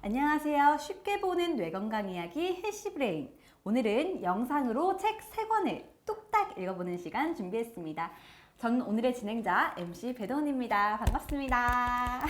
안녕하세요. 쉽게 보는 뇌건강 이야기 헬시브레인. 오늘은 영상으로 책 3권을 뚝딱 읽어보는 시간 준비했습니다. 전 오늘의 진행자 MC 배도원입니다. 반갑습니다.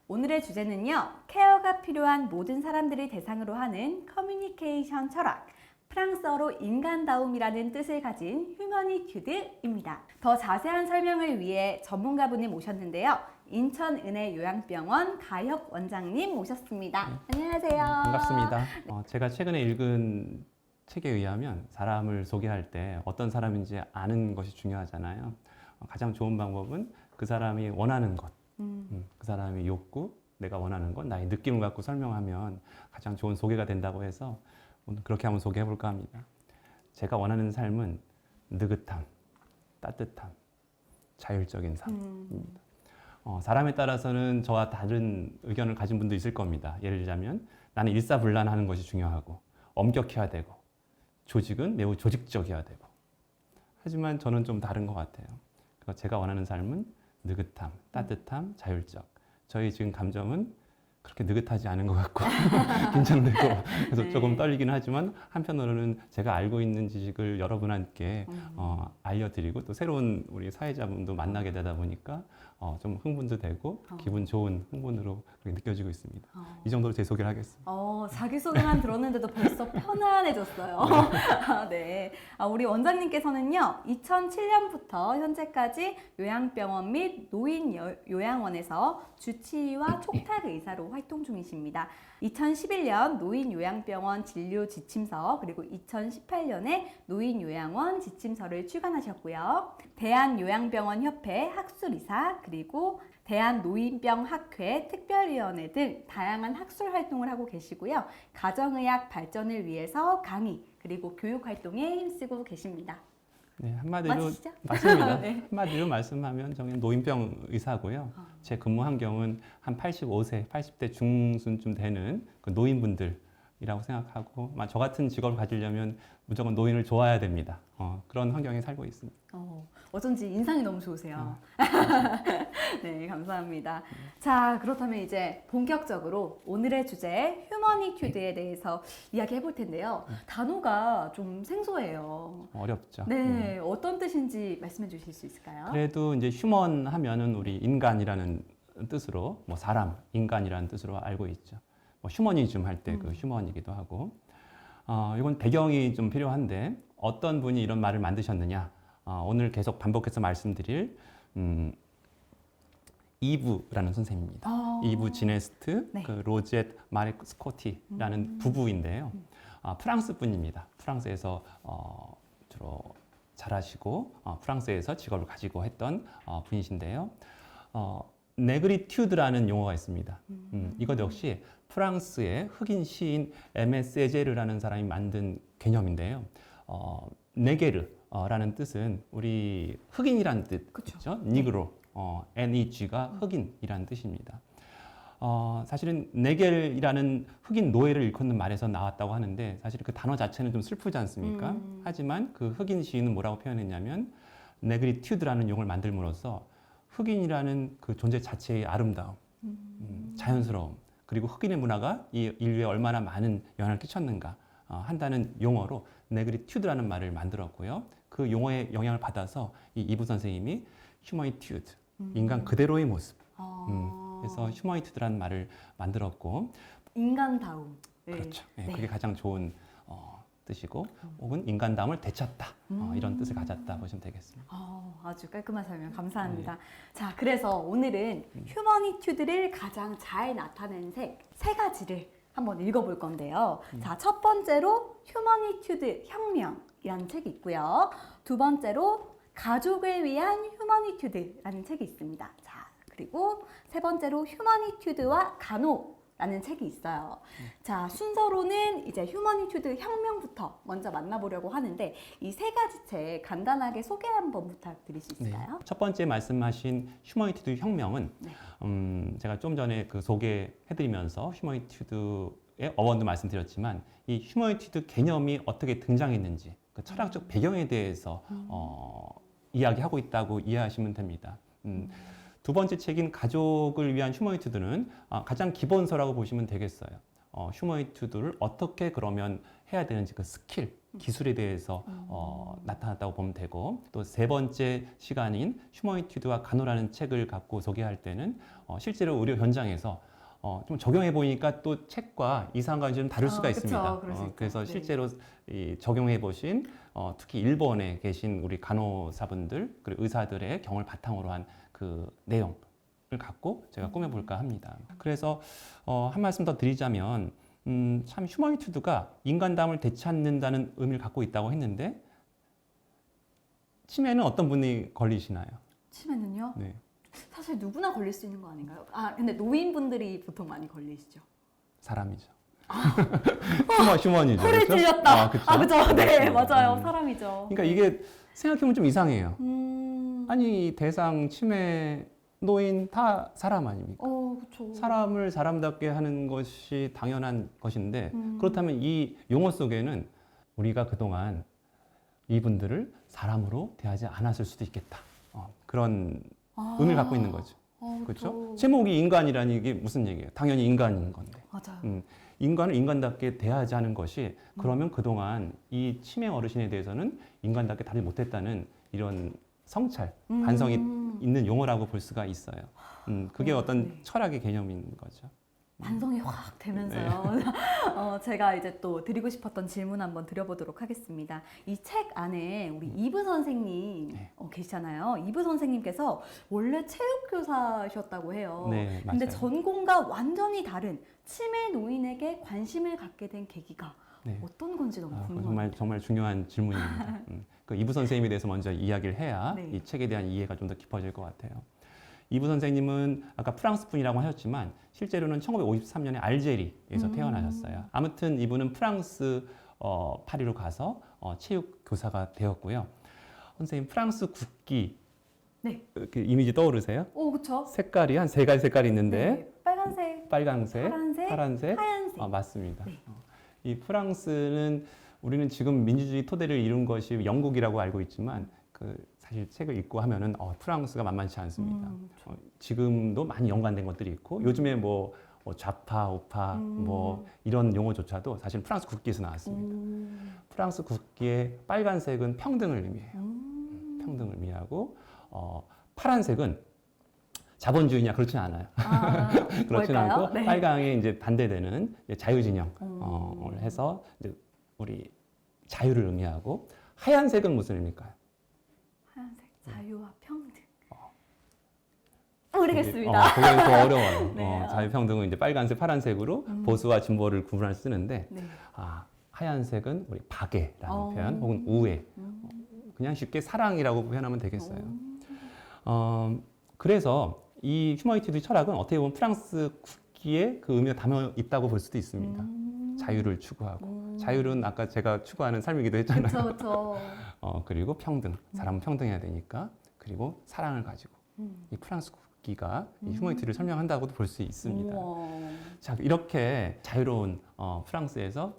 오늘의 주제는요. 케어가 필요한 모든 사람들을 대상으로 하는 커뮤니케이션 철학, 프랑스어로 인간다움이라는 뜻을 가진 휴머니튜드입니다. 더 자세한 설명을 위해 전문가분을 모셨는데요. 인천은혜 요양병원 가혁 원장님 모셨습니다. 안녕하세요. 반갑습니다. 제가 최근에 읽은 책에 의하면 사람을 소개할 때 어떤 사람인지 아는 것이 중요하잖아요. 가장 좋은 방법은 그 사람이 원하는 것, 그 사람의 욕구, 내가 원하는 것, 나의 느낌을 갖고 설명하면 가장 좋은 소개가 된다고 해서 오늘 그렇게 한번 소개해 볼까 합니다. 제가 원하는 삶은 느긋함, 따뜻함, 자율적인 삶입니다. 사람에 따라서는 저와 다른 의견을 가진 분도 있을 겁니다. 예를 들자면 나는 일사불란하는 것이 중요하고 엄격해야 되고 조직은 매우 조직적이어야 되고, 하지만 저는 좀 다른 것 같아요. 그래서 제가 원하는 삶은 느긋함, 따뜻함, 자율적. 저희 지금 감정은 그렇게 느긋하지 않은 것 같고 긴장되고 그래서 조금 떨리긴 하지만, 한편으로는 제가 알고 있는 지식을 여러분께 알려드리고 또 새로운 우리 사회자분도 만나게 되다 보니까 좀 흥분도 되고 기분 좋은 흥분으로 그렇게 느껴지고 있습니다. 이 정도로 제 소개를 하겠습니다. 자기소개만 들었는데도 벌써 편안해졌어요. 네. 우리 원장님께서는요, 2007년부터 현재까지 요양병원 및 노인 요양원에서 주치의와 촉탁 의사로 활동 중이십니다. 2011년 노인요양병원 진료 지침서, 그리고 2018년에 노인요양원 지침서를 출간하셨고요. 대한요양병원협회 학술이사, 그리고 대한노인병학회 특별위원회 등 다양한 학술 활동을 하고 계시고요. 가정의학 발전을 위해서 강의, 그리고 교육 활동에 힘쓰고 계십니다. 네, 한마디로 맞으시죠? 맞습니다. 네. 한마디로 말씀하면 저는 노인병 의사고요. 제 근무 환경은 한 85세, 80대 중순쯤 되는 그 노인분들이라고 생각하고, 저 같은 직업을 가지려면 무조건 노인을 좋아해야 됩니다. 그런 환경에 살고 있습니다. 어쩐지 인상이 너무 좋으세요. 네, 감사합니다. 자, 그렇다면 이제 본격적으로 오늘의 주제 휴머니튜드에 대해서 이야기해 볼 텐데요. 단어가 좀 생소해요. 어렵죠. 네, 어떤 뜻인지 말씀해 주실 수 있을까요? 그래도 이제 휴먼 하면은 우리 인간이라는 뜻으로, 사람, 인간이라는 뜻으로 알고 있죠. 휴머니즘 할 때 그 휴먼이기도 하고, 이건 배경이 좀 필요한데, 어떤 분이 이런 말을 만드셨느냐? 오늘 계속 반복해서 말씀드릴 이브라는 선생님입니다. 이브 지네스트, 네. 그 로젯 마렉 스코티라는 부부인데요. 프랑스 분입니다. 프랑스에서 주로 자라시고 프랑스에서 직업을 가지고 했던 분이신데요. 네그리튜드라는 용어가 있습니다. 이것 역시 프랑스의 흑인 시인 에메 세제르라는 사람이 만든 개념인데요. 네게르라는 뜻은 우리 흑인이라는 뜻이죠. 니그로, NEG가 흑인이라는 뜻입니다. 사실은 네겔이라는 흑인 노예를 일컫는 말에서 나왔다고 하는데, 사실 그 단어 자체는 좀 슬프지 않습니까? 하지만 그 흑인 시인은 뭐라고 표현했냐면, 네그리튜드라는 용어를 만들므로써 흑인이라는 그 존재 자체의 아름다움, 자연스러움, 그리고 흑인의 문화가 이 인류에 얼마나 많은 영향을 끼쳤는가 한다는 용어로 네그리튜드라는 말을 만들었고요. 그 용어의 영향을 받아서 이 이브 선생님이 휴머니튜드, 인간 그대로의 모습, 그래서 휴머니튜드라는 말을 만들었고, 인간다움. 네. 그렇죠. 네, 그게 가장 좋은 뜻이고, 혹은 인간다움을 되찾다, 이런 뜻을 가졌다 보시면 되겠습니다. 아주 깔끔한 설명 감사합니다. 자, 그래서 오늘은 휴머니튜드를 가장 잘 나타내는 세 가지를 한번 읽어볼 건데요. 자, 첫 번째로 휴머니튜드 혁명이라는 책이 있고요. 두 번째로 가족을 위한 휴머니튜드라는 책이 있습니다. 자, 그리고 세 번째로 휴머니튜드와 간호라는 책이 있어요. 자, 순서로는 이제 휴머니튜드 혁명부터 먼저 만나보려고 하는데, 이 세 가지 책 간단하게 소개 한번 부탁드릴 수 있을까요? 네. 첫 번째 말씀하신 휴머니튜드 혁명은 제가 좀 전에 그 소개해드리면서 휴머니튜드의 어원도 말씀드렸지만, 이 휴머니튜드 개념이 어떻게 등장했는지 그 철학적 배경에 대해서 이야기하고 있다고 이해하시면 됩니다. 두 번째 책인 가족을 위한 휴머니투드는 가장 기본서라고 보시면 되겠어요. 휴머니투드를 어떻게 그러면 해야 되는지 그 스킬, 기술에 대해서 나타났다고 보면 되고, 또 세 번째 시간인 휴머니투드와 간호라는 책을 갖고 소개할 때는 실제로 의료 현장에서 좀 적용해 보니까 또 책과 이상과 좀 다를 수가 그쵸. 있습니다. 그럴 수 있죠. 그래서 네. 실제로 이 적용해 보신 특히 일본에 계신 우리 간호사분들 그리고 의사들의 경험을 바탕으로 한 그 내용을 갖고 제가 꾸며볼까 합니다. 그래서 한 말씀 더 드리자면 참 휴머니투드가 인간다움을 되찾는다는 의미를 갖고 있다고 했는데 치매는 어떤 분이 걸리시나요? 치매는요? 네. 사실 누구나 걸릴 수 있는 거 아닌가요? 근데 노인분들이 보통 많이 걸리시죠. 사람이죠. 휴머니죠. 허를 그렇죠? 찔렸다. 그쵸? 그죠? 네, 맞습니다. 맞아요. 사람이죠. 그러니까 이게 생각해보면 좀 이상해요. 음, 아니 대상, 치매, 노인 다 사람 아닙니까? 그쵸. 사람을 사람답게 하는 것이 당연한 것인데 그렇다면 이 용어 속에는 우리가 그동안 이분들을 사람으로 대하지 않았을 수도 있겠다. 그런 의미를 갖고 있는 거죠. 그렇죠? 제목이 인간이라는 이게 무슨 얘기예요? 당연히 인간인 건데. 맞아요. 인간을 인간답게 대하지 않은 것이 그러면 그동안 이 치매 어르신에 대해서는 인간답게 다루지 못했다는 이런 성찰, 반성이 있는 용어라고 볼 수가 있어요. 그게 어떤 네. 철학의 개념인 거죠. 반성이 확 되면서요. 제가 이제 또 드리고 싶었던 질문 한번 드려보도록 하겠습니다. 이 책 안에 우리 이브 선생님 네. 계시잖아요. 이브 선생님께서 원래 체육교사셨다고 해요. 네, 근데 맞아요. 전공과 완전히 다른 치매 노인에게 관심을 갖게 된 계기가 네. 어떤 건지 너무 그거 궁금해요. 정말 중요한 질문입니다. 그 이브 선생님에 대해서 먼저 이야기를 해야 네. 이 책에 대한 이해가 좀 더 깊어질 것 같아요. 이브 선생님은 아까 프랑스 분이라고 하셨지만 실제로는 1953년에 알제리에서 태어나셨어요. 아무튼 이분은 프랑스 파리로 가서 체육 교사가 되었고요. 선생님 프랑스 국기 네. 그 이미지 떠오르세요? 그쵸? 색깔이 한 세 가지 색깔이 있는데 네. 빨간색, 빨강색, 파란색, 파란색, 하얀색. 맞습니다. 네. 이 프랑스는 우리는 지금 민주주의 토대를 이룬 것이 영국이라고 알고 있지만 그 사실 책을 읽고 하면은 프랑스가 만만치 않습니다. 지금도 많이 연관된 것들이 있고 요즘에 뭐 좌파, 우파 뭐 이런 용어조차도 사실 프랑스 국기에서 나왔습니다. 프랑스 국기의 빨간색은 평등을 의미해요. 평등을 의미하고 파란색은 자본주의냐 그렇지는 않아요. 그렇지는 뭘까요? 않고 네. 빨강에 이제 반대되는 이제 자유진영을 해서 이제 우리 자유를 의미하고 하얀색은 무슨 의미일까요? 하얀색, 자유와 평등. 모르겠습니다. 그게 더 어려워요. 네. 자유평등은 이제 빨간색, 파란색으로 보수와 진보를 구분할 수 쓰는데 네. 하얀색은 우리 박애라는 표현 혹은 우애. 그냥 쉽게 사랑이라고 표현하면 되겠어요. 그래서 이 휴머니티드 철학은 어떻게 보면 프랑스 국기에 그 의미가 담겨 있다고 볼 수도 있습니다. 자유를 추구하고 자유는 아까 제가 추구하는 삶이기도 했잖아요. 그렇죠. 그리고 평등, 사람은 평등해야 되니까 그리고 사랑을 가지고 이 프랑스 국기가 이 휴머니티를 설명한다고도 볼 수 있습니다. 자, 이렇게 자유로운 프랑스에서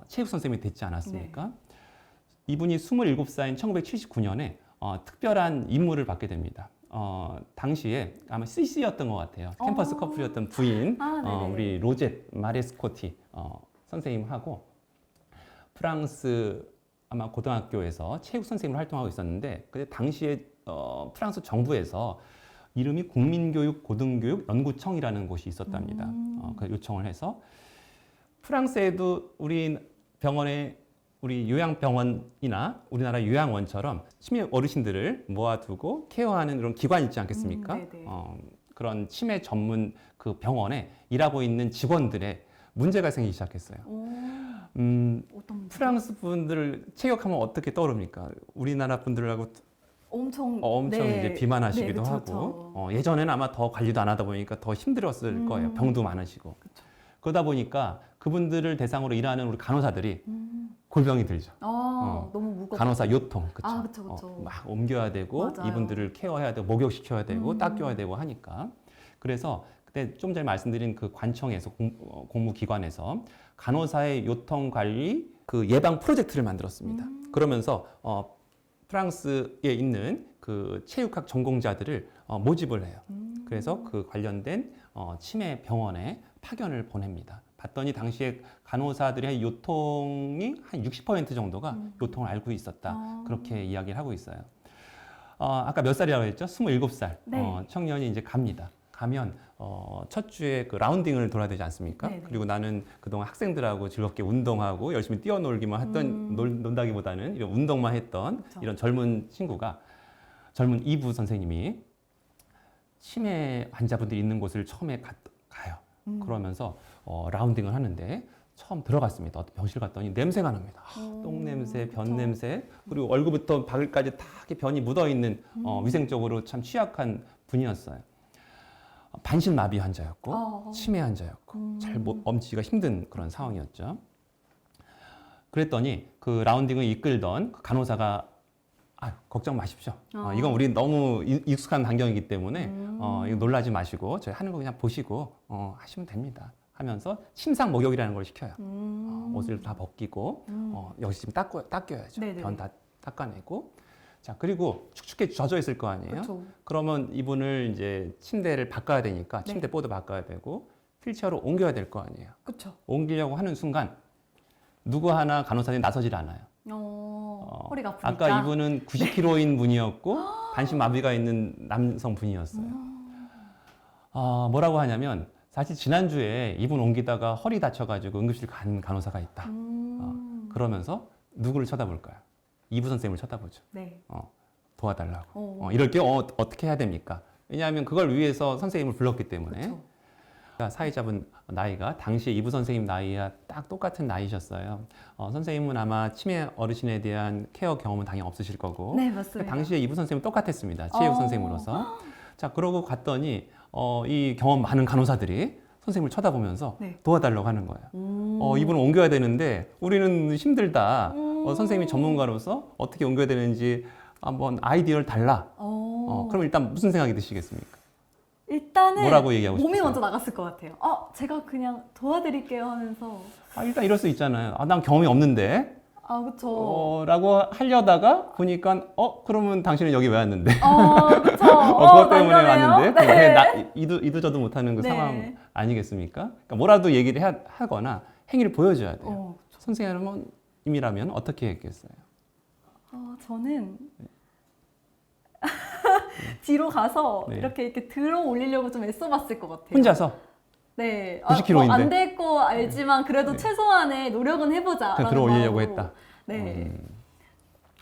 체육 선생님이 됐지 않았습니까? 이분이 27살인 1979년에 특별한 임무를 받게 됩니다. 당시에 아마 CC였던 것 같아요. 캠퍼스 커플이었던 부인, 네네. 우리 로젯 마레스코티 선생님하고 프랑스 아마 고등학교에서 체육 선생님으로 활동하고 있었는데, 그때 당시에 프랑스 정부에서 이름이 국민교육 고등교육 연구청이라는 곳이 있었답니다. 그 요청을 해서 프랑스에도 우리 병원에 우리 요양병원이나 우리나라 요양원처럼 치매 어르신들을 모아두고 케어하는 그런 기관이 있지 않겠습니까? 그런 치매 전문 그 병원에 일하고 있는 직원들의 문제가 생기기 시작했어요. 어떤 프랑스 분들을 체격하면 어떻게 떠오릅니까? 우리나라 분들하고 엄청 이제 비만하시기도 그쵸, 하고 예전에는 아마 더 관리도 안 하다 보니까 더 힘들었을 거예요. 병도 많으시고. 그러다 보니까 그분들을 대상으로 일하는 우리 간호사들이 골병이 들죠. 너무 무겁고. 간호사 요통, 아, 그쵸. 막 옮겨야 되고 맞아요. 이분들을 케어해야 되고 목욕시켜야 되고 닦여야 되고 하니까. 그래서 그때 좀 전에 말씀드린 그 관청에서 공무기관에서 간호사의 요통 관리 그 예방 프로젝트를 만들었습니다. 그러면서 프랑스에 있는 그 체육학 전공자들을 모집을 해요. 그래서 그 관련된 치매 병원에 파견을 보냅니다. 봤더니 당시에 간호사들의 요통이 한 60% 정도가 요통을 앓고 있었다. 그렇게 이야기를 하고 있어요. 아까 몇 살이라고 했죠? 27살 네. 청년이 이제 갑니다. 가면 첫 주에 그 라운딩을 돌아야 되지 않습니까? 네네. 그리고 나는 그동안 학생들하고 즐겁게 운동하고 열심히 뛰어놀기만 했던 논다기보다는 이런 운동만 했던 그쵸. 이런 젊은 친구가 젊은 이부 선생님이 치매 환자분들이 있는 곳을 처음에 가요. 그러면서 라운딩을 하는데 처음 들어갔습니다. 어떤 병실 갔더니 냄새가 납니다. 똥 냄새, 변 그쵸. 냄새, 그리고 얼굴부터 발끝까지 다 이렇게 변이 묻어 있는 위생적으로 참 취약한 분이었어요. 반신마비 환자였고 치매 환자였고 잘 엄지가 힘든 그런 상황이었죠. 그랬더니 그 라운딩을 이끌던 그 간호사가 걱정 마십시오. 이건 우리 너무 익숙한 환경이기 때문에 이거 놀라지 마시고 저희 하는 거 그냥 보시고 하시면 됩니다. 하면서 침상 목욕이라는 걸 시켜요. 옷을 다 벗기고 여기 지금 닦여야죠. 네네. 변 다 닦아내고 자 그리고 축축해 젖어 있을 거 아니에요. 그쵸. 그러면 이분을 이제 침대를 바꿔야 되니까 네. 침대 보드 바꿔야 되고 휠체어로 옮겨야 될 거 아니에요. 그쵸. 옮기려고 하는 순간 누구 하나 간호사들이 나서질 않아요. 허리가 아프니까. 아까 이분은 90kg인 분이었고 반신마비가 있는 남성 분이었어요. 뭐라고 하냐면 사실 지난주에 이분 옮기다가 허리 다쳐가지고 응급실 간 간호사가 있다. 그러면서 누구를 쳐다볼까요? 이부 선생님을 쳐다보죠. 네. 도와달라고. 이럴 때 어떻게 해야 됩니까? 왜냐하면 그걸 위해서 선생님을 불렀기 때문에. 그쵸. 사회자분 나이가 당시에 이부 선생님 나이와 딱 똑같은 나이셨어요. 선생님은 아마 치매 어르신에 대한 케어 경험은 당연히 없으실 거고. 네, 맞습니다. 당시에 이부 선생님은 똑같았습니다. 체육 선생님으로서. 자, 그러고 갔더니 이 경험 많은 간호사들이 선생님을 쳐다보면서 네. 도와달라고 하는 거예요. 이분을 옮겨야 되는데 우리는 힘들다. 선생님이 전문가로서 어떻게 옮겨야 되는지 한번 아이디어를 달라. 그럼 일단 무슨 생각이 드시겠습니까? 일단은 뭐라고 얘기하고 몸이 싶으세요? 먼저 나갔을 것 같아요. 제가 그냥 도와드릴게요 하면서. 일단 이럴 수 있잖아요. 난 경험이 없는데. 그쵸. 라고 하려다가 보니까 그러면 당신은 여기 왜 왔는데? 그쵸. 그것 때문에 난감해요. 왔는데 네. 이도 저도 못하는 그 네. 상황 아니겠습니까? 그러니까 뭐라도 얘기를 하거나 행위를 보여줘야 돼요. 그쵸. 선생님이라면 어떻게 했겠어요? 저는 뒤로 가서 네. 이렇게 들어 올리려고 좀 애써봤을 것 같아요. 혼자서 네. 90kg 인데. 안 될 거 알지만 그래도 네. 최소한의 노력은 해보자. 그냥 들어 올리려고 했다. 네.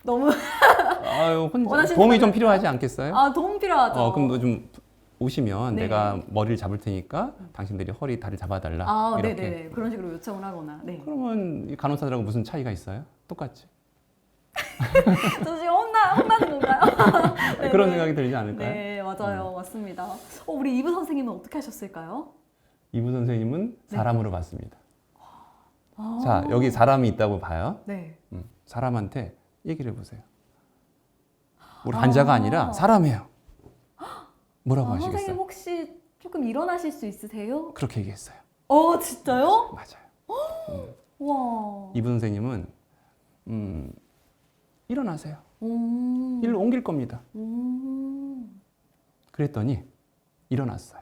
너무 혼자 원하시는 도움이 좀 거는- 필요하지 않겠어요? 도움 필요하죠. 그럼 너 좀 오시면 네. 내가 머리를 잡을 테니까 당신들이 허리 다리 잡아달라. 이렇게. 네네. 그런 식으로 요청을 하거나. 네. 그러면 이 간호사들하고 무슨 차이가 있어요? 똑같지. 저 지금 혼나는 건가요? 네, 그런 네. 생각이 들지 않을까요? 네, 맞아요. 맞습니다. 우리 이부 선생님은 어떻게 하셨을까요? 이부 선생님은 네. 사람으로 봤습니다. 자, 여기 사람이 있다고 봐요. 네. 사람한테 얘기를 해보세요. 우리 환자가 아니라 사람이에요. 뭐라고 선생님 하시겠어요? 혹시 조금 일어나실 수 있으세요? 그렇게 얘기했어요. 진짜요? 맞아요. 와. 이부 선생님은 일어나세요. 음. 일로 옮길 겁니다. 음. 그랬더니 일어났어요.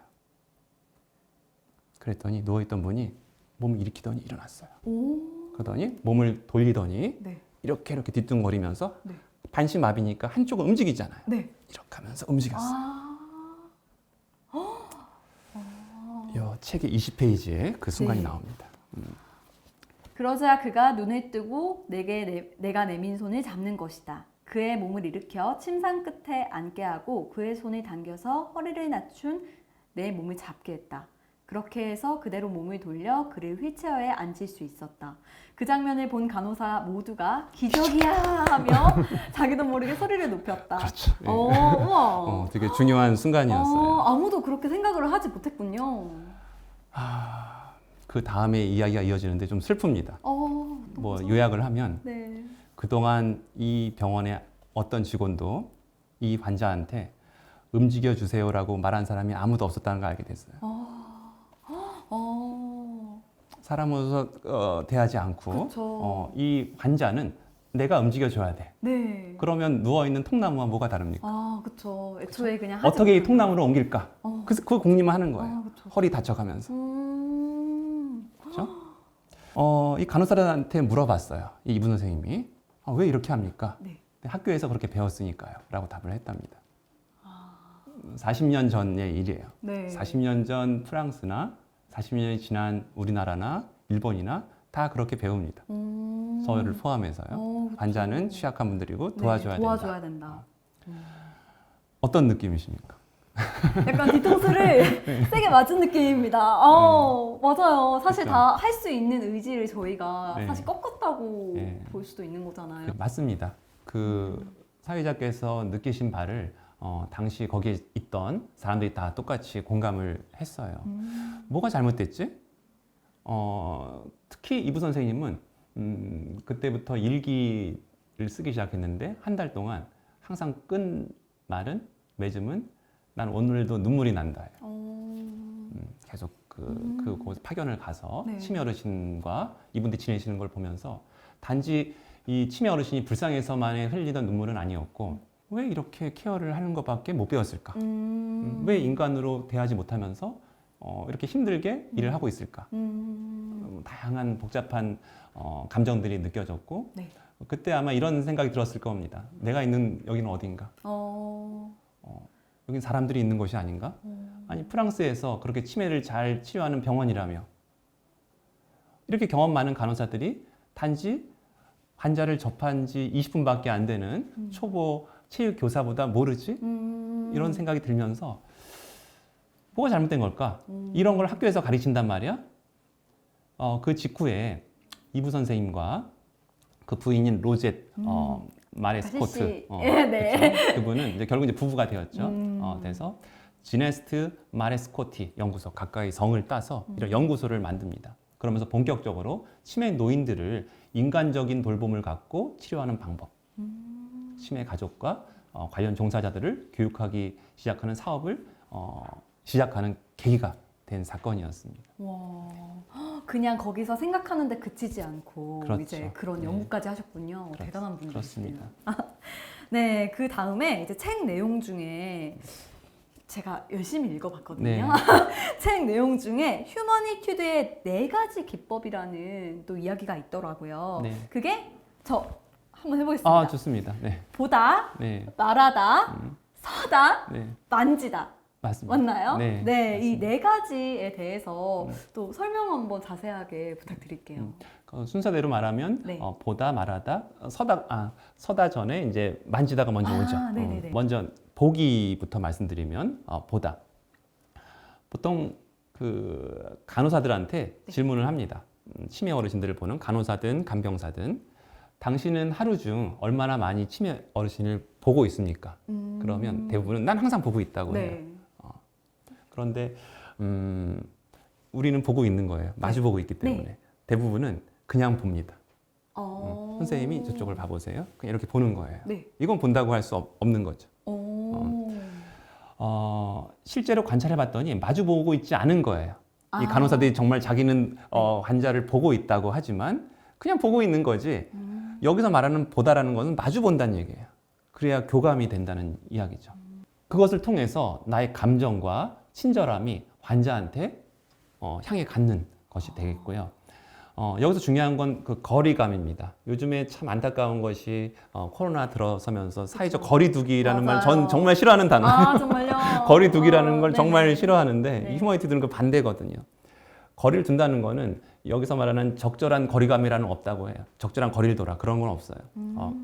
그랬더니 누워있던 분이 몸을 일으키더니 일어났어요. 오. 그러더니 몸을 돌리더니 네. 이렇게 뒤뚱거리면서 네. 반신마비니까 한쪽은 움직이잖아요. 네. 이렇게 하면서 움직였어요. 이 책의 20페이지에 그 순간이 네. 나옵니다. 그러자 그가 눈을 뜨고 내가 내민 손을 잡는 것이다. 그의 몸을 일으켜 침상 끝에 앉게 하고 그의 손을 당겨서 허리를 낮춘 내 몸을 잡게 했다. 그렇게 해서 그대로 몸을 돌려 그를 휠체어에 앉힐 수 있었다. 그 장면을 본 간호사 모두가 기적이야 하며 자기도 모르게 소리를 높였다. 그렇죠. 예. 우와. 되게 중요한 순간이었어요. 아무도 그렇게 생각을 하지 못했군요. 그 다음에 이야기가 이어지는데 좀 슬픕니다. 뭐 요약을 하면 네. 그동안 이 병원의 어떤 직원도 이 환자한테 움직여 주세요라고 말한 사람이 아무도 없었다는 걸 알게 됐어요. 사람으로서 대하지 않고 그쵸. 이 환자는 내가 움직여줘야 돼. 네. 그러면 누워있는 통나무와 뭐가 다릅니까? 아, 그쵸. 애초에 그냥 하지 어떻게 이 못하는 통나무를 옮길까? 어. 그래서 그 공리만 하는 거예요. 아, 그쵸. 허리 다쳐가면서. 그쵸. 이 간호사들한테 물어봤어요. 이 이분 선생님이. 왜 이렇게 합니까? 네. 학교에서 그렇게 배웠으니까요. 라고 답을 했답니다. 40년 전의 일이에요. 네. 40년 전 프랑스나 40년이 지난 우리나라나 일본이나 다 그렇게 배웁니다. 저를 포함해서요. 그쵸. 환자는 취약한 분들이고 네, 도와줘야 된다. 도와줘야 된다. 어떤 느낌이십니까? 약간 뒤통수를 세게 맞은 느낌입니다. 맞아요. 사실 그쵸. 다 할 수 있는 의지를 저희가 네. 사실 꺾었다고 네. 볼 수도 있는 거잖아요. 맞습니다. 그 사회자께서 느끼신 바를 당시 거기에 있던 사람들이 다 똑같이 공감을 했어요. 뭐가 잘못됐지? 특히 이부 선생님은 그때부터 일기를 쓰기 시작했는데 한 달 동안 항상 끈 말은 맺음은 난 오늘도 눈물이 난다. 계속 그곳 파견을 가서 네. 치매 어르신과 이분들 지내시는 걸 보면서 단지 이 치매 어르신이 불쌍해서만의 흘리던 눈물은 아니었고 왜 이렇게 케어를 하는 것밖에 못 배웠을까? 왜 인간으로 대하지 못하면서 이렇게 힘들게 일을 하고 있을까? 다양한 복잡한 감정들이 느껴졌고 네. 그때 아마 이런 생각이 들었을 겁니다. 내가 있는 여기는 어딘가? 여긴 사람들이 있는 곳이 아닌가? 아니 프랑스에서 그렇게 치매를 잘 치료하는 병원이라며 이렇게 경험 많은 간호사들이 단지 환자를 접한 지 20분밖에 안 되는 초보 체육 교사보다 모르지? 이런 생각이 들면서 뭐가 잘못된 걸까? 이런 걸 학교에서 가르친단 말이야. 그 직후에 이부 선생님과 그 부인인 로젯 마레스코트, 네. 그쵸? 그분은 이제 결국 이제 부부가 되었죠. 그래서 지네스트 마레스코티 연구소 가까이 성을 따서 이런 연구소를 만듭니다. 그러면서 본격적으로 치매 노인들을 인간적인 돌봄을 갖고 치료하는 방법, 치매 가족과 관련 종사자들을 교육하기 시작하는 사업을 시작하는 계기가 된 사건이었습니다. 와, 그냥 거기서 생각하는데 그치지 않고 그렇죠. 이제 그런 네. 연구까지 하셨군요. 대단한 분이시네요. 그렇습니다. 네, 그 다음에 이제 책 내용 중에 제가 열심히 읽어봤거든요. 네. 책 내용 중에 휴머니튜드의 4가지 기법이라는 또 이야기가 있더라고요. 네. 그게 저 한번 해보겠습니다. 좋습니다. 네. 보다, 네. 말하다, 서다, 네. 만지다. 맞습니다. 맞나요? 네. 이 맞습니다. 4가지에 대해서 또 설명 한번 자세하게 부탁드릴게요. 순서대로 말하면 네. 보다 말하다 서다 전에 이제 만지다가 먼저 오죠. 네네네. 먼저 보기부터 말씀드리면 보다. 보통 그 간호사들한테 네. 질문을 합니다. 치매 어르신들을 보는 간호사든 간병사든 당신은 하루 중 얼마나 많이 치매 어르신을 보고 있습니까? 그러면 대부분은 난 항상 보고 있다고 해요. 네. 그런데 우리는 보고 있는 거예요. 마주 보고 있기 때문에. 네. 대부분은 그냥 봅니다. 선생님이 어. 저쪽을 봐보세요. 그냥 이렇게 보는 거예요. 네. 이건 본다고 할 수 없는 거죠. 실제로 관찰해봤더니 마주 보고 있지 않은 거예요. 이 간호사들이 정말 자기는 환자를 보고 있다고 하지만 그냥 보고 있는 거지. 여기서 말하는 보다라는 것은 마주 본다는 얘기예요. 그래야 교감이 된다는 이야기죠. 그것을 통해서 나의 감정과 친절함이 환자한테 향해 갖는 것이 되겠고요. 여기서 중요한 건 그 거리감입니다. 요즘에 참 안타까운 것이 코로나 들어서면서 사회적 거리두기라는 말 전 정말 싫어하는 단어. 정말요? 거리두기라는 걸 정말 네네. 싫어하는데 네. 이 휴머니티들은 그 반대거든요. 거리를 둔다는 거는 여기서 말하는 적절한 거리감이라는 건 없다고 해요. 적절한 거리를 둬라 그런 건 없어요.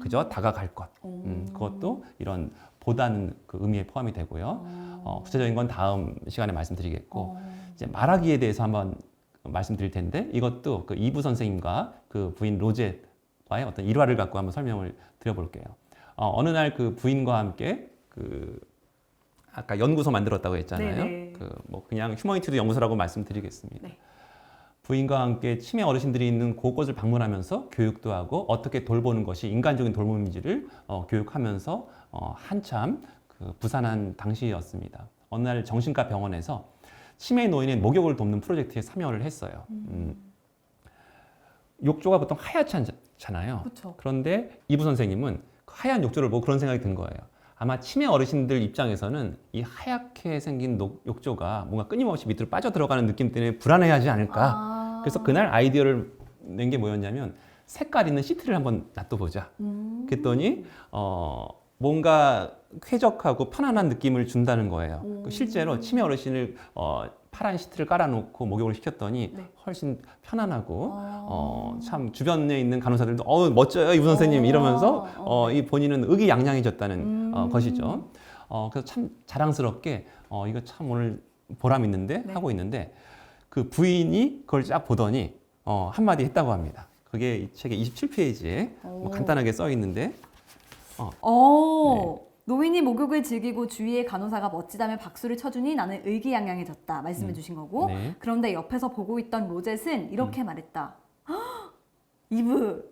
그저 다가갈 것. 그것도 이런 보다는 그 의미에 포함이 되고요. 구체적인 건 다음 시간에 말씀드리겠고 이제 말하기에 대해서 한번 말씀드릴 텐데 이것도 그 이부 선생님과 그 부인 로젯과의 어떤 일화를 갖고 한번 설명을 드려볼게요. 어느 날 그 부인과 함께 그 아까 연구소 만들었다고 했잖아요. 네네. 그 뭐 그냥 휴머니티드 연구소라고 말씀드리겠습니다. 네. 부인과 함께 치매 어르신들이 있는 곳곳을 방문하면서 교육도 하고 어떻게 돌보는 것이 인간적인 돌봄인지를 교육하면서 한참 그 부산한 당시였습니다. 어느 날 정신과 병원에서 치매 노인의 목욕을 돕는 프로젝트에 참여를 했어요. 욕조가 보통 하얗잖아요. 그렇죠. 그런데 이부 선생님은 그 하얀 욕조를 보고 그런 생각이 든 거예요. 아마 치매 어르신들 입장에서는 이 하얗게 생긴 욕조가 뭔가 끊임없이 밑으로 빠져 들어가는 느낌 때문에 불안해하지 않을까. 그래서 그날 아이디어를 낸 게 뭐였냐면 색깔 있는 시트를 한번 놔둬보자. 그랬더니 뭔가 쾌적하고 편안한 느낌을 준다는 거예요. 실제로 치매 어르신을 파란 시트를 깔아놓고 목욕을 시켰더니 네. 훨씬 편안하고 참 주변에 있는 간호사들도 멋져요 이부 선생님 이러면서 이 본인은 의기양양해졌다는 것이죠. 그래서 참 자랑스럽게 이거 참 오늘 보람 있는데 네. 하고 있는데 그 부인이 그걸 쫙 보더니 한마디 했다고 합니다. 그게 이 책의 27페이지에 뭐 간단하게 써 있는데 노인이 목욕을 즐기고 주위의 간호사가 멋지다며 박수를 쳐주니 나는 의기양양해졌다 말씀해 주신 거고 네. 그런데 옆에서 보고 있던 로젯은 이렇게 말했다. 이브,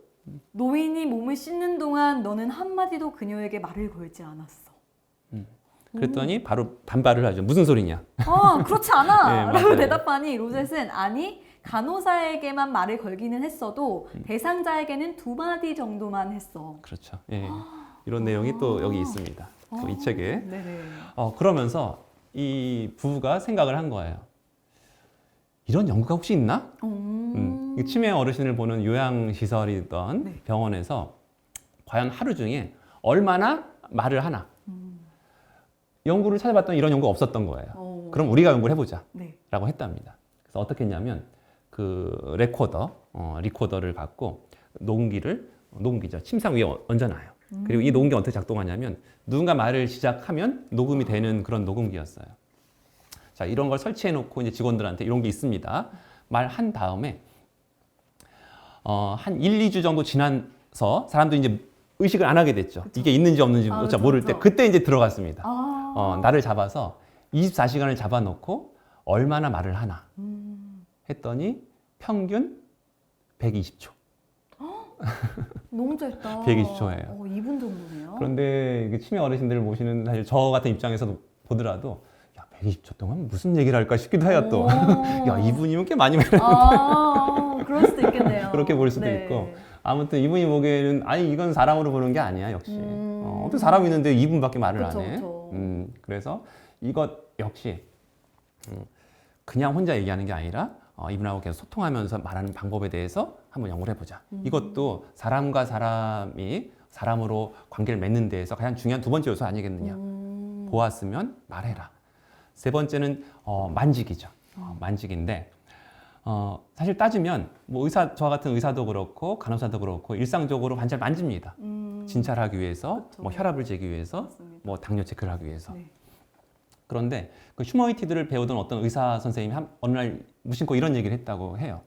노인이 몸을 씻는 동안 너는 한마디도 그녀에게 말을 걸지 않았어. 그랬더니 바로 반발을 하죠. 무슨 소리냐? 그렇지 않아! 네, 라고 맞아요. 대답하니 로젯은 아니 간호사에게만 말을 걸기는 했어도 대상자에게는 2마디 정도만 했어. 그렇죠. 예. 이런 내용이 또 여기 있습니다. 또 이 책에. 네네. 그러면서 이 부부가 생각을 한 거예요. 이런 연구가 혹시 있나? 이 치매 어르신을 보는 요양시설이던 네. 병원에서 과연 하루 중에 얼마나 말을 하나? 연구를 찾아봤더니 이런 연구가 없었던 거예요. 그럼 우리가 연구를 해보자. 네. 라고 했답니다. 그래서 어떻게 했냐면 그 리코더를 갖고 녹음기죠. 침상 위에 얹어놔요. 그리고 이 녹음기 어떻게 작동하냐면 누군가 말을 시작하면 녹음이 되는 그런 녹음기였어요. 자, 이런 걸 설치해 놓고 이제 직원들한테 이런 게 있습니다. 말한 다음에 한 1, 2주 정도 지나서 사람들이 이제 의식을 안 하게 됐죠. 그쵸. 이게 있는지 없는지 그쵸, 모를 그쵸. 때 그때 이제 들어갔습니다. 나를 잡아서 24시간을 잡아놓고 얼마나 말을 하나 했더니 평균 120초. 너무 짧다. 120초예요. 2분 정도네요. 그런데 이게 치매 어르신들을 모시는 사실 저 같은 입장에서도 보더라도 야 120초 동안 무슨 얘기를 할까 싶기도 해요 또. 야 이분이면 꽤 많이 말했는데 그럴 수도 있겠네요. 그렇게 볼 수도 네. 있고 아무튼 이분이 보기에는 아니 이건 사람으로 보는 게 아니야 역시. 어떻게 사람이 있는데 2분밖에 말을 그쵸, 안 해. 그쵸. 그래서 이것 역시 그냥 혼자 얘기하는 게 아니라 이분하고 계속 소통하면서 말하는 방법에 대해서 한번 연구를 해보자. 이것도 사람과 사람이 사람으로 관계를 맺는 데에서 가장 중요한 2번째 요소 아니겠느냐. 보았으면 말해라. 3번째는 만지기죠. 만지기인데 사실 따지면 뭐 저 같은 의사도 그렇고 간호사도 그렇고 일상적으로 환자를 만집니다. 진찰하기 위해서, 그쵸. 뭐 혈압을 재기 위해서, 맞습니다. 뭐 당뇨 체크를 하기 위해서. 네. 그런데 그 휴머니티들을 배우던 어떤 의사 선생님이 어느 날 무심코 이런 얘기를 했다고 해요.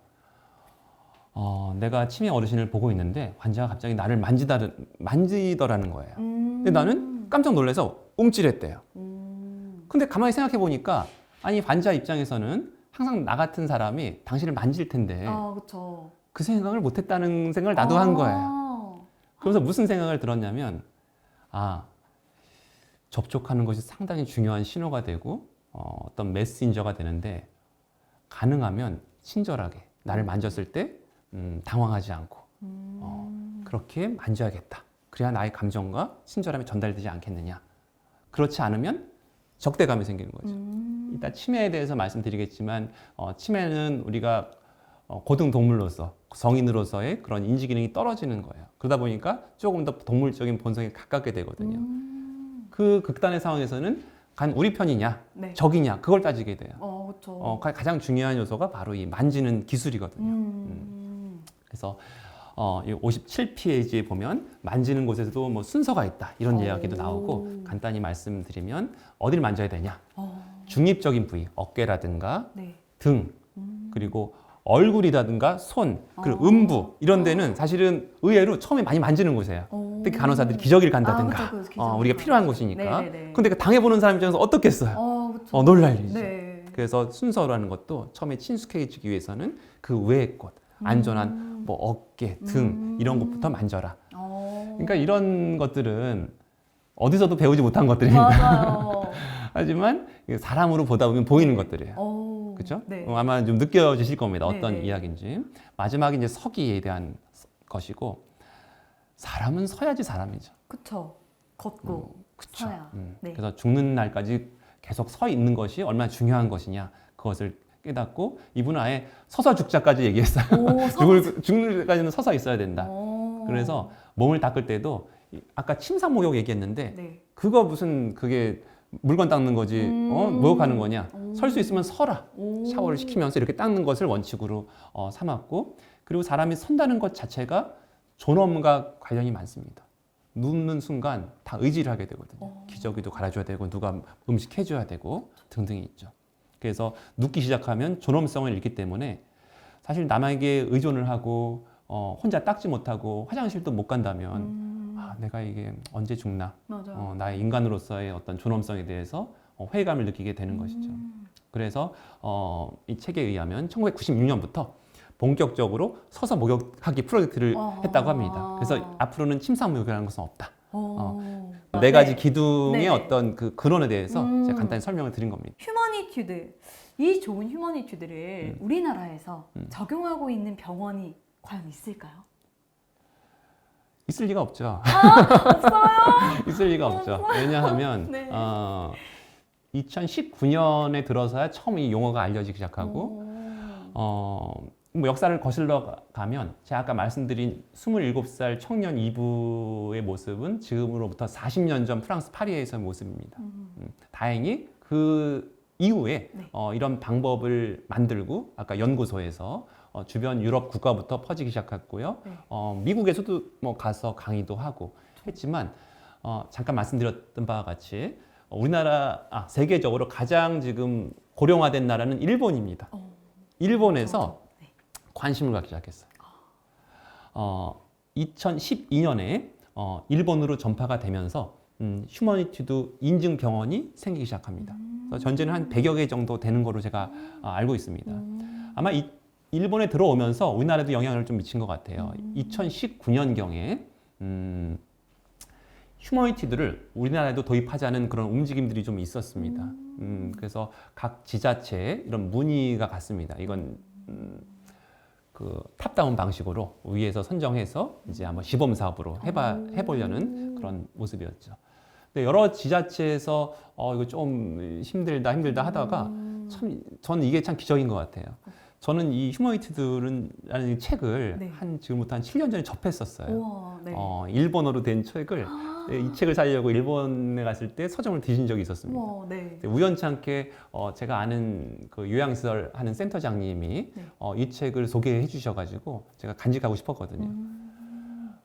내가 치매 어르신을 보고 있는데 환자가 갑자기 나를 만지더라는 거예요. 근데 나는 깜짝 놀라서 움찔했대요. 근데 가만히 생각해 보니까 아니 환자 입장에서는 항상 나 같은 사람이 당신을 만질 텐데 그렇죠. 그 생각을 못했다는 생각을 나도 한 거예요. 그래서 무슨 생각을 들었냐면 접촉하는 것이 상당히 중요한 신호가 되고 어떤 메신저가 되는데 가능하면 친절하게 나를 만졌을 때 당황하지 않고 그렇게 만져야겠다. 그래야 나의 감정과 친절함이 전달되지 않겠느냐. 그렇지 않으면 적대감이 생기는 거죠. 이따 치매에 대해서 말씀드리겠지만 치매는 우리가 고등동물로서 성인으로서의 그런 인지 기능이 떨어지는 거예요. 그러다 보니까 조금 더 동물적인 본성에 가깝게 되거든요. 그 극단의 상황에서는 간 우리 편이냐, 네. 적이냐 그걸 따지게 돼요. 그렇죠. 가장 중요한 요소가 바로 이 만지는 기술이거든요. 그래서 이 57페이지에 보면 만지는 곳에서도 뭐 순서가 있다 이런 이야기도 나오고 간단히 말씀드리면 어디를 만져야 되냐 중립적인 부위 어깨라든가 네. 등 그리고 얼굴이라든가 손 그리고 음부 이런 데는 사실은 의외로 처음에 많이 만지는 곳이에요. 특히 간호사들이 기저귀를 간다든가 그쵸, 기저귀. 우리가 필요한 곳이니까. 네네네. 근데 그 당해보는 사람 입장에서 어떻겠어요? 그쵸. 놀랄 일이죠. 네. 그래서 순서라는 것도 처음에 친숙해지기 위해서는 그 외의 곳 안전한 뭐 어깨, 등 이런 곳부터 만져라. 그러니까 이런 것들은 어디서도 배우지 못한 것들입니다. 맞아요. 하지만 사람으로 보다 보면 보이는 것들이에요. 그렇죠? 네. 아마 좀 느껴지실 겁니다. 어떤 네, 네. 이야기인지. 마지막에 이제 서기에 대한 것이고 사람은 서야지 사람이죠. 그쵸. 걷고 그쵸. 서야. 네. 그래서 죽는 날까지 계속 서 있는 것이 얼마나 중요한 것이냐 그것을 깨닫고 이분은 아예 서서 죽자까지 얘기했어요. 오, 서서 죽는 때까지는 서서 있어야 된다. 오. 그래서 몸을 닦을 때도 아까 침상 목욕 얘기했는데 네. 그거 무슨 그게 물건 닦는 거지 목욕하는 거냐. 오. 설 수 있으면 서라. 오. 샤워를 시키면서 이렇게 닦는 것을 원칙으로 삼았고 그리고 사람이 선다는 것 자체가 존엄과 관련이 많습니다. 눕는 순간 다 의지를 하게 되거든요. 기저귀도 갈아줘야 되고 누가 음식 해줘야 되고 등등이 있죠. 그래서 눕기 시작하면 존엄성을 잃기 때문에 사실 남에게 의존을 하고 혼자 닦지 못하고 화장실도 못 간다면 아, 내가 이게 언제 죽나 맞아요. 나의 인간으로서의 어떤 존엄성에 대해서 회의감을 느끼게 되는 것이죠. 그래서 이 책에 의하면 1996년부터 본격적으로 서서 목욕하기 프로젝트를 했다고 합니다. 그래서 앞으로는 침상 목욕이라는 것은 없다. 네 가지 기둥의 네. 어떤 그 근원에 대해서 제가 간단히 설명을 드린 겁니다. 휴머니튜드. 이 좋은 휴머니튜드를 우리나라에서 적용하고 있는 병원이 과연 있을까요? 있을 리가 없죠. 없어요. 있을 리가 없죠. 왜냐하면 네. 2019년에 들어서야 처음 이 용어가 알려지기 시작하고 뭐 역사를 거슬러 가면 제가 아까 말씀드린 27살 청년 이브의 모습은 지금으로부터 40년 전 프랑스 파리에서의 모습입니다. 다행히 그 이후에 네. 이런 방법을 만들고 아까 연구소에서 주변 유럽 국가부터 퍼지기 시작했고요. 네. 미국에서도 뭐 가서 강의도 하고 했지만 잠깐 말씀드렸던 바와 같이 세계적으로 가장 지금 고령화된 나라는 일본입니다. 일본에서 관심을 갖기 시작했어요. 2012년에 일본으로 전파가 되면서 휴머니티드 인증 병원이 생기기 시작합니다. 그래서 전제는 한 100여 개 정도 되는 거로 제가 알고 있습니다. 아마 일본에 들어오면서 우리나라에도 영향을 좀 미친 것 같아요. 2019년경에 휴머니티드를 우리나라에도 도입하자는 그런 움직임들이 좀 있었습니다. 그래서 각 지자체에 이런 문의가 갔습니다. 이건 그 탑다운 방식으로 위에서 선정해서 이제 한번 시범 사업으로 해보려는 그런 모습이었죠. 근데 여러 지자체에서 이거 좀 힘들다 하다가 참 저는 이게 참 기적인 것 같아요. 저는 이 휴머니티드라는 책을 네. 지금부터 한 7년 전에 접했었어요. 우와, 네. 일본어로 된 책을 이 책을 사려고 일본에 갔을 때 서점을 뒤진 적이 있었습니다. 우와, 네. 우연찮게 제가 아는 그 요양시설 하는 센터장님이 네. 이 책을 소개해 주셔가지고 제가 간직하고 싶었거든요.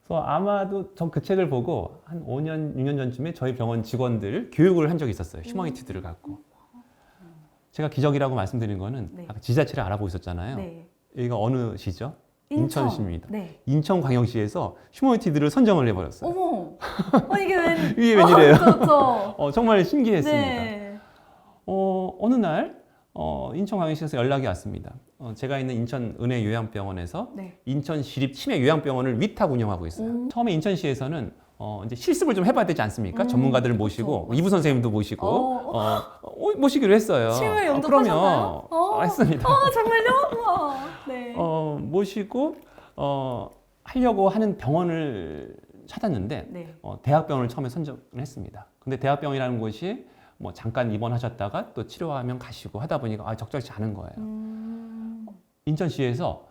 그래서 아마도 전 그 책을 보고 한 5년, 6년 전쯤에 저희 병원 직원들 교육을 한 적이 있었어요. 휴머니티드를 갖고. 제가 기적이라고 말씀드린 거는 네. 아까 지자체를 알아보고 있었잖아요. 네. 여기가 어느 시죠? 인천시입니다. 네. 인천광역시에서 휴머니티드를 선정을 해버렸어요. 어머. 이게 웬? 이게 웬일이에요? 그렇죠. 정말 신기했습니다. 네. 어느 날 인천광역시에서 연락이 왔습니다. 제가 있는 인천 은혜 요양병원에서 네. 인천시립 치매 요양병원을 위탁 운영하고 있어요. 처음에 인천시에서는 이제 실습을 좀 해봐야 되지 않습니까? 전문가들을 모시고 그렇죠. 이부 선생님도 모시고 모시기로 했어요. 치매 그러면 영접하셨나요? 했습니다. 정말요? 우와. 네. 모시고 하려고 하는 병원을 찾았는데 네. 대학병원을 처음에 선정을 했습니다. 근데 대학병원이라는 곳이 뭐 잠깐 입원하셨다가 또 치료하면 가시고 하다 보니까 적절치 않은 거예요. 인천시에서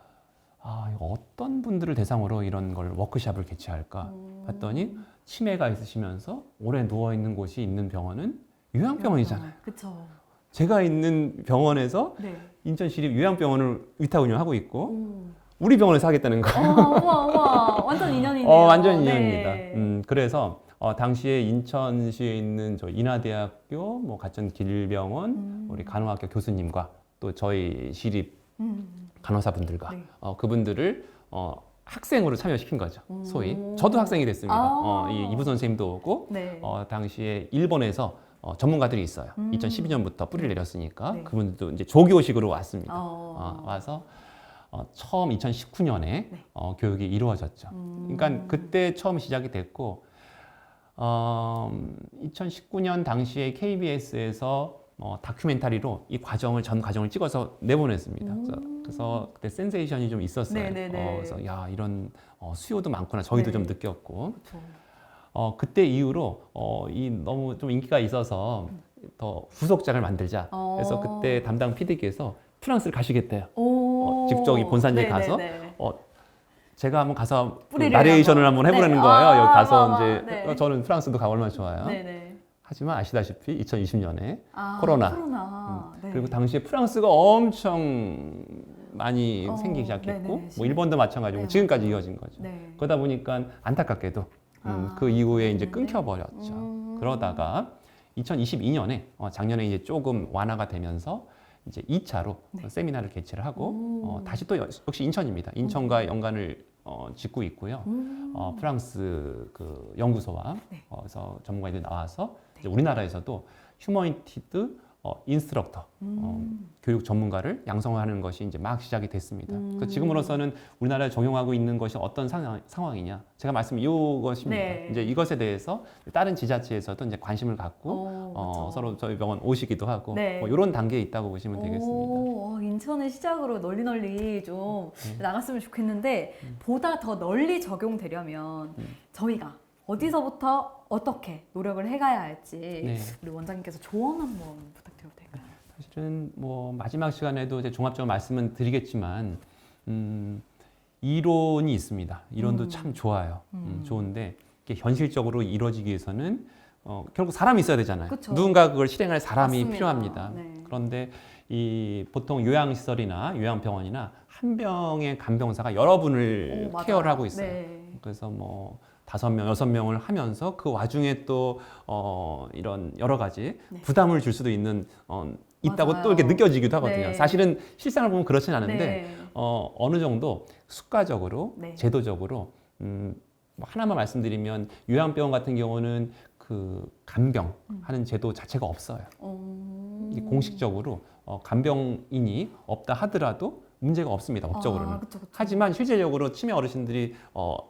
이거 어떤 분들을 대상으로 이런 걸 워크숍을 개최할까 봤더니 치매가 있으시면서 오래 누워 있는 곳이 있는 병원은 요양병원이잖아요. 그렇죠. 제가 있는 병원에서 네. 인천시립 요양병원을 위탁 운영하고 있고 우리 병원에서 하겠다는 거예요. 우와. 완전 인연이네요. 완전 네. 인연입니다. 그래서 당시에 인천시에 있는 저 인하대학교, 뭐 가천길병원, 우리 간호학교 교수님과 또 저희 시립 간호사분들과 네. 그분들을 학생으로 참여시킨 거죠. 소위. 저도 학생이 됐습니다. 이 이부 선생님도 오고 네. 당시에 일본에서 전문가들이 있어요. 2012년부터 뿌리를 내렸으니까 네. 그분들도 이제 조교식으로 왔습니다. 어. 와서 처음 2019년에 네. 교육이 이루어졌죠. 그러니까 그때 처음 시작이 됐고 2019년 당시에 KBS에서 다큐멘터리로 이 전 과정을 찍어서 내보냈습니다. 그래서 그때 센세이션이 좀 있었어요. 네네네. 그래서 야 이런 수요도 많구나. 저희도 네. 좀 느꼈고 그쵸. 그때 이후로 이 너무 좀 인기가 있어서 더 후속작을 만들자. 그래서 그때 담당 PD께서 프랑스를 가시겠대요. 직접 이 본산지에 가서 제가 한번 가서 그 뿌리를 나레이션을 한번 해보려는 네. 거예요. 여기 가서 와, 이제 네. 저는 프랑스도 가고 얼마나 좋아요. 네네. 하지만 아시다시피 2020년에 코로나. 네. 그리고 당시에 프랑스가 엄청 많이 생기기 시작했고 네네. 뭐 일본도 마찬가지고 네, 지금까지 맞아요. 이어진 거죠. 네. 그러다 보니까 안타깝게도 그 이후에 이제 네네. 끊겨버렸죠. 그러다가 2022년에 작년에 이제 조금 완화가 되면서 이제 2차로 세미나를 개최를 하고 다시 또 역시 인천입니다. 인천과 연관을 짓고 있고요. 프랑스 그 연구소와 그래서 전문가들이 나와서 이제 우리나라에서도 휴머니티드 인스트럭터 교육 전문가를 양성하는 것이 이제 막 시작이 됐습니다. 그래서 지금으로서는 우리나라에 적용하고 있는 것이 어떤 상황이냐? 제가 말씀 이것입니다. 네. 이제 이것에 대해서 다른 지자체에서도 이제 관심을 갖고 그렇죠. 서로 저희 병원 오시기도 하고 네. 뭐 이런 단계에 있다고 보시면 되겠습니다. 인천을 시작으로 널리 좀 나갔으면 좋겠는데 보다 더 널리 적용되려면 저희가 어디서부터 어떻게 노력을 해가야 할지 네. 우리 원장님께서 조언 한번 부탁드려도 될까요? 사실은 뭐 마지막 시간에도 이제 종합적으로 말씀은 드리겠지만 이론이 있습니다. 이론도 참 좋아요. 좋은데 이게 현실적으로 이루어지기 위해서는 결국 사람이 있어야 되잖아요. 그쵸. 누군가 그걸 실행할 사람이 맞습니다. 필요합니다. 네. 그런데 이 보통 요양시설이나 요양병원이나 한 병의 간병사가 여러 분을 맞아요. 케어를 하고 있어요. 네. 그래서 뭐 5명, 6명을 하면서 그 와중에 또 이런 여러 가지 부담을 줄 수도 있는 있다고 맞아요. 또 이렇게 느껴지기도 하거든요. 네. 사실은 실상을 보면 그렇진 않은데 네. 어느 정도 수가적으로 네. 제도적으로 뭐 하나만 말씀드리면 요양병원 같은 경우는 그 간병 하는 제도 자체가 없어요. 이 공식적으로 간병인이 없다 하더라도 문제가 없습니다. 법적으로는. 그쵸. 하지만 실제적으로 치매 어르신들이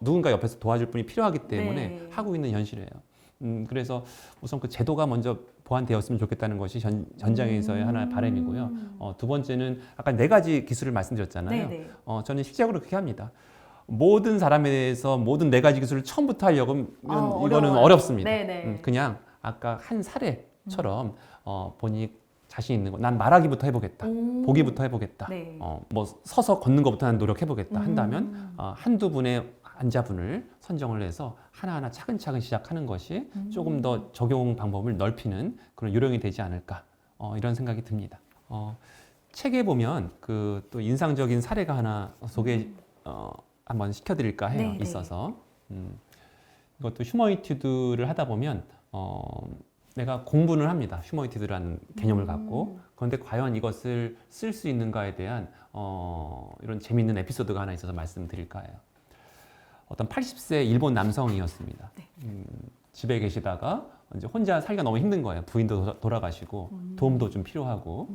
누군가 옆에서 도와줄 분이 필요하기 때문에 네. 하고 있는 현실이에요. 그래서 우선 그 제도가 먼저 보완되었으면 좋겠다는 것이 전장에서의 하나의 바람이고요. 두 번째는 아까 4가지 기술을 말씀드렸잖아요. 네네. 저는 실제적으로 그렇게 합니다. 모든 사람에 대해서 모든 4가지 기술을 처음부터 하려고 하면 이거는 어려워요. 어렵습니다. 네네. 그냥 아까 한 사례처럼 본인이 자신 있는 거, 난 말하기부터 해보겠다, 보기부터 해보겠다, 네. 뭐 서서 걷는 것부터 난 노력해보겠다 한다면 한두 분의 환자분을 선정을 해서 하나하나 차근차근 시작하는 것이 조금 더 적용 방법을 넓히는 그런 요령이 되지 않을까 이런 생각이 듭니다. 책에 보면 그 또 인상적인 사례가 하나 소개 한번 시켜드릴까 해요. 네네. 있어서 이것도 휴머니티드를 하다 보면 내가 공부를 합니다. 휴머니티드라는 개념을 갖고. 그런데 과연 이것을 쓸 수 있는가에 대한 이런 재미있는 에피소드가 하나 있어서 말씀드릴까 해요. 어떤 80세 일본 남성이었습니다. 집에 계시다가 이제 혼자 살기가 너무 힘든 거예요. 부인도 돌아가시고 도움도 좀 필요하고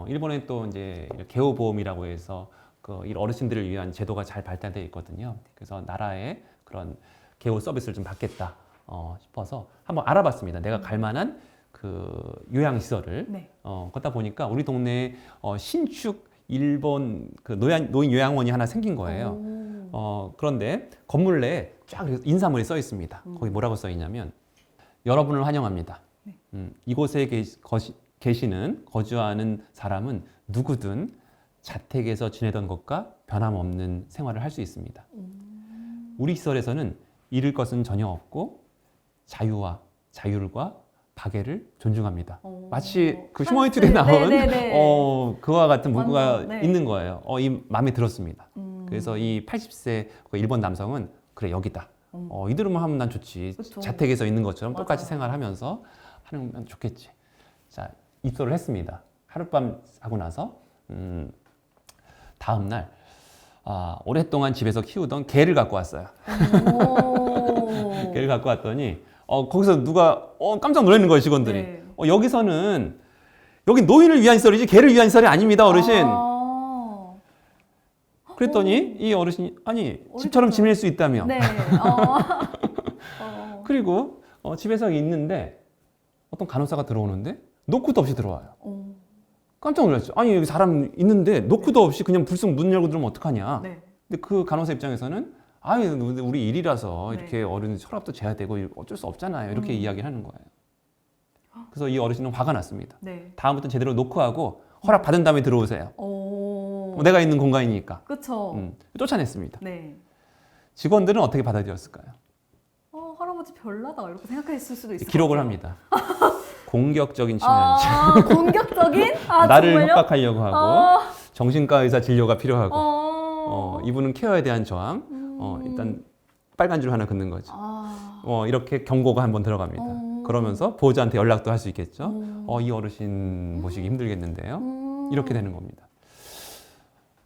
일본에 또 이제 개호보험이라고 해서 그 어르신들을 위한 제도가 잘 발달되어 있거든요. 그래서 나라의 그런 개호 서비스를 좀 받겠다 싶어서 한번 알아봤습니다. 내가 갈 만한 그 요양시설을. 네. 걷다 보니까 우리 동네에 신축 일본 그 노인 요양원이 하나 생긴 거예요. 그런데 건물 내에 쫙 인사물이 써 있습니다. 거기 뭐라고 써 있냐면 여러분을 환영합니다. 이곳에 거주하는 사람은 누구든 자택에서 지내던 것과 변함없는 생활을 할 수 있습니다. 우리 시설에서는 잃을 것은 전혀 없고 자율과 박애를 존중합니다. 마치 그 휴머니티드에 나온 그와 같은 문구가 완전, 네. 있는 거예요. 이 마음에 들었습니다. 그래서 이 80세 그 일본 남성은 그래 여기다. 이대로만 하면 난 좋지. 그쵸. 자택에서 있는 것처럼 맞아요. 똑같이 생활하면서 하면 좋겠지. 자 입소를 했습니다. 하룻밤 하고 나서 다음 날 오랫동안 집에서 키우던 개를 갖고 왔어요. 개를 갖고 왔더니 거기서 누가 깜짝 놀라는 거예요, 직원들이. 네. 여기서는 여기 노인을 위한 시설이지 개를 위한 시설이 아닙니다, 어르신. 그랬더니 이 어르신이 아니 집처럼 지낼 수 있다며. 네. 그리고 집에서 있는데 어떤 간호사가 들어오는데 노크도 없이 들어와요. 오. 깜짝 놀랐죠. 아니 여기 사람 있는데 노크도 없이 그냥 불쑥 문 열고 들어오면 어떡하냐. 네. 근데 그 간호사 입장에서는 아니 우리 일이라서 네. 이렇게 어른 혈압도 재야 되고 어쩔 수 없잖아요. 이렇게 이야기를 하는 거예요. 그래서 이 어르신은 화가 났습니다. 네. 다음부터 제대로 노크하고 허락 받은 다음에 들어오세요. 오. 내가 있는 공간이니까. 그쵸. 쫓아냈습니다. 네. 직원들은 어떻게 받아들였을까요? 할아버지 별나다 이렇게 생각했을 수도 있을 기록을 것 합니다. 공격적인 측면이죠. 아, 공격적인? 아, 나를 정말요? 협박하려고 하고 아. 정신과 의사 진료가 필요하고 이분은 케어에 대한 저항 일단 빨간 줄 하나 긋는 거죠. 이렇게 경고가 한번 들어갑니다. 그러면서 보호자한테 연락도 할 수 있겠죠. 이 어르신 모시기 힘들겠는데요. 이렇게 되는 겁니다.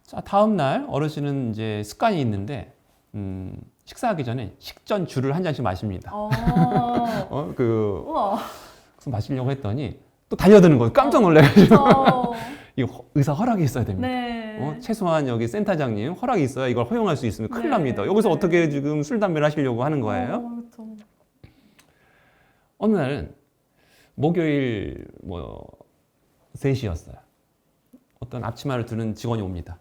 자, 다음 날 어르신은 이제 습관이 있는데 식사하기 전에 식전 주를 한 잔씩 마십니다. 우와. 그래서 마시려고 했더니 또 달려드는 거예요. 깜짝 놀래가지고. 이거 의사 허락이 있어야 됩니다. 네. 최소한 여기 센터장님 허락이 있어야 이걸 허용할 수 있으면 큰일 네. 납니다. 여기서 네. 어떻게 지금 술 담배를 하시려고 하는 거예요? 그쵸. 어느 날은 목요일 3시였어요. 어떤 앞치마를 두는 직원이 옵니다.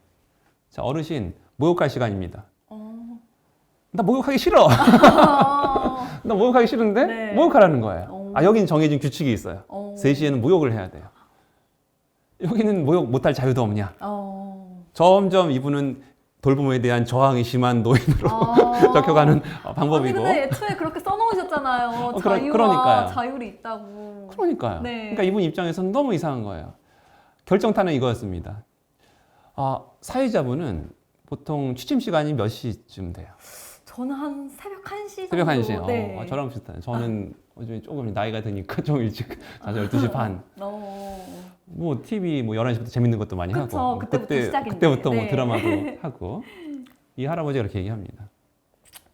자, 어르신 목욕할 시간입니다. 나 목욕하기 싫어. 나 목욕하기 싫은데 네. 목욕하라는 거예요. 여긴 정해진 규칙이 있어요. 3시에는 목욕을 해야 돼요. 여기는 목욕 못할 자유도 없냐. 점점 이분은 돌봄에 대한 저항이 심한 노인으로 적혀가는 방법이고. 아니, 근데 애초에 그렇게 써놓으셨잖아요. 자유와 그러니까요. 자율이 있다고. 그러니까요. 네. 그러니까 이분 입장에서는 너무 이상한 거예요. 결정타는 이거였습니다. 사회자분은 보통 취침 시간이 몇 시쯤 돼요? 저는 한 새벽 1시 정도. 새벽 1시. 네. 저랑 비슷해요. 저는 요즘에 조금 나이가 드니까 좀 일찍 자서 12시 반. TV 11시부터 재밌는 것도 많이 그쵸, 하고. 그때부터 시작인데. 그때부터 네. 드라마도 하고. 이 할아버지가 이렇게 얘기합니다.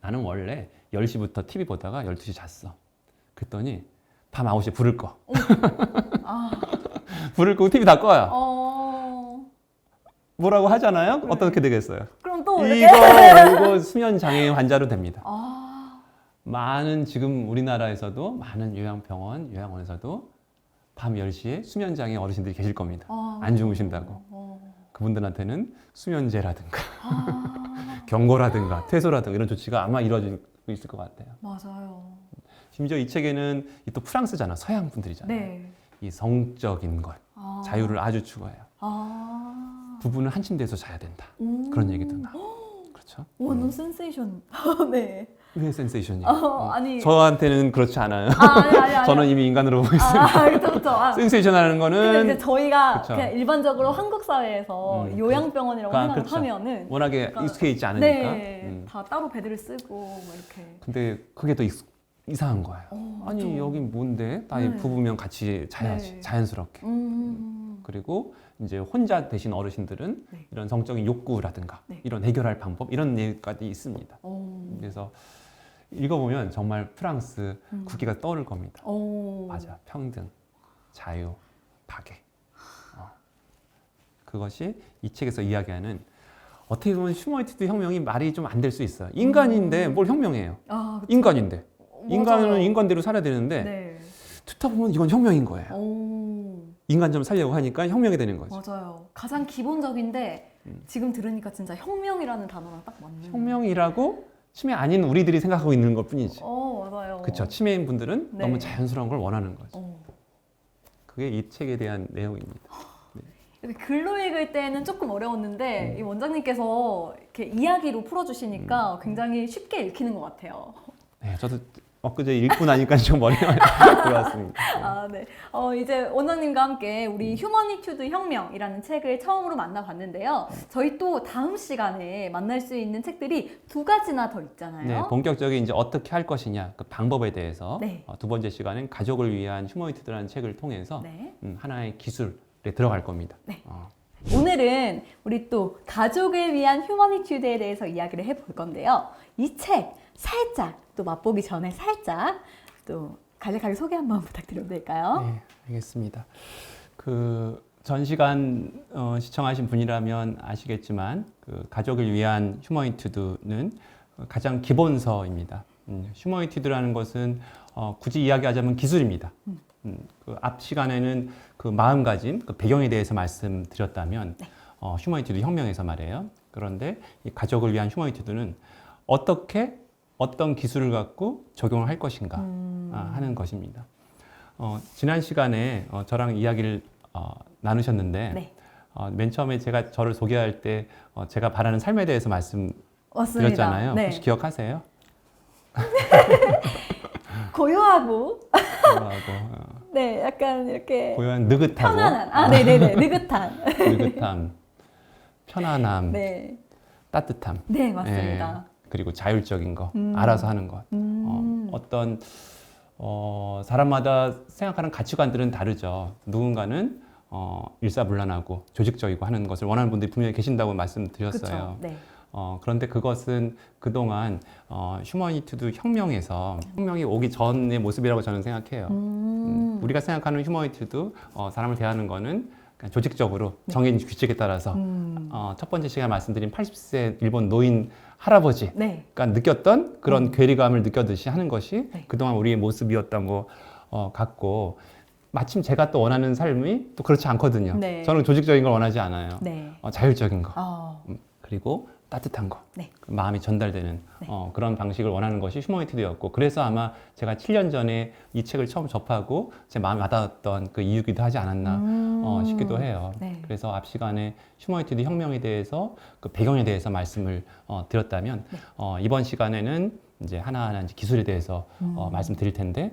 나는 원래 10시부터 TV 보다가 12시 잤어. 그랬더니 밤 9시에 불을 꺼. 불을 끄고 TV 다 꺼요. 뭐라고 하잖아요? 네. 어떻게 되겠어요? 그럼 또 이렇게. 이거 수면 장애 환자로 됩니다. 많은 지금 우리나라에서도 많은 요양원에서도 밤 10시에 수면 장애 어르신들이 계실 겁니다. 안 주무신다고. 그분들한테는 수면제라든가 경고라든가 퇴소라든가 이런 조치가 아마 이루어지고 있을 것 같아요. 맞아요. 심지어 이 책에는 또 프랑스잖아. 서양 분들이잖아요. 네. 이 성적인 것, 자유를 아주 추구해요. 부부는 한 침대에서 자야 된다. 그런 얘기도 나와요. 그렇죠? 완전 센세이션. 네. 왜 센세이션이에요? 아니. 저한테는 그렇지 않아요. 아니. 저는 이미 인간으로 보고 있습니다. 그렇죠. 센세이션 하는 근데 거는 이제 저희가 그쵸. 그냥 일반적으로 한국 사회에서 요양병원이라고 생각을 그렇죠. 하면은 워낙에 그러니까, 익숙해 있지 않으니까. 네, 다 따로 베드를 쓰고 뭐 이렇게. 근데 그게 더 이상한 거예요. 아니 그렇죠. 여긴 뭔데? 다 네. 부부면 같이 자야지. 네. 자연스럽게. 그리고 이제 혼자 되신 어르신들은 네. 이런 성적인 욕구라든가 네. 이런 해결할 방법 이런 얘기까지 있습니다. 그래서 읽어보면 정말 프랑스 국기가 떠오를 겁니다. 맞아, 평등, 자유, 박애. 그것이 이 책에서 이야기하는 어떻게 보면 휴머니티드 혁명이 말이 좀 안 될 수 있어요. 인간인데 뭘 혁명해요? 그쵸. 인간인데. 인간은 맞아요. 인간대로 살아야 되는데 네. 듣다 보면 이건 혁명인 거예요. 인간 좀 살려고 하니까 혁명이 되는 거죠. 맞아요. 가장 기본적인데 지금 들으니까 진짜 혁명이라는 단어랑 딱 맞는. 혁명이라고 치매 아닌 우리들이 생각하고 있는 것 뿐이지. 맞아요. 그렇죠. 치매인 분들은 네. 너무 자연스러운 걸 원하는 거죠. 그게 이 책에 대한 내용입니다. 이렇게 글로 읽을 때는 조금 어려웠는데 이 원장님께서 이렇게 이야기로 풀어주시니까 굉장히 쉽게 읽히는 것 같아요. 네, 저도 엊그제 읽고 나니까 좀 머리가 들어왔습니다. 네. 이제 원장님과 함께 우리 휴머니튜드 혁명이라는 책을 처음으로 만나봤는데요. 저희 또 다음 시간에 만날 수 있는 책들이 2가지나 더 있잖아요. 네, 본격적인 이제 어떻게 할 것이냐 그 방법에 대해서 네. 2번째 시간은 가족을 위한 휴머니튜드라는 책을 통해서 네. 하나의 기술에 들어갈 겁니다. 네. 오늘은 우리 또 가족을 위한 휴머니튜드에 대해서 이야기를 해볼 건데요. 이 책 살짝 또 맛보기 전에 살짝 또 간략하게 소개 한번 부탁드려도 될까요? 네, 알겠습니다. 그 전 시간 시청하신 분이라면 아시겠지만 그 가족을 위한 휴머니튜드는 가장 기본서입니다. 휴머니튜드라는 것은 굳이 이야기하자면 기술입니다. 그앞 시간에는 그 마음가짐, 그 배경에 대해서 말씀드렸다면 네. 휴머니티드 혁명에서 말이에요. 그런데 이 가족을 위한 휴머니티드는 어떻게 어떤 기술을 갖고 적용을 할 것인가 하는 것입니다. 지난 시간에 저랑 이야기를 나누셨는데 네. 맨 처음에 제가 저를 소개할 때 제가 바라는 삶에 대해서 맞습니다. 말씀드렸잖아요. 네. 혹시 기억하세요? 고요하고 고요하고, 네, 약간 이렇게 고요한 느긋하고 편안한 네네네 느긋한 느긋함, 편안함, 네, 따뜻함, 네 맞습니다. 그리고 자율적인 거, 알아서 하는 것. 어떤 사람마다 생각하는 가치관들은 다르죠. 누군가는 일사불란하고 조직적이고 하는 것을 원하는 분들이 분명히 계신다고 말씀드렸어요. 그쵸? 네. 그런데 그것은 그동안 휴머니티드 혁명이 오기 전의 모습이라고 저는 생각해요. 우리가 생각하는 휴머니티드 사람을 대하는 거는 그냥 조직적으로 정해진 규칙에 따라서 첫 번째 시간에 말씀드린 80세 일본 노인 할아버지가 네. 느꼈던 그런 괴리감을 느꼈듯이 하는 것이 네. 그동안 우리의 모습이었던 것 같고 마침 제가 또 원하는 삶이 또 그렇지 않거든요. 네. 저는 조직적인 걸 원하지 않아요. 네. 자율적인 거. 어, 그리고 따뜻한 거, 네. 마음이 전달되는 네. 그런 방식을 원하는 것이 휴머니티드였고 그래서 아마 제가 7년 전에 이 책을 처음 접하고 제 마음에 와닿았던 그 이유기도 하지 않았나 싶기도 해요. 네. 그래서 앞 시간에 휴머니티드 혁명에 대해서 그 배경에 대해서 말씀을 드렸다면 네. 이번 시간에는 이제 하나하나 이제 기술에 대해서 말씀드릴 텐데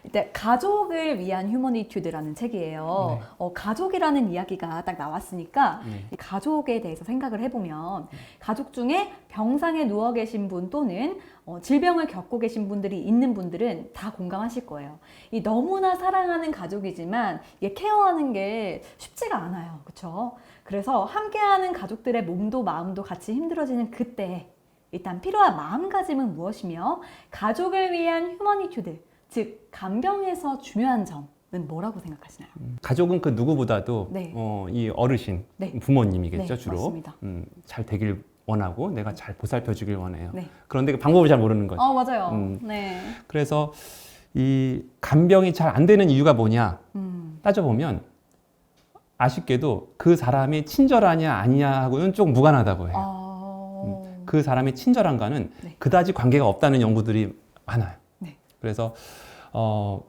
일단 가족을 위한 휴머니튜드라는 책이에요. 가족이라는 이야기가 딱 나왔으니까 이 가족에 대해서 생각을 해보면 가족 중에 병상에 누워 계신 분 또는 질병을 겪고 계신 분들이 있는 분들은 다 공감하실 거예요. 이 너무나 사랑하는 가족이지만 이게 케어하는 게 쉽지가 않아요. 그렇죠? 그래서 함께하는 가족들의 몸도 마음도 같이 힘들어지는 그때 일단 필요한 마음가짐은 무엇이며 가족을 위한 휴머니튜드 즉 간병에서 중요한 점은 뭐라고 생각하시나요? 가족은 그 누구보다도 네. 이 어르신, 네. 부모님이겠죠 네, 주로 맞습니다. 잘 되길 원하고 내가 잘 보살펴주길 원해요. 네. 그런데 그 방법을 잘 모르는 거죠. 맞아요. 네. 그래서 이 간병이 잘 안 되는 이유가 뭐냐 따져보면 아쉽게도 그 사람이 친절하냐 아니냐 하고는 좀 무관하다고 해요. 그 사람이 친절한가는 네. 그다지 관계가 없다는 연구들이 많아요. 네. 그래서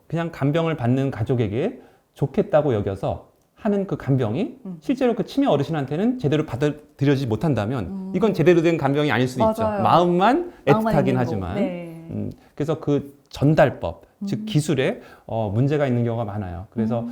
그냥 간병을 받는 가족에게 좋겠다고 여겨서 하는 그 간병이 실제로 그 치매 어르신한테는 제대로 받아들여지지 못한다면 이건 제대로 된 간병이 아닐 수도 있죠. 맞아요. 마음만 애틋하긴 있는 하지만. 거. 네. 그래서 그 전달법, 즉 기술에 문제가 있는 경우가 많아요. 그래서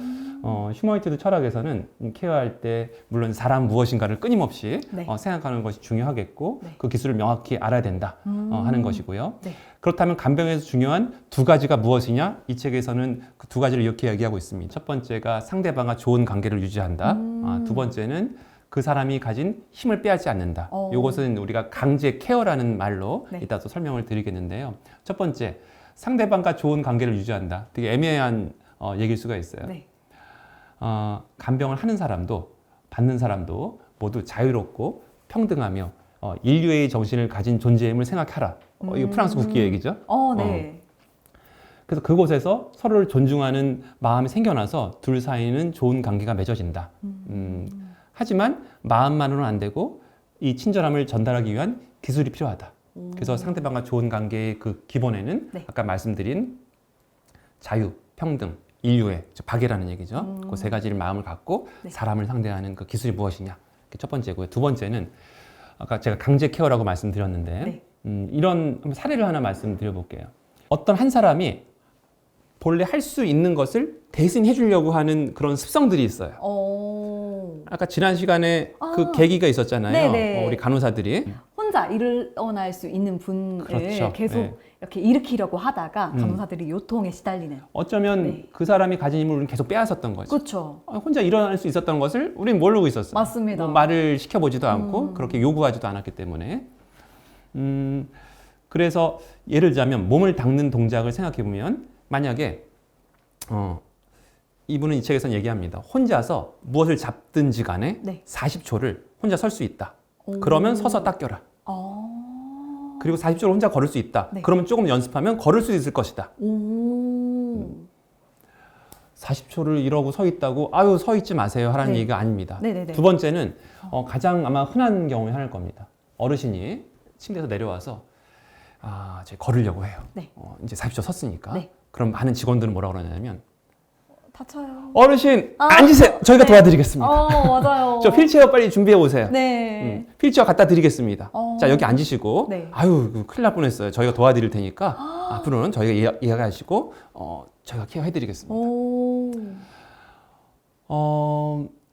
휴머니티드 철학에서는 케어할 때 물론 사람 무엇인가를 끊임없이 네. 생각하는 것이 중요하겠고 네. 그 기술을 명확히 알아야 된다 하는 것이고요. 네. 그렇다면 간병에서 중요한 두 가지가 무엇이냐? 이 책에서는 그 두 가지를 이렇게 이야기하고 있습니다. 첫 번째가 상대방과 좋은 관계를 유지한다. 두 번째는 그 사람이 가진 힘을 빼앗지 않는다. 이것은 우리가 강제 케어라는 말로 네. 이따 또 설명을 드리겠는데요. 첫 번째, 상대방과 좋은 관계를 유지한다. 되게 애매한 얘기일 수가 있어요. 네. 간병을 하는 사람도 받는 사람도 모두 자유롭고 평등하며 인류의 정신을 가진 존재임을 생각하라. 이거 프랑스 국기 얘기죠. 네. 그래서 그곳에서 서로를 존중하는 마음이 생겨나서 둘 사이는 좋은 관계가 맺어진다. 하지만 마음만으로는 안 되고 이 친절함을 전달하기 위한 기술이 필요하다. 그래서 상대방과 좋은 관계의 그 기본에는 네. 아까 말씀드린 자유, 평등, 인류의 즉 박애라는 얘기죠. 그 세 가지를 마음을 갖고 네. 사람을 상대하는 그 기술이 무엇이냐. 그게 첫 번째고요. 두 번째는 아까 제가 강제 케어라고 말씀드렸는데 네. 이런 사례를 하나 말씀드려볼게요. 어떤 한 사람이 본래 할 수 있는 것을 대신 해주려고 하는 그런 습성들이 있어요. 아까 지난 시간에 그 계기가 있었잖아요. 네네. 우리 간호사들이. 혼자 일어날 수 있는 분을 그렇죠. 계속 네. 이렇게 일으키려고 하다가 간호사들이 요통에 시달리는. 어쩌면 네. 그 사람이 가진 힘을 우리는 계속 빼앗았던 거죠. 그렇죠. 혼자 일어날 수 있었던 것을 우리는 모르고 있었어요. 맞습니다. 뭐 말을 시켜보지도 않고 그렇게 요구하지도 않았기 때문에. 그래서 예를 들자면 몸을 닦는 동작을 생각해보면 만약에 이분은 이 책에서는 얘기합니다. 혼자서 무엇을 잡든지 간에 네. 40초를 혼자 설 수 있다. 그러면 서서 닦여라. 그리고 40초를 혼자 걸을 수 있다. 네. 그러면 조금 연습하면 걸을 수 있을 것이다. 40초를 이러고 서 있다고 아유 서 있지 마세요 하라는 네. 얘기가 아닙니다. 네네네. 두 번째는 가장 아마 흔한 경우에 하나일 겁니다. 어르신이 침대에서 내려와서 이제 걸으려고 해요. 네. 이제 40초 섰으니까. 네. 그럼 많은 직원들은 뭐라고 그러냐면 다쳐요. 어르신 앉으세요. 저희가 네. 도와드리겠습니다. 맞아요. 저 휠체어 빨리 준비해 오세요. 네. 휠체어 갖다 드리겠습니다. 어. 자 여기 앉으시고 네. 아유 큰일 날 뻔했어요. 저희가 도와드릴 테니까 앞으로는 저희가 이해하시고 저희가 케어해드리겠습니다. 오.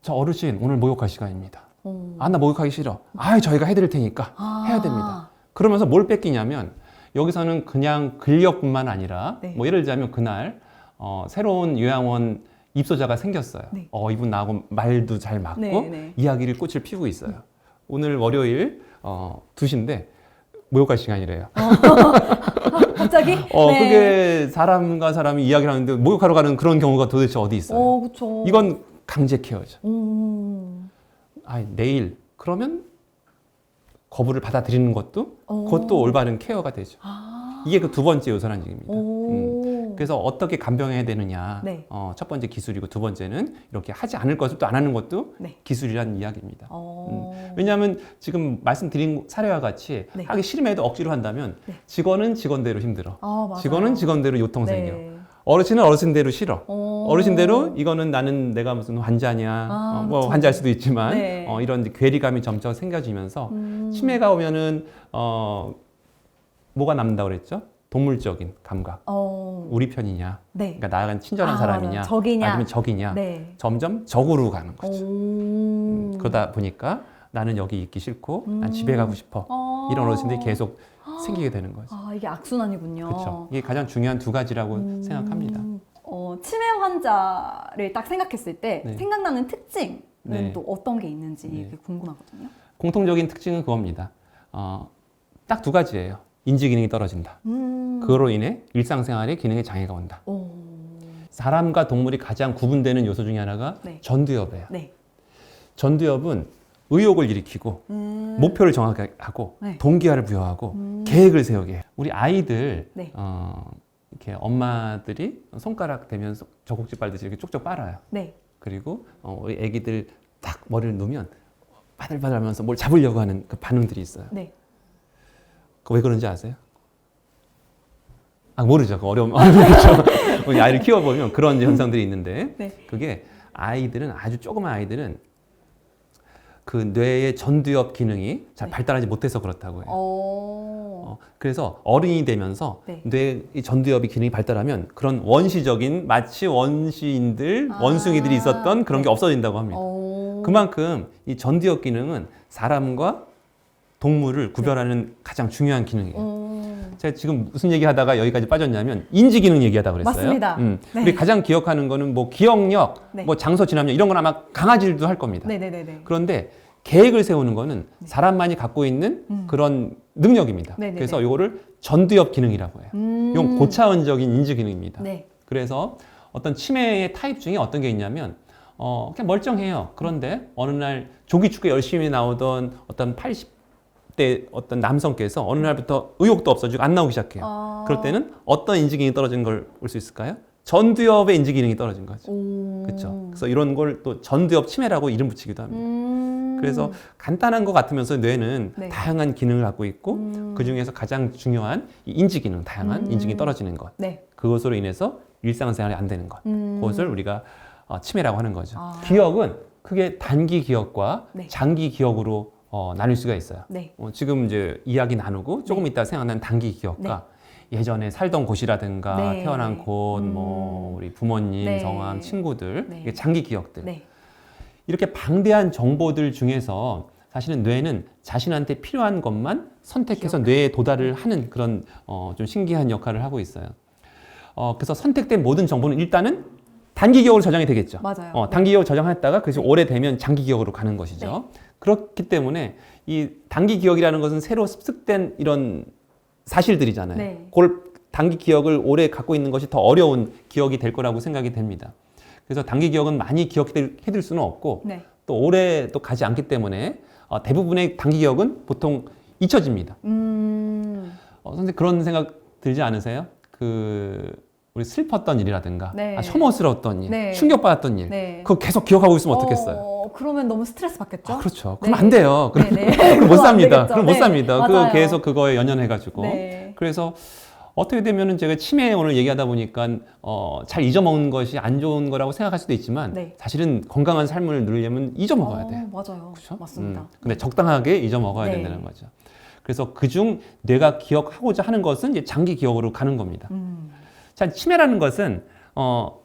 저 어르신 오늘 목욕할 시간입니다. 오. 나 목욕하기 싫어. 저희가 해드릴 테니까 해야 됩니다. 그러면서 뭘 뺏기냐면 여기서는 그냥 근력뿐만 아니라 네. 뭐 예를 들자면 그날 새로운 요양원 입소자가 생겼어요. 네. 이분 나하고 말도 잘 맞고 네, 네. 이야기를 꽃을 피우고 있어요. 오늘 월요일 2시인데 목욕할 시간이래요. 갑자기? 네. 그게 사람과 사람이 이야기를 하는데 목욕하러 가는 그런 경우가 도대체 어디 있어요? 그쵸. 이건 강제 케어죠. 오. 내일 그러면 거부를 받아들이는 것도 그것도 올바른 케어가 되죠. 이게 그 두 번째 요소라는 얘기입니다. 그래서 어떻게 간병해야 되느냐. 네. 첫 번째 기술이고 두 번째는 이렇게 하지 않을 것을 또 안 하는 것도 네. 기술이라는 이야기입니다. 어. 왜냐하면 지금 말씀드린 사례와 같이 네. 하기 싫음에도 억지로 한다면 네. 직원은 직원대로 힘들어. 맞아요. 직원은 직원대로 요통 생겨. 네. 어르신은 어르신대로 싫어. 어. 어르신대로 이거는 나는 내가 무슨 환자냐, 뭐 그쵸. 환자일 수도 있지만 네. 이런 이제 괴리감이 점점 생겨지면서 치매가 오면은 뭐가 남는다고 그랬죠? 동물적인 감각. 우리 편이냐? 네. 그러니까 나랑 친절한 사람이냐? 맞아요. 적이냐? 아니면 적이냐? 네. 점점 적으로 가는 거죠. 오. 그러다 보니까 나는 여기 있기 싫고 난 집에 가고 싶어. 이런 어르신들이 계속 생기게 되는 거죠. 이게 악순환이군요. 그렇죠. 이게 가장 중요한 두 가지라고 생각합니다. 치매 환자를 딱 생각했을 때 네. 생각나는 특징은 네. 또 어떤 게 있는지 네. 궁금하거든요. 공통적인 특징은 그겁니다. 딱 두 가지예요. 인지 기능이 떨어진다. 그로 인해 일상생활에 기능에 장애가 온다. 오. 사람과 동물이 가장 구분되는 요소 중에 하나가 네. 전두엽이에요. 네. 전두엽은 의욕을 일으키고 목표를 정하게 하고 네. 동기화를 부여하고 계획을 세우게 해요. 우리 아이들 네. 이렇게 엄마들이 손가락 대면서 젖꼭지 빨듯이 이렇게 쪽쪽 빨아요. 네. 그리고 우리 애기들 딱 머리를 놓으면 바들바들하면서 뭘 잡으려고 하는 그 반응들이 있어요. 네. 그거 왜 그런지 아세요? 모르죠. 그 어려움이죠. 우리 아이를 키워보면 그런 현상들이 있는데 네. 그게 아이들은 아주 조그만 아이들은 그 뇌의 전두엽 기능이 잘 네. 발달하지 못해서 그렇다고 해요. 오. 그래서 어른이 되면서 네. 뇌의 전두엽이 기능이 발달하면 그런 원시적인 마치 원시인들, 원숭이들이 있었던 그런 게 없어진다고 합니다. 오. 그만큼 이 전두엽 기능은 사람과 동물을 구별하는 가장 중요한 기능이에요. 제가 지금 무슨 얘기하다가 여기까지 빠졌냐면 인지 기능 얘기하다 그랬어요. 맞습니다. 네. 우리 가장 기억하는 거는 뭐 기억력, 네. 뭐 장소 지남력 이런 건 아마 강아지들도 할 겁니다. 네네네. 그런데 계획을 세우는 거는 사람만이 갖고 있는 그런 능력입니다. 네네네. 그래서 이거를 전두엽 기능이라고 해요. 이건 고차원적인 인지 기능입니다. 네. 그래서 어떤 치매의 타입 중에 어떤 게 있냐면 그냥 멀쩡해요. 그런데 어느 날 조기축구에 열심히 나오던 어떤 80대 어떤 남성께서 어느 날부터 의욕도 없어지고 안 나오기 시작해요. 그럴 때는 어떤 인지 기능이 떨어진 걸 볼 수 있을까요? 전두엽의 인지 기능이 떨어진 거죠. 그렇죠. 그래서 이런 걸 또 전두엽 치매라고 이름 붙이기도 합니다. 그래서 간단한 것 같으면서 뇌는 네. 다양한 기능을 갖고 있고 그 중에서 가장 중요한 이 인지 기능, 다양한 인지 기능이 떨어지는 것. 네. 그것으로 인해서 일상생활이 안 되는 것. 그것을 우리가 치매라고 하는 거죠. 기억은 크게 단기 기억과 네. 장기 기억으로 나눌 수가 있어요. 네. 지금 이제 이야기 나누고 조금 이따 생각나는 단기 기억과 예전에 살던 곳이라든가 네. 태어난 곳, 뭐 우리 부모님, 네. 성함, 친구들, 네. 이게 장기 기억들. 네. 이렇게 방대한 정보들 중에서 사실은 뇌는 자신한테 필요한 것만 선택해서 뇌에 도달을 하는 그런 좀 신기한 역할을 하고 있어요. 그래서 선택된 모든 정보는 일단은 단기 기억으로 저장이 되겠죠. 맞아요. 단기 기억으로 저장했다가 그것이 오래되면 장기 기억으로 가는 것이죠. 그렇기 때문에 이 단기 기억이라는 것은 새로 습득된 이런 사실들이잖아요. 네. 그걸 단기 기억을 오래 갖고 있는 것이 더 어려운 기억이 될 거라고 생각이 됩니다. 그래서 단기 기억은 많이 기억해둘 수는 없고 네. 또 오래 또 가지 않기 때문에 대부분의 단기 기억은 보통 잊혀집니다. 선생님 그런 생각 들지 않으세요? 우리 슬펐던 일이라든가 네. 혐오스러웠던 일, 네. 충격받았던 일, 네. 그거 계속 기억하고 있으면 어떻겠어요? 그러면 너무 스트레스 받겠죠? 그렇죠. 네. 그럼 안 돼요. 그럼, 네네. 그럼 못 그거 안 삽니다. 되겠죠. 그럼 못 네. 삽니다. 그거 맞아요. 계속 그거에 연연해가지고. 네. 그래서 어떻게 되면은 제가 치매 오늘 얘기하다 보니까 잘 잊어먹는 것이 안 좋은 거라고 생각할 수도 있지만 네. 사실은 건강한 삶을 누리려면 잊어먹어야 돼요. 맞아요. 그렇죠? 맞습니다. 근데 적당하게 잊어먹어야 네. 된다는 거죠. 그래서 그중 뇌가 기억하고자 하는 것은 이제 장기 기억으로 가는 겁니다. 자, 치매라는 것은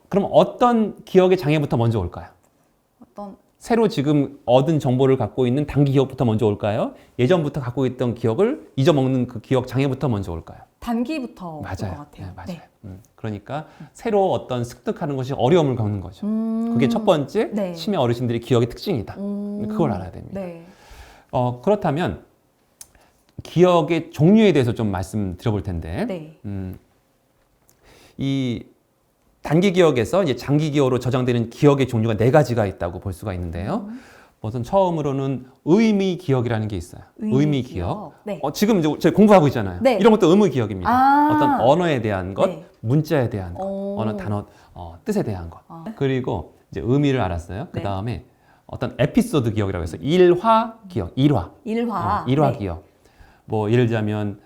그럼 어떤 기억의 장애부터 먼저 올까요? 어떤 새로 지금 얻은 정보를 갖고 있는 단기 기억부터 먼저 올까요? 예전부터 갖고 있던 기억을 잊어먹는 그 기억 장애부터 먼저 올까요? 단기부터 올 것 맞아요. 같아요. 네, 맞아요. 그러니까 새로 어떤 습득하는 것이 어려움을 겪는 거죠. 그게 첫 번째 네. 치매 어르신들의 기억의 특징이다. 그걸 알아야 됩니다. 네. 그렇다면 기억의 종류에 대해서 좀 말씀드려볼 텐데 네. 이 단기 기억에서 이제 장기 기억으로 저장되는 기억의 종류가 4가지가 있다고 볼 수가 있는데요. 우선 처음으로는 의미 기억이라는 게 있어요. 의미 기억. 네. 지금 이제 저희 공부하고 있잖아요. 네. 이런 것도 의미 기억입니다. 아. 어떤 언어에 대한 것, 네. 문자에 대한 것, 오. 어느 단어 뜻에 대한 것. 아. 그리고 이제 의미를 알았어요. 그 네. 다음에 어떤 에피소드 기억이라고 해서 일화 기억, 일화 일화. 네. 기억. 뭐 예를 들자면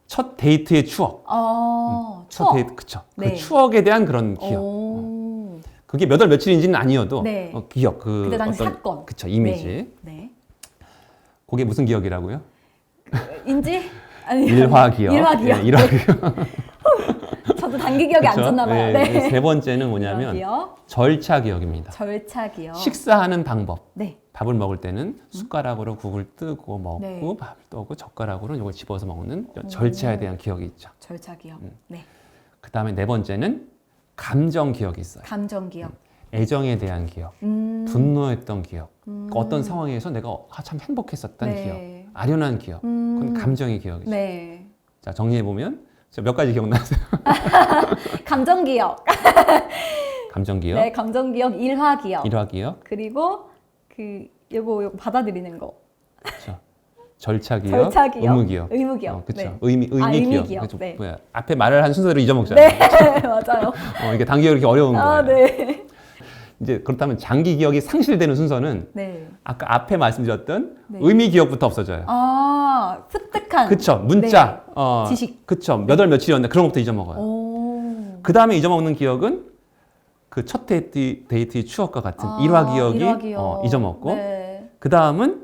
첫 데이트의 추억. 첫 추억. 데이트, 그쵸. 네. 그 추억에 대한 그런 기억. 오. 그게 몇 월 며칠인지는 아니어도 네. 기억, 그때 당시 어떤 사건. 그쵸, 이미지. 네. 네. 그게 무슨 기억이라고요? 인지? 아니 일화 기억. 일화 기억. 예, 일화 기억. 저도 단기 기억이 안 그쵸? 좋나 봐요. 예, 네. 세 번째는 일화 뭐냐면 기억. 절차 기억입니다. 절차 기억. 식사하는 방법. 네. 밥을 먹을 때는 숟가락으로 국을 뜨고 먹고 네. 밥을 떠고 젓가락으로 이걸 집어서 먹는 절차에 대한 기억이 있죠. 절차 기억. 네. 그 다음에 네 번째는 감정 기억이 있어요. 감정 기억. 애정에 대한 기억, 분노했던 기억, 어떤 상황에서 내가 참 행복했었던 네. 기억, 아련한 기억, 그건 감정의 기억이죠. 네. 자, 정리해 보면 몇 가지 기억나세요? 감정 기억. 감정 기억, 네, 감정 기억, 일화 기억. 일화 기억, 그리고 요거 받아들이는 거. 그렇죠. 절차 기억, 절차 기억, 의무 기억, 의무 기억. 그렇죠. 네. 의미 의미 기억. 기억. 그렇죠. 네. 뭐야, 앞에 말을 한 순서대로 잊어먹잖아요. 네, 맞아요. 이게 단기 기억이 이렇게 어려운 거예요. 네. 이제 그렇다면 장기 기억이 상실되는 순서는 네. 아까 앞에 말씀드렸던 네. 의미 기억부터 없어져요. 습득한. 그쵸. 문자, 네. 지식. 그쵸. 몇 월 며칠이었나 그런 것부터 잊어먹어요. 오. 그 다음에 잊어먹는 기억은 그 첫 데이트의 추억과 같은 일화 기억이 일화 기억. 잊어먹고, 네. 그 다음은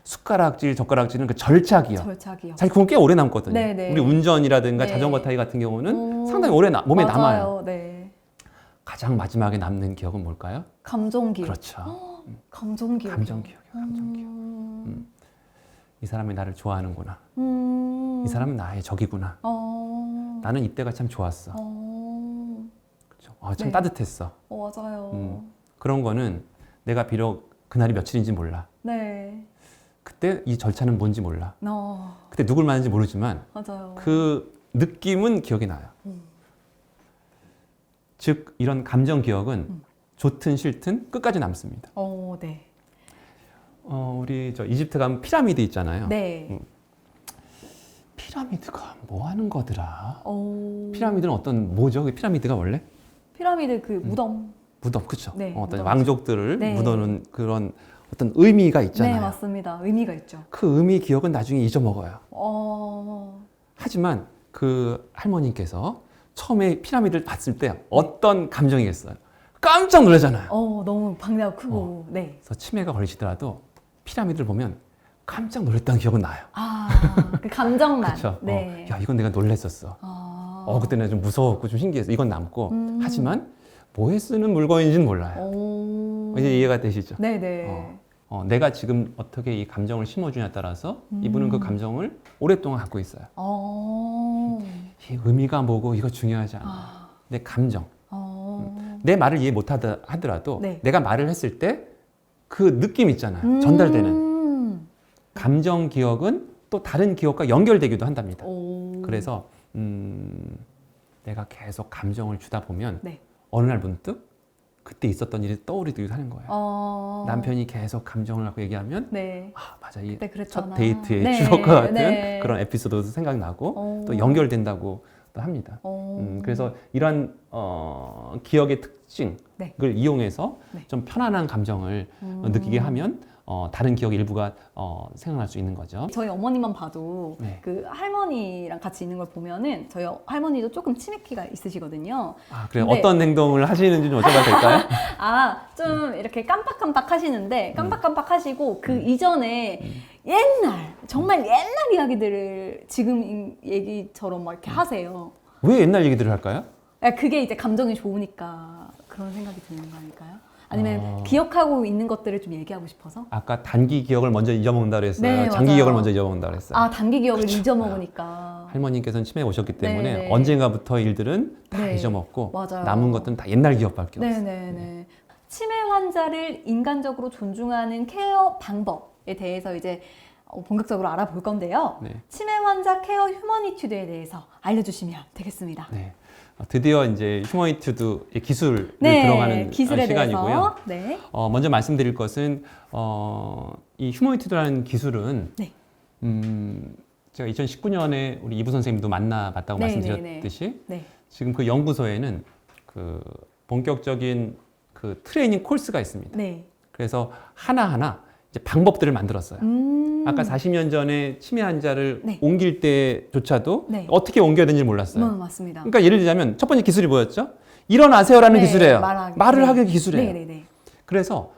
숟가락질, 젓가락질은 그 절차 기억. 절차 기억. 사실 그건 꽤 오래 남거든요. 네네. 우리 운전이라든가 네. 자전거 타기 같은 경우는 오. 상당히 오래 몸에 맞아요. 남아요. 네. 가장 마지막에 남는 기억은 뭘까요? 감정 기억. 그렇죠. 감정 기억. 감정 기억이에요. 감정 기억. 이 사람이 나를 좋아하는구나. 이 사람은 나의 적이구나. 나는 이때가 참 좋았어. 그렇죠. 참 네. 따뜻했어. 맞아요. 그런 거는 내가 비록 그날이 며칠인지 몰라. 네. 그때 이 절차는 뭔지 몰라. 맞아요. 그때 누굴 만났는지 모르지만 맞아요. 그 느낌은 기억이 나요. 즉 이런 감정 기억은 좋든 싫든 끝까지 남습니다. 네. 우리 저 이집트 가면 피라미드 있잖아요. 네. 피라미드가 뭐 하는 거더라? 오. 피라미드는 뭐죠? 그 피라미드가 원래? 피라미드 그 무덤. 무덤, 그쵸? 네, 어떤 무덤. 왕족들을 네. 묻어놓은 그런 어떤 의미가 있잖아요. 네, 맞습니다. 의미가 있죠. 그 의미 기억은 나중에 잊어먹어요. 어. 하지만 그 할머니께서 처음에 피라미드를 봤을 때 어떤 감정이겠어요? 깜짝 놀라잖아요. 너무 방대하고 크고. 네. 그래서 치매가 걸리시더라도 피라미드를 보면 깜짝 놀랐다는 기억은 나요. 그 감정만. 그렇죠. 네. 야, 이건 내가 놀랬었어. 그때 내가 좀 무서웠고 좀 신기해서 이건 남고 하지만 뭐에 쓰는 물건인지는 몰라요. 이제 이해가 되시죠? 네네. 내가 지금 어떻게 이 감정을 심어주냐에 따라서 이분은 그 감정을 오랫동안 갖고 있어요. 이 의미가 뭐고 이거 중요하지 않아. 내 감정. 내 말을 이해 못 하더라도 네. 내가 말을 했을 때 그 느낌 있잖아요. 전달되는. 감정 기억은 또 다른 기억과 연결되기도 한답니다. 그래서 내가 계속 감정을 주다 보면 네. 어느 날 문득 그때 있었던 일이 떠오르기도 하는 거예요. 남편이 계속 감정을 갖고 얘기하면 네. 맞아, 이 그때 그랬잖아. 첫 데이트의 네. 추억과 같은 네. 그런 에피소드도 생각나고 또 연결된다고 합니다. 오. 그래서 이러한 기억의 특징을 네. 이용해서 네. 좀 편안한 감정을 느끼게 하면 다른 기억 일부가 생각날 수 있는 거죠. 저희 어머니만 봐도 네. 그 할머니랑 같이 있는 걸 보면은 저희 할머니도 조금 치매기가 있으시거든요. 아, 그래요? 근데- 어떤 행동을 하시는지 좀 여쭤봐도 될까요? 좀 이렇게 깜빡깜빡 하시는데 깜빡깜빡 하시고 그 이전에 옛날 정말 옛날 이야기들을 지금 얘기처럼 막 이렇게 하세요. 왜 옛날 얘기들을 할까요? 그게 이제 감정이 좋으니까 그런 생각이 드는 거 아닐까요? 아니면 아. 기억하고 있는 것들을 좀 얘기하고 싶어서? 아까 단기 기억을 먼저 잊어먹는다 그랬어요. 네, 장기 맞아요. 기억을 먼저 잊어먹는다 그랬어요. 아, 단기 기억을 그쵸. 잊어먹으니까. 할머니께서는 치매에 오셨기 때문에 네, 네. 언젠가부터 일들은 다 네, 잊어먹고 맞아요. 남은 것들은 다 옛날 기억밖에 없어요. 네네네. 치매 환자를 인간적으로 존중하는 케어 방법에 대해서 이제 본격적으로 알아볼 건데요. 네. 치매 환자 케어 휴머니튜드에 대해서 알려주시면 되겠습니다. 네. 드디어 이제 휴머니튜드 기술을 네, 들어가는 기술에 시간이고요. 대해서. 네. 먼저 말씀드릴 것은 이 휴머니튜드라는 기술은 네. 제가 2019년에 우리 이부 선생님도 만나봤다고 네, 말씀드렸듯이 네. 지금 그 연구소에는 그 본격적인 그 트레이닝 코र्스가 있습니다. 네. 그래서 하나하나 이제 방법들을 만들었어요. 아까 40년 전에 치매 환자를 네. 옮길 때조차도 네. 어떻게 옮겨야 되는지 몰랐어요. 맞습니다. 그러니까 예를 들자면 첫 번째 기술이 뭐였죠? 일어나세요라는 네, 기술이에요. 말하기. 말을 네. 하기 기술이에요. 네네네. 그래서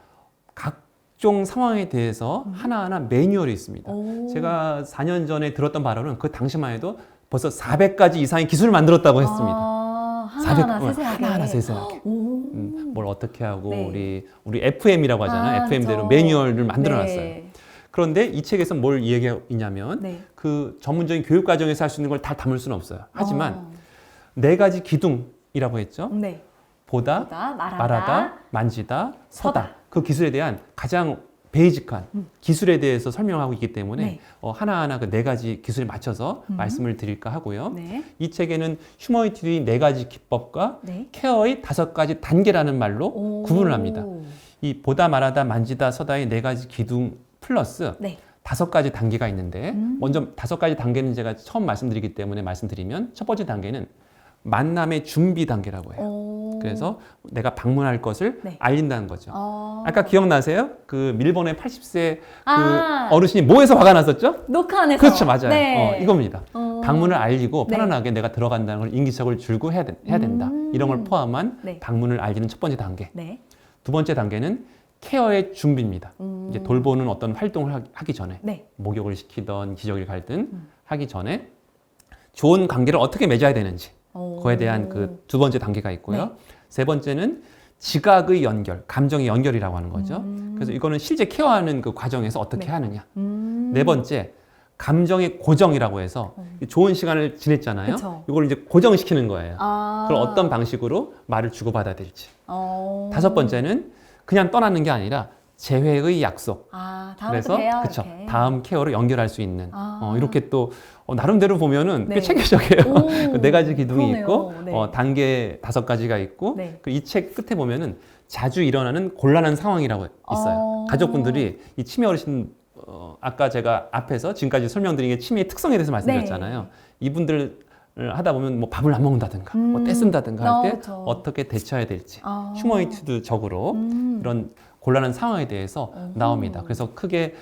각종 상황에 대해서 하나하나 매뉴얼이 있습니다. 오. 제가 4년 전에 들었던 바로는 그 당시만 해도 벌써 400가지 이상의 기술을 만들었다고 했습니다. 하나하나 400, 세세하게. 하나하나 세세하게. 오. 뭘 어떻게 하고 네. 우리 FM이라고 하잖아요. FM대로 그쵸. 매뉴얼을 만들어놨어요. 네. 그런데 이 책에서 뭘 얘기하고 있냐면 네. 그 전문적인 교육 과정에서 할 수 있는 걸 다 담을 수는 없어요. 하지만 어. 4가지 기둥이라고 했죠. 네. 보다, 보다, 말하다, 만지다, 서다. 서다. 그 기술에 대한 가장 베이직한 기술에 대해서 설명하고 있기 때문에 네. 하나하나 그 4가지 기술에 맞춰서 말씀을 드릴까 하고요. 네. 이 책에는 휴머니티의 4가지 기법과 네. 케어의 5가지 단계라는 말로 오. 구분을 합니다. 이 보다, 말하다, 만지다, 서다의 4가지 기둥 플러스 네. 5가지 단계가 있는데 먼저 5가지 단계는 제가 처음 말씀드리기 때문에 말씀드리면 첫 번째 단계는 만남의 준비 단계라고 해요. 오. 그래서 내가 방문할 것을 네. 알린다는 거죠. 어. 아까 기억나세요? 그 밀본의 80세 그 아. 어르신이 뭐해서 화가 났었죠? 녹화 안에서. 그렇죠, 맞아요. 네. 이겁니다. 방문을 알리고 네. 편안하게 내가 들어간다는 걸 인기척을 줄고 해야 된다. 이런 걸 포함한 네. 방문을 알리는 첫 번째 단계. 네. 두 번째 단계는 케어의 준비입니다. 이제 돌보는 어떤 활동을 하기 전에 네. 목욕을 시키던 기저귀를 갈든 하기 전에 좋은 관계를 어떻게 맺어야 되는지 오. 그거에 대한 그 두 번째 단계가 있고요. 네. 세 번째는 지각의 연결, 감정의 연결이라고 하는 거죠. 그래서 이거는 실제 케어하는 그 과정에서 어떻게 네. 하느냐. 네 번째, 감정의 고정이라고 해서 좋은 시간을 지냈잖아요. 그쵸. 이걸 이제 고정시키는 거예요. 아. 그걸 어떤 방식으로 말을 주고받아야 될지. 어. 다섯 번째는 그냥 떠나는 게 아니라 재회의 약속. 아, 다음에 그래서 또 봬요. 그쵸, 이렇게. 다음 케어로 연결할 수 있는 아. 이렇게 또 나름대로 보면은 네. 꽤 체계적이에요. 오, 그 4가지 기둥이 그러네요. 있고 네. 단계 5가지가 있고 네. 이 책 끝에 보면은 자주 일어나는 곤란한 상황이라고 있어요. 가족분들이 이 치매 어르신 아까 제가 앞에서 지금까지 설명드린 게 치매의 특성에 대해서 말씀드렸잖아요. 네. 이분들 하다 보면 뭐 밥을 안 먹는다든가 뭐 떼쓴다든가 할 때 그쵸. 어떻게 대처해야 될지 아. 휴머니티드적으로 이런 곤란한 상황에 대해서 나옵니다. 그래서 크게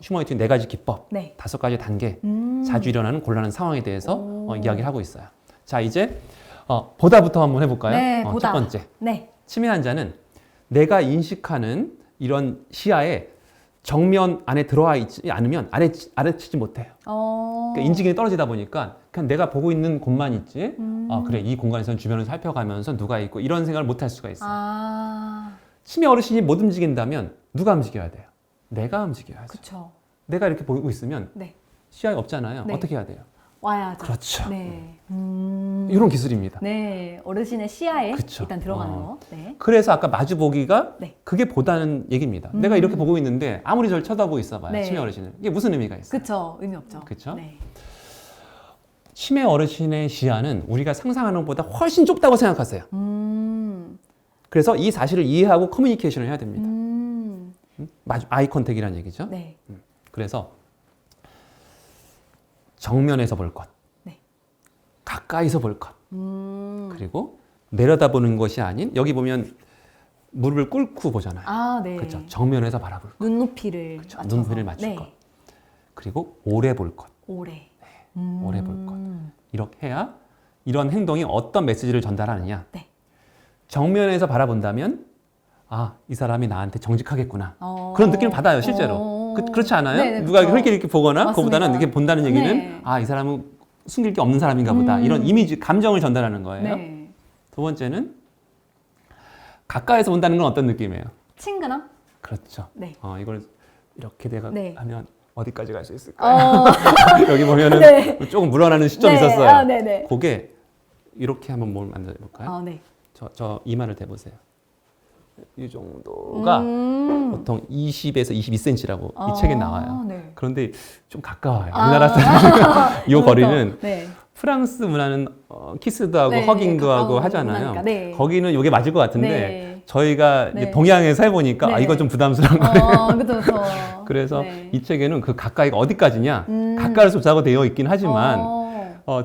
휴머니티드 4가지 기법, 네. 5가지 단계, 자주 일어나는 곤란한 상황에 대해서 이야기를 하고 있어요. 자, 이제 보다부터 한번 해볼까요? 네, 첫 보다. 번째, 네. 치매 환자는 내가 인식하는 이런 시야에 정면 안에 들어와 있지 않으면 아래치지 못해요. 그러니까 인지기능이 떨어지다 보니까 그냥 내가 보고 있는 곳만 있지. 그래, 이 공간에서는 주변을 살펴가면서 누가 있고 이런 생각을 못 할 수가 있어요. 아. 치매 어르신이 못 움직인다면 누가 움직여야 돼요? 내가 움직여야죠. 그쵸. 내가 이렇게 보고 있으면 네. 시야가 없잖아요. 네. 어떻게 해야 돼요? 와야죠. 그렇죠. 네. 이런 기술입니다. 네. 어르신의 시야에 그쵸. 일단 들어가는 거. 네. 그래서 아까 마주 보기가 네. 그게 보다는 얘기입니다. 내가 이렇게 보고 있는데 아무리 저를 쳐다보고 있어봐요. 네. 치매 어르신은. 이게 무슨 의미가 있어요? 그쵸. 의미 없죠. 그쵸? 네. 치매 어르신의 시야는 우리가 상상하는 것보다 훨씬 좁다고 생각하세요. 그래서 이 사실을 이해하고 커뮤니케이션을 해야 됩니다. 아이 컨택이라는 얘기죠. 네. 그래서 정면에서 볼 것, 네. 가까이서 볼 것. 그리고 내려다보는 것이 아닌 여기 보면 무릎을 꿇고 보잖아요. 아, 네. 그렇죠. 정면에서 바라볼 것. 눈높이를 그렇죠. 맞춰서. 눈높이를 맞출 네. 것. 그리고 오래 볼 것. 오래. 오래 볼 것. 이렇게 해야 이런 행동이 어떤 메시지를 전달하느냐. 네. 정면에서 바라본다면 아, 이 사람이 나한테 정직하겠구나. 어. 그런 느낌을 받아요, 실제로. 어. 그렇지 않아요? 네네, 누가 그렇죠. 이렇게 보거나 맞습니다. 그보다는 이렇게 본다는 얘기는 네. 아, 이 사람은 숨길 게 없는 사람인가 보다. 이런 이미지, 감정을 전달하는 거예요. 네. 두 번째는 가까이서 본다는 건 어떤 느낌이에요? 친근함? 그렇죠. 네. 이걸 이렇게 내가 네. 하면 어디까지 갈 수 있을까요? 어. 여기 보면은 네. 조금 물어나는 시점이 네. 있었어요. 아, 네네. 그게 이렇게 한번 몸을 만들어 볼까요? 아, 네. 저 이마를 대보세요. 이 정도가 보통 20에서 22cm라고 이 책에 나와요. 네. 그런데 좀 가까워요. 우리나라 사람이 이 거리는 네. 프랑스 문화는 키스도 하고 네, 허깅도 하고 가까운 하잖아요. 문화니까, 네. 거기는 이게 맞을 것 같은데 네. 저희가 이제 네. 동양에서 해보니까 아, 네. 이거 좀 부담스러운 거예요. 그렇죠. 그래서 네. 이 책에는 그 가까이가 어디까지냐 가까이서 보자고 되어 있긴 하지만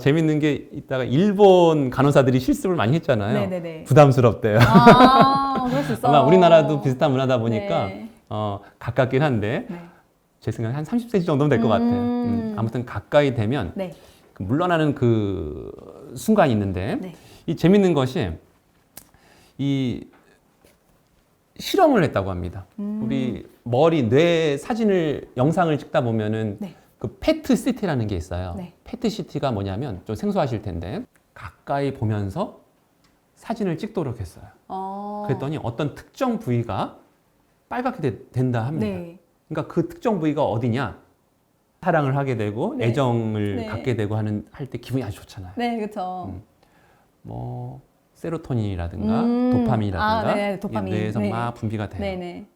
재밌는 게 이따가 일본 간호사들이 실습을 많이 했잖아요. 네네네. 부담스럽대요. 그럴 수 있어. 아마 우리나라도 비슷한 문화다 보니까 네. 가깝긴 한데 네. 제 생각에 한 30cm 정도면 될 것 같아요. 아무튼 가까이 되면 네. 그 물러나는 그 순간이 있는데 네. 이 재밌는 것이 이 실험을 했다고 합니다. 우리 머리, 뇌 사진을 영상을 찍다 보면은 네. 그 페트 시티라는 게 있어요. 네. 페트 시티가 뭐냐면 좀 생소하실 텐데 가까이 보면서 사진을 찍도록 했어요. 그랬더니 어떤 특정 부위가 빨갛게 된다 합니다. 네. 그러니까 그 특정 부위가 어디냐? 사랑을 하게 되고 네. 애정을 네. 갖게 되고 할 때 기분이 아주 좋잖아요. 네, 그렇죠. 뭐 세로토닌이라든가 아, 도파민이라든가 네, 도파민. 이 뇌에서 네. 막 분비가 돼요. 네네.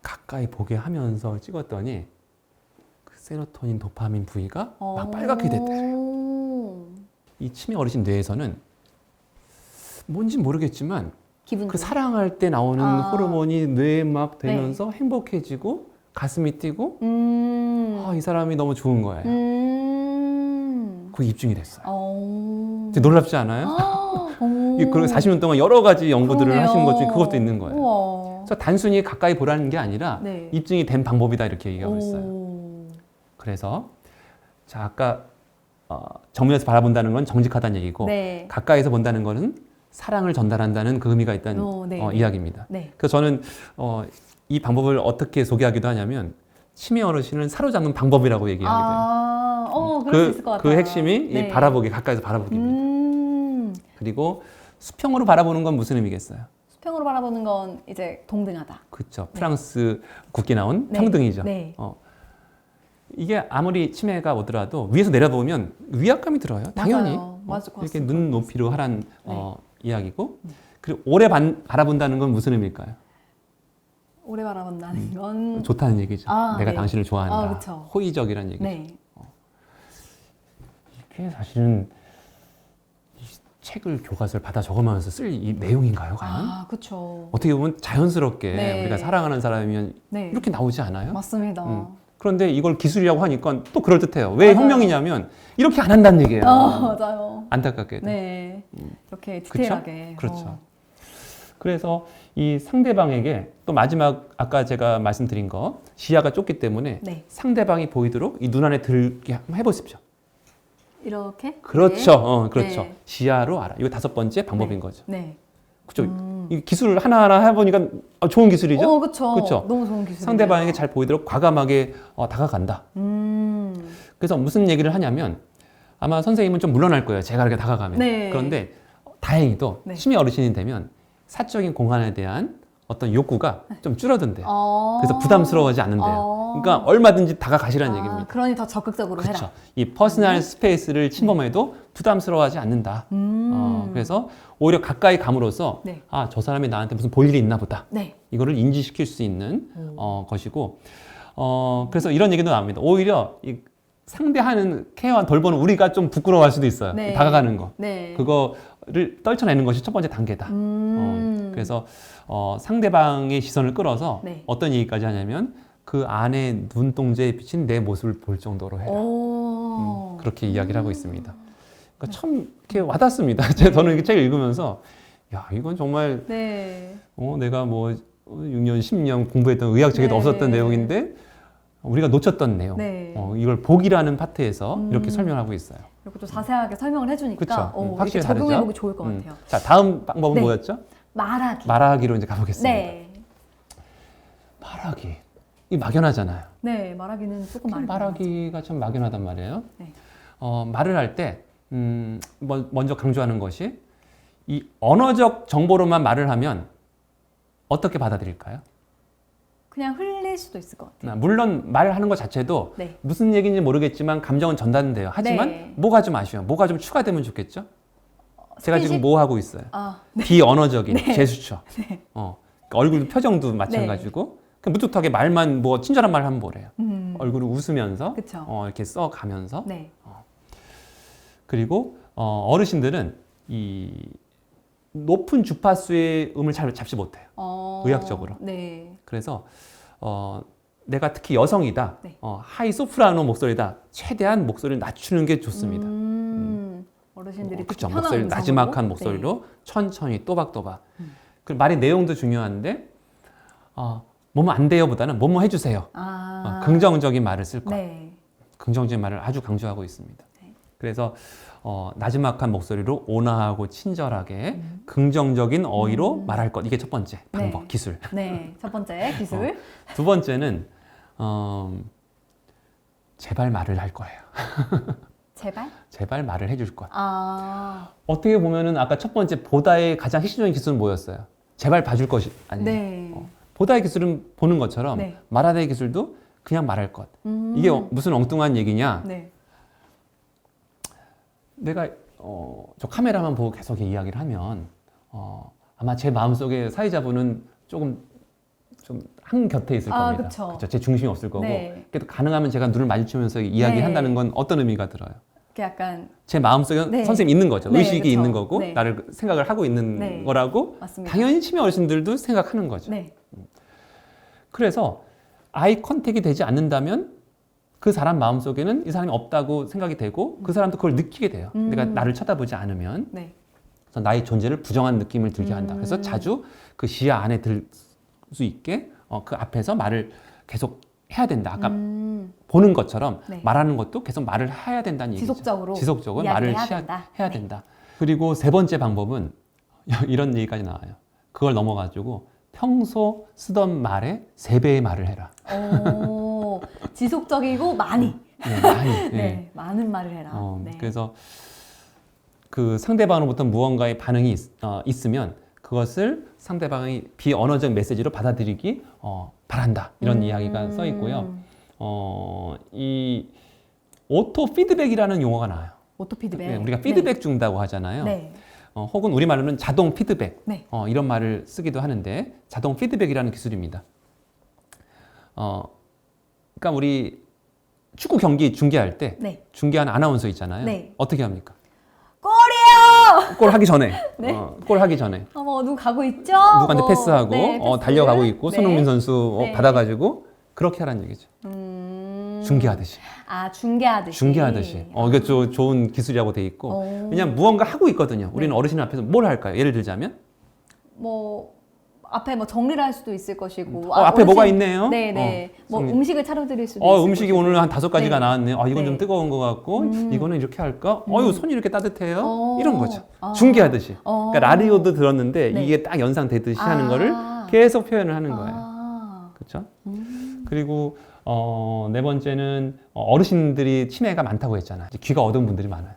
가까이 보게 하면서 찍었더니 그 세로토닌, 도파민 부위가 막 빨갛게 됐대요. 이 치매 어르신 뇌에서는 뭔지 모르겠지만 기분 그 좋은. 사랑할 때 나오는 호르몬이 뇌에 막 네. 되면서 행복해지고 가슴이 뛰고 음. 이 사람이 너무 좋은 거예요. 그게 입증이 됐어요. 오. 놀랍지 않아요? 오. 그리고 40년 동안 여러 가지 연구들을 그러네요. 하신 것 중에 그것도 있는 거예요. 우와. 그래서 단순히 가까이 보라는 게 아니라 네. 입증이 된 방법이다 이렇게 얘기하고 있어요. 오. 그래서 자 아까 정면에서 바라본다는 건 정직하다는 얘기고 네. 가까이서 본다는 것은 사랑을 전달한다는 그 의미가 있다는 네. 이야기입니다. 네. 그래서 저는 이 방법을 어떻게 소개하기도 하냐면 치매 어르신을 사로잡는 방법이라고 얘기하게 돼요. 그럴 수 있을 것 같아요. 그 핵심이 네. 이 바라보기, 가까이서 바라보기입니다. 그리고 수평으로 바라보는 건 무슨 의미겠어요? 수평으로 바라보는 건 이제 동등하다. 그렇죠. 프랑스 국기 나온 네. 평등이죠. 네. 이게 아무리 치매가 오더라도 위에서 내려보면 위압감이 들어요. 당연히. 맞을 것 이렇게 같습니다. 눈 높이로 하란 네. 이야기고 그리고 오래 바라본다는 건 무슨 의미일까요? 오래 바라본다는 건 좋다는 얘기죠. 내가 네. 당신을 좋아한다. 그쵸. 호의적이라는 얘기죠. 네. 이게 사실은 이 책을 교과서를 받아 적으면서 쓸 이 내용인가요, 과연? 그렇죠. 어떻게 보면 자연스럽게 네. 우리가 사랑하는 사람이면 네. 이렇게 나오지 않아요? 맞습니다. 그런데 이걸 기술이라고 하니까 또 그럴듯해요. 왜 맞아요. 혁명이냐면 이렇게 안 한다는 얘기예요. 맞아요. 안타깝게도. 네. 이렇게 그쵸? 디테일하게. 그렇죠. 그래서 이 상대방에게 또 마지막 아까 제가 말씀드린 거 시야가 좁기 때문에 네. 상대방이 보이도록 이 눈 안에 들게 한번 해보십시오. 이렇게? 그렇죠. 그렇죠. 네. 시야로 알아. 이거 5번째 방법인 거죠. 네. 그렇죠. 이 기술 하나하나 해보니까 좋은 기술이죠. 그렇죠. 그쵸? 너무 좋은 기술. 상대방에게 잘 보이도록 과감하게 다가간다. 그래서 무슨 얘기를 하냐면 아마 선생님은 좀 물러날 거예요. 제가 이렇게 다가가면. 네. 그런데 다행히도 네. 치매 어르신이 되면 사적인 공간에 대한 어떤 욕구가 좀 줄어든대요. 그래서 부담스러워하지 않는데요. 그러니까 얼마든지 다가가시라는 얘기입니다. 그러니 더 적극적으로 그렇죠. 해라. 이 퍼스널 스페이스를 침범해도 부담스러워하지 않는다. 그래서 오히려 가까이 감으로써 네. 저 사람이 나한테 무슨 볼 일이 있나 보다. 네. 이거를 인지시킬 수 있는 것이고 그래서 이런 얘기도 나옵니다. 오히려 이 상대하는 케어와 돌보는 우리가 좀 부끄러워할 수도 있어요. 네. 다가가는 거. 네. 그거를 떨쳐내는 것이 첫 번째 단계다. 그래서 상대방의 시선을 끌어서 네. 어떤 얘기까지 하냐면 그 안에 눈동자에 비친 내 모습을 볼 정도로 해라. 오. 그렇게 이야기를 하고 있습니다. 그러니까 참 이렇게 와닿습니다. 저는 이 책을 읽으면서 야 이건 정말 네. 내가 뭐 6년, 10년 공부했던 의학책에도 네. 없었던 내용인데 우리가 놓쳤던 내용. 네. 이걸 복이라는 파트에서 이렇게 설명하고 있어요. 이렇게 또 자세하게 설명을 해주니까 그쵸? 이렇게 확실히 적용해보기 다르죠? 좋을 것 같아요. 자, 다음 방법은 네. 뭐였죠? 말하기. 말하기로 이제 가보겠습니다. 네. 말하기. 이 막연하잖아요. 네, 말하기는 조금 참 말하기가 참 막연하단 말이에요. 네. 말을 할 때 먼저 강조하는 것이 이 언어적 정보로만 말을 하면 어떻게 받아들일까요? 그냥 흘릴 수도 있을 것 같아요. 물론 말하는 것 자체도 네. 무슨 얘기인지 모르겠지만 감정은 전달돼요. 하지만 네. 뭐가 좀 아쉬워요. 뭐가 좀 추가되면 좋겠죠? 제가 지금 스킨십? 뭐 하고 있어요? 아, 비언어적인 네. 제스처. 그러니까 얼굴 표정도 마찬가지고 그냥 무뚝뚝하게 말만 뭐 친절한 말 하면 뭐래요. 얼굴을 웃으면서 그쵸. 이렇게 써가면서 네. 그리고 어르신들은 이 높은 주파수의 음을 잘 잡지 못해요. 의학적으로. 네. 그래서 내가 특히 여성이다. 네. 하이 소프라노 목소리다. 최대한 목소리를 낮추는 게 좋습니다. 어르신들이 특히 그쵸. 편한 목소리 음성으로. 나지막한 목소리로 천천히 또박또박. 그 말의 내용도 중요한데 뭐뭐 안 돼요보다는 뭐뭐 해주세요. 긍정적인 말을 쓸 거예요. 네. 긍정적인 말을 아주 강조하고 있습니다. 네. 그래서 나지막한 목소리로 온화하고 친절하게 긍정적인 어휘로 말할 것. 이게 첫 번째 방법, 네. 기술. 네. 첫 번째 기술. 두 번째는 제발 말을 할 거예요. 제발. 제발 말을 해줄 것. 아. 어떻게 보면은 아까 첫 번째 보다의 가장 핵심적인 기술은 뭐였어요? 제발 봐줄 것이 아니에요. 네. 보다의 기술은 보는 것처럼 네. 말하다의 기술도 그냥 말할 것. 이게 무슨 엉뚱한 얘기냐? 네. 내가 저 카메라만 보고 계속 이야기를 하면 아마 제 마음속에 사회자분은 조금 좀 한 곁에 있을 겁니다. 그쵸. 그쵸? 제 중심이 없을 거고. 네. 그래도 가능하면 제가 눈을 마주치면서 이야기한다는 건 어떤 의미가 들어요? 이렇게 약간 제 마음속에 네. 선생님이 있는 거죠. 네, 의식이 그쵸. 있는 거고 네. 나를 생각을 하고 있는 네. 거라고 맞습니다. 당연히 치매 어르신들도 생각하는 거죠. 네. 그래서 아이 컨택이 되지 않는다면 그 사람 마음속에는 이 사람이 없다고 생각이 되고 그 사람도 그걸 느끼게 돼요. 내가 나를 쳐다보지 않으면 네. 그래서 나의 존재를 부정한 느낌을 들게 한다. 그래서 자주 그 시야 안에 들 수 있게 그 앞에서 말을 계속 해야 된다. 아까 보는 것처럼 네. 말하는 것도 계속 말을 해야 된다는 얘기죠. 지속적으로 말을 이야기해야 해야 된다. 해야 네. 된다. 그리고 세 번째 방법은 이런 얘기까지 나와요. 그걸 넘어가지고 평소 쓰던 말의 3배의 말을 해라. 오, 지속적이고 많이. 네, 많이. 네. 네. 많은 말을 해라. 네. 그래서 그 상대방으로부터 무언가의 반응이 있으면 그것을 상대방의 비언어적 메시지로 받아들이기 바란다. 이런 이야기가 써 있고요. 이 오토 피드백이라는 용어가 나와요. 오토 피드백. 네, 우리가 피드백 준다고 하잖아요. 네. 혹은 우리말로는 자동 피드백 네. 이런 말을 쓰기도 하는데 자동 피드백이라는 기술입니다. 그러니까 우리 축구 경기 중계할 때 네. 중계하는 아나운서 있잖아요. 네. 어떻게 합니까? 골이에요! 골 하기 전에 네. 골 하기 전에 어머, 누구 가고 있죠? 누구한테 패스하고 네, 패스. 달려가고 있고 네. 손흥민 선수 네. 받아가지고 그렇게 하라는 얘기죠. 중계하듯이. 중계하듯이. 중계하듯이. 이게 좋은 기술이라고 돼 있고 왜냐면 무언가 하고 있거든요. 우리는 네. 어르신 앞에서 뭘 할까요? 예를 들자면 뭐 앞에 뭐 정리를 할 수도 있을 것이고. 앞에 뭐가 있네요. 네네. 뭐 손님. 음식을 차려드릴 수도 있을 음식이 것이고. 오늘 한 5가지가 네. 나왔네요. 이건 네. 좀 뜨거운 것 같고 이거는 이렇게 할까? 손이 이렇게 따뜻해요. 어. 이런 거죠. 중계하듯이. 그러니까 라디오도 들었는데 네. 이게 딱 연상되듯이 하는 거를 계속 표현을 하는 거예요. 그렇죠? 그리고 네 번째는 어르신들이 치매가 많다고 했잖아요. 이제 귀가 어두운 분들이 많아요.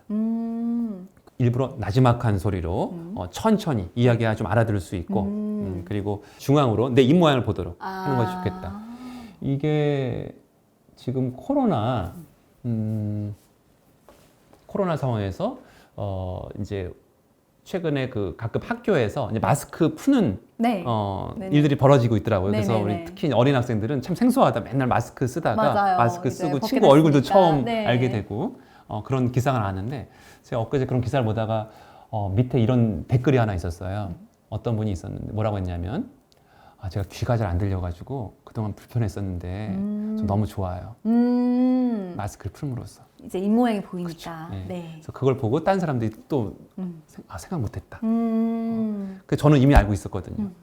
일부러 나지막한 소리로 천천히 이야기가 좀 알아들을 수 있고 그리고 중앙으로 내 입모양을 보도록 하는 것이 좋겠다. 이게 지금 코로나 상황에서 이제 최근에 그 가끔 학교에서 이제 마스크 푸는 네. 네네. 일들이 벌어지고 있더라고요. 그래서 네네네. 우리 특히 어린 학생들은 참 생소하다. 맨날 마스크 쓰다가 맞아요. 마스크 이제 쓰고 벗게 친구 얼굴도 됐으니까. 처음 네. 알게 되고 그런 기사가 나왔는데 제가 엊그제 그런 기사를 보다가 밑에 이런 댓글이 하나 있었어요. 어떤 분이 있었는데 뭐라고 했냐면 제가 귀가 잘 안 들려가지고 그동안 불편했었는데 좀 너무 좋아요. 마스크를 풀므로써. 이제 입 모양이 보이니까. 네. 네. 그래서 그걸 보고 딴 사람들이 또 음. 생각 못했다. 음. 그 저는 이미 알고 있었거든요. 음.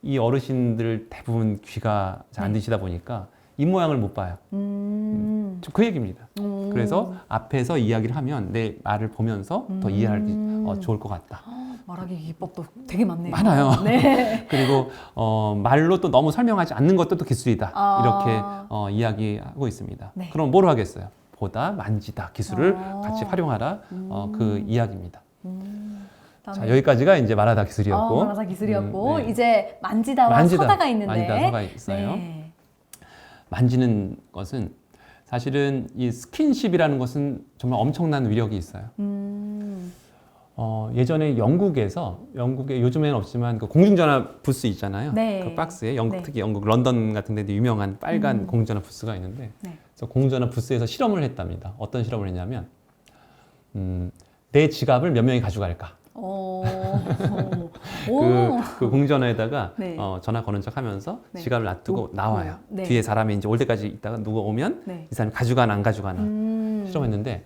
이 어르신들 대부분 귀가 잘 안 네. 드시다 보니까 입 모양을 못 봐요. 좀 그 얘기입니다. 그래서 앞에서 이야기를 하면 내 말을 보면서 더 이해하기 좋을 것 같다. 말하기 기법도 되게 많네요. 많아요. 네. 그리고 말로 또 너무 설명하지 않는 것도 또 기술이다. 아. 이렇게 이야기하고 있습니다. 네. 그럼 뭐로 하겠어요? 보다, 만지다 기술을 아. 같이 활용하라. 그 이야기입니다. 자, 그다음에 여기까지가 이제 말하다 기술이었고. 말하자 기술이었고 네. 이제 만지다와 서다가 있는데. 만지다 서가 있어요. 네. 만지는 것은 사실은 이 스킨십이라는 것은 정말 엄청난 위력이 있어요. 예전에 영국에 요즘에는 없지만 그 공중전화 부스 있잖아요. 네. 그 박스에 네. 특히 영국 런던 같은 데도 유명한 빨간 공중전화 부스가 있는데 네. 그래서 공중전화 부스에서 실험을 했답니다. 어떤 실험을 했냐면 내 지갑을 몇 명이 가져갈까? 오. 그 공전화에다가 네. 전화 거는 척 하면서 네. 지갑을 놔두고 나와요. 네. 뒤에 사람이 이제 올 때까지 있다가 누가 오면 네. 이 사람이 가져가나 안 가져가나 실험했는데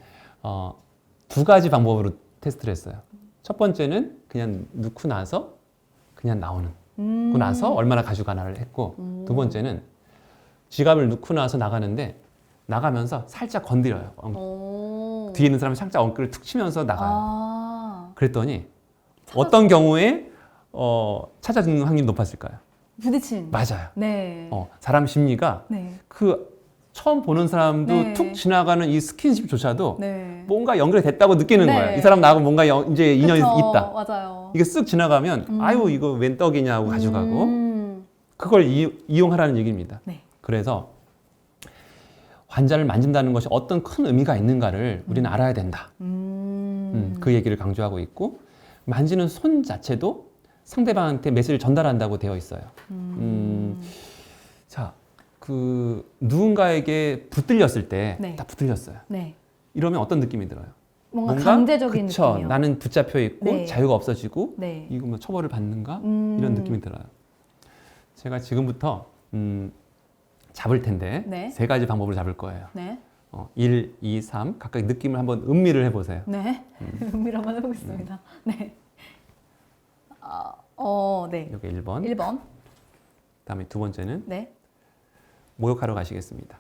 두 가지 방법으로 테스트를 했어요. 첫 번째는 그냥 넣고 나서 그냥 나오는. 그러고 나서 얼마나 가져가나를 했고 두 번째는 지갑을 넣고 나서 나가는데 나가면서 살짝 건드려요. 뒤에 있는 사람이 살짝 엉클을 툭 치면서 나가요. 아. 그랬더니 어떤 경우에 찾아듣는 확률이 높았을까요? 부딪힌. 맞아요. 네. 사람 심리가 네. 그 처음 보는 사람도 네. 툭 지나가는 이 스킨십조차도 네. 뭔가 연결이 됐다고 느끼는 네. 거예요. 이 사람 나하고 뭔가 이제 인연이 그쵸. 있다. 맞아요. 이게 쓱 지나가면 아유 이거 웬 떡이냐 하고 가져가고 그걸 이용하라는 얘기입니다. 네. 그래서 환자를 만진다는 것이 어떤 큰 의미가 있는가를 우리는 알아야 된다. 그 얘기를 강조하고 있고 만지는 손 자체도 상대방한테 메시지를 전달한다고 되어 있어요. 자, 그 누군가에게 붙들렸을 때 네. 다 붙들렸어요. 네. 이러면 어떤 느낌이 들어요? 뭔가 강제적인 그쵸, 느낌이요. 나는 붙잡혀 있고 네. 자유가 없어지고 네. 이거 뭐 처벌을 받는가 이런 느낌이 들어요. 제가 지금부터 잡을 텐데 네. 세 가지 방법으로 잡을 거예요. 네. 1, 2, 3 각각 느낌을 한번 음미를 해보세요. 네. 음미를 한번 해보겠습니다. 네. 네. 여기 1번. 1번. 그다음에 두 번째는 네. 모욕하러 가시겠습니다.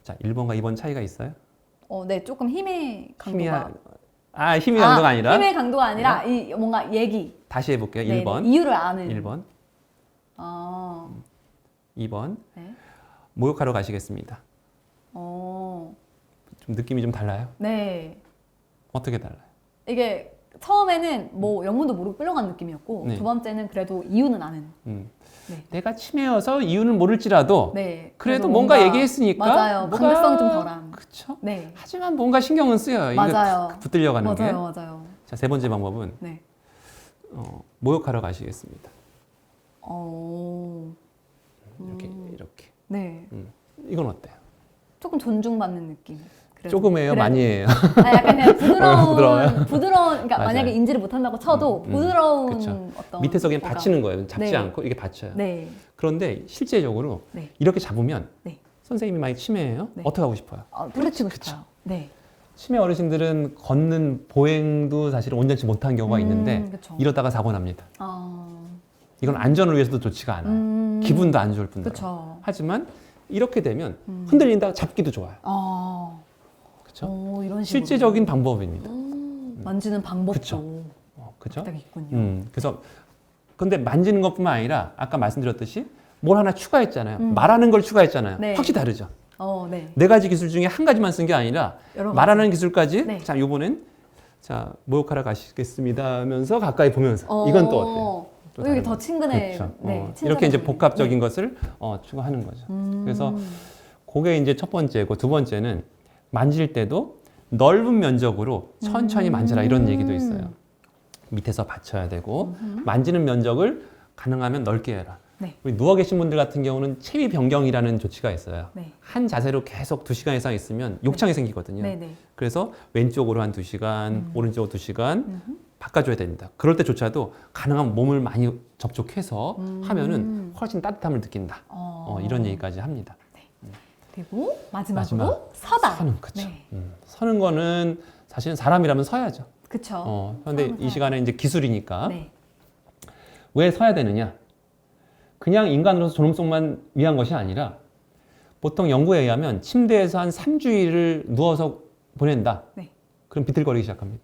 자, 1번과 2번 차이가 있어요? 네. 조금 힘의 강도가. 힘이 강도가 아니라 힘의 강도가 아니라 이 뭔가 얘기. 다시 해볼게요. 네, 1번. 네. 이유를 아는. 1번. 2번. 네. 모욕하러 가시겠습니다. 좀 느낌이 좀 달라요? 네. 어떻게 달라요? 이게 처음에는 뭐 영문도 모르고 끌려간 느낌이었고 네. 두 번째는 그래도 이유는 아는. 네. 내가 치매여서 이유는 모를지라도 네. 그래도 뭔가 얘기했으니까 맞아요. 뭐가- 강력성 좀 덜한. 그렇죠. 네. 하지만 뭔가 신경은 쓰여요. 이게 맞아요. 붙들려가는 게. 맞아요. 맞아요. 자, 세 번째 방법은 네. 모욕하러 가시겠습니다. 이렇게. 네. 이건 어때요? 조금 존중받는 느낌. 그래도. 조금이에요, 그래도. 많이에요. 약간 그냥 부드러워요? 그러니까 맞아요. 만약에 인지를 못한다고 쳐도 부드러운 그쵸. 어떤 밑에서 그냥 뭐가- 받치는 거예요. 잡지 네. 않고 이게 받쳐요. 네. 그런데 실제적으로 네. 이렇게 잡으면 네. 선생님이 만약 치매예요? 네. 어떻게 하고 싶어요? 부딪히고 그쵸. 싶어요. 네. 치매 어르신들은 걷는 보행도 사실 온전치 못한 경우가 있는데 그쵸. 이러다가 사고 납니다. 아. 이건 안전을 위해서도 좋지가 않아요. 기분도 안 좋을 뿐더러. 그렇죠. 하지만 이렇게 되면 흔들린다가 잡기도 좋아요. 그렇죠? 이런 식으로. 실제적인 방법입니다. 만지는 방법도 그쵸. 그죠? 딱 있군요. 그래서 근데 만지는 것뿐만 아니라 아까 말씀드렸듯이 뭘 하나 추가했잖아요. 말하는 걸 추가했잖아요. 네. 확실히 다르죠. 네. 네 가지 기술 중에 한 가지만 쓴 게 아니라 여러 가지. 말하는 기술까지. 네. 자, 요번엔 자 모욕하러 가시겠습니다 하면서 가까이 보면서 이건 또 어때요? 또 여기 다른 더 거. 친근해. 그렇죠. 네, 이렇게 이제 친근해 복합적인 보이네. 것을 추가하는 거죠. 그래서 그게 이제 첫 번째고 두 번째는 만질 때도 넓은 면적으로 천천히 만져라 이런 얘기도 있어요. 밑에서 받쳐야 되고 만지는 면적을 가능하면 넓게 해라. 네. 우리 누워 계신 분들 같은 경우는 체위 변경이라는 조치가 있어요. 네. 한 자세로 계속 2시간 이상 있으면 욕창이 생기거든요. 네, 네. 그래서 왼쪽으로 한 2시간, 오른쪽으로 2시간 바꿔줘야 됩니다. 그럴 때조차도 가능한 몸을 많이 접촉해서 하면은 훨씬 따뜻함을 느낀다. 이런 얘기까지 합니다. 그리고 마지막으로 마지막, 서다. 서는 그죠. 네. 서는 거는 사실은 사람이라면 서야죠. 그렇죠. 그런데 이 시간에 이제 기술이니까 네. 왜 서야 되느냐? 그냥 인간으로서 존엄성만 위한 것이 아니라 보통 연구에 의하면 침대에서 한 3주일을 누워서 보낸다. 네. 그럼 비틀거리기 시작합니다.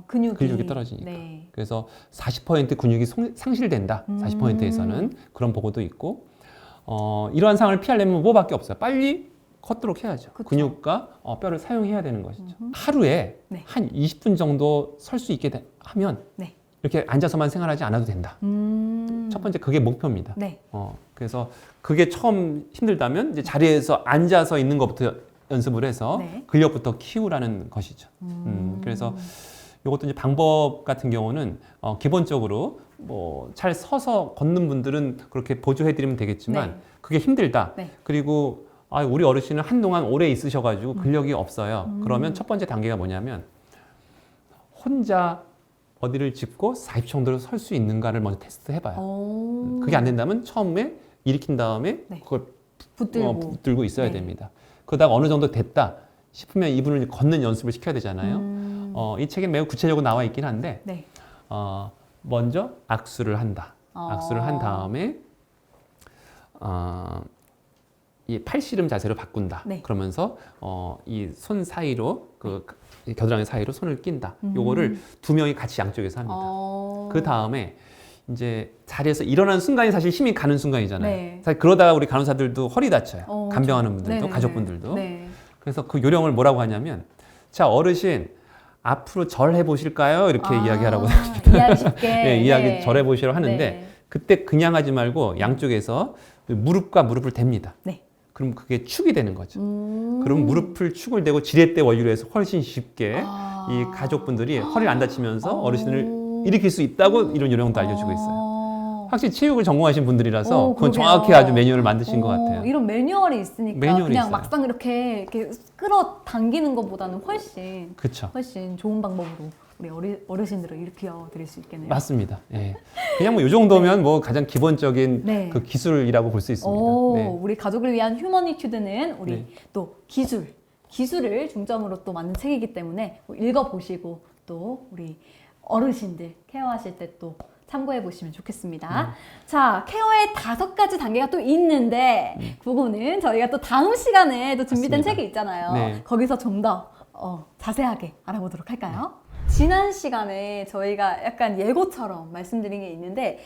근육이 떨어지니까. 네. 그래서 40% 근육이 상실된다. 40%에서는 그런 보고도 있고 이러한 상황을 피하려면 뭐밖에 없어요. 빨리 걷도록 해야죠. 그쵸. 근육과 뼈를 사용해야 되는 것이죠. 하루에 네. 한 20분 정도 설 수 있게 하면 네. 이렇게 앉아서만 생활하지 않아도 된다. 첫 번째 그게 목표입니다. 네. 그래서 그게 처음 힘들다면 이제 자리에서 앉아서 있는 것부터 연습을 해서 네. 근력부터 키우라는 것이죠. 그래서 이것도 이제 방법 같은 경우는 기본적으로 뭐 잘 서서 걷는 분들은 그렇게 보조해드리면 되겠지만 네. 그게 힘들다. 네. 그리고 우리 어르신은 한동안 오래 있으셔가지고 근력이 없어요. 그러면 첫 번째 단계가 뭐냐면 혼자 어디를 짚고 40초 정도로 설 수 있는가를 먼저 테스트 해봐요. 그게 안 된다면 처음에 일으킨 다음에 네. 그걸 붙들고. 붙들고 있어야 네. 됩니다. 그러다가 어느 정도 됐다 싶으면 이분을 걷는 연습을 시켜야 되잖아요. 이 책에 매우 구체적으로 나와 있긴 한데 네. 먼저 악수를 한다. 악수를 한 다음에 이 팔씨름 자세로 바꾼다. 네. 그러면서 이 손 사이로 이 겨드랑이 사이로 손을 낀다. 요거를 두 명이 같이 양쪽에서 합니다. 그 다음에 이제 자리에서 일어나는 순간이 사실 힘이 가는 순간이잖아요. 네. 사실 그러다가 우리 간호사들도 허리 다쳐요. 간병하는 그렇죠. 분들도, 네네네. 가족분들도. 네. 그래서 그 요령을 뭐라고 하냐면, 자 어르신 앞으로 절 해보실까요? 이렇게 이야기하라고 이해하기 쉽게. 네, 이야기 네. 절 해보시라고 하는데 네. 그때 그냥 하지 말고 양쪽에서 무릎과 무릎을 댑니다. 네. 그럼 그게 축이 되는 거죠. 그럼 무릎을 축을 대고 지렛대 원리로 해서 훨씬 쉽게 이 가족분들이 허리를 안 다치면서 어르신을 일으킬 수 있다고 이런 요령도 알려주고 있어요. 확실히 체육을 전공하신 분들이라서 그건 그러게요. 정확히 아주 매뉴얼을 만드신 것 같아요. 이런 매뉴얼이 있으니까 매뉴얼이 그냥 있어요. 막상 이렇게 끌어당기는 것보다는 훨씬 그렇죠. 좋은 방법으로 우리 어르신들을 일으켜 드릴 수 있겠네요. 맞습니다. 예. 그냥 뭐 이 정도면 뭐 가장 기본적인 네. 그 기술이라고 볼 수 있습니다. 네. 우리 가족을 위한 휴머니튜드는 우리 네. 또 기술을 중점으로 또 만든 책이기 때문에 읽어보시고 또 우리 어르신들 케어하실 때 또 참고해 보시면 좋겠습니다. 자, 케어의 5가지 단계가 또 있는데 그거는 저희가 또 다음 시간에 또 준비된 맞습니다. 책이 있잖아요. 네. 거기서 좀 더 자세하게 알아보도록 할까요? 지난 시간에 저희가 약간 예고처럼 말씀드린 게 있는데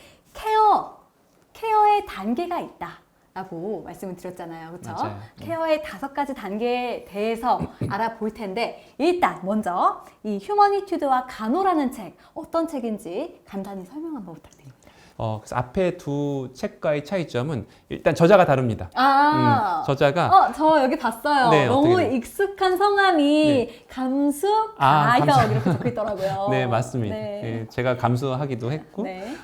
케어의 단계가 있다라고 말씀을 드렸잖아요. 그렇죠? 맞아요. 케어의 5가지 단계에 대해서 알아볼 텐데 일단 먼저 이 휴머니튜드와 간호라는 책 어떤 책인지 간단히 설명 한번 부탁드립니다. 그래서 앞에 두 책과의 차이점은 일단 저자가 다릅니다. 저자가 저 여기 봤어요. 네, 너무 어떻게 익숙한 성함이 네. 감숙 감수. 가혁 이렇게 적혀 있더라고요. 네, 맞습니다. 네. 예, 제가 감수하기도 했고 네.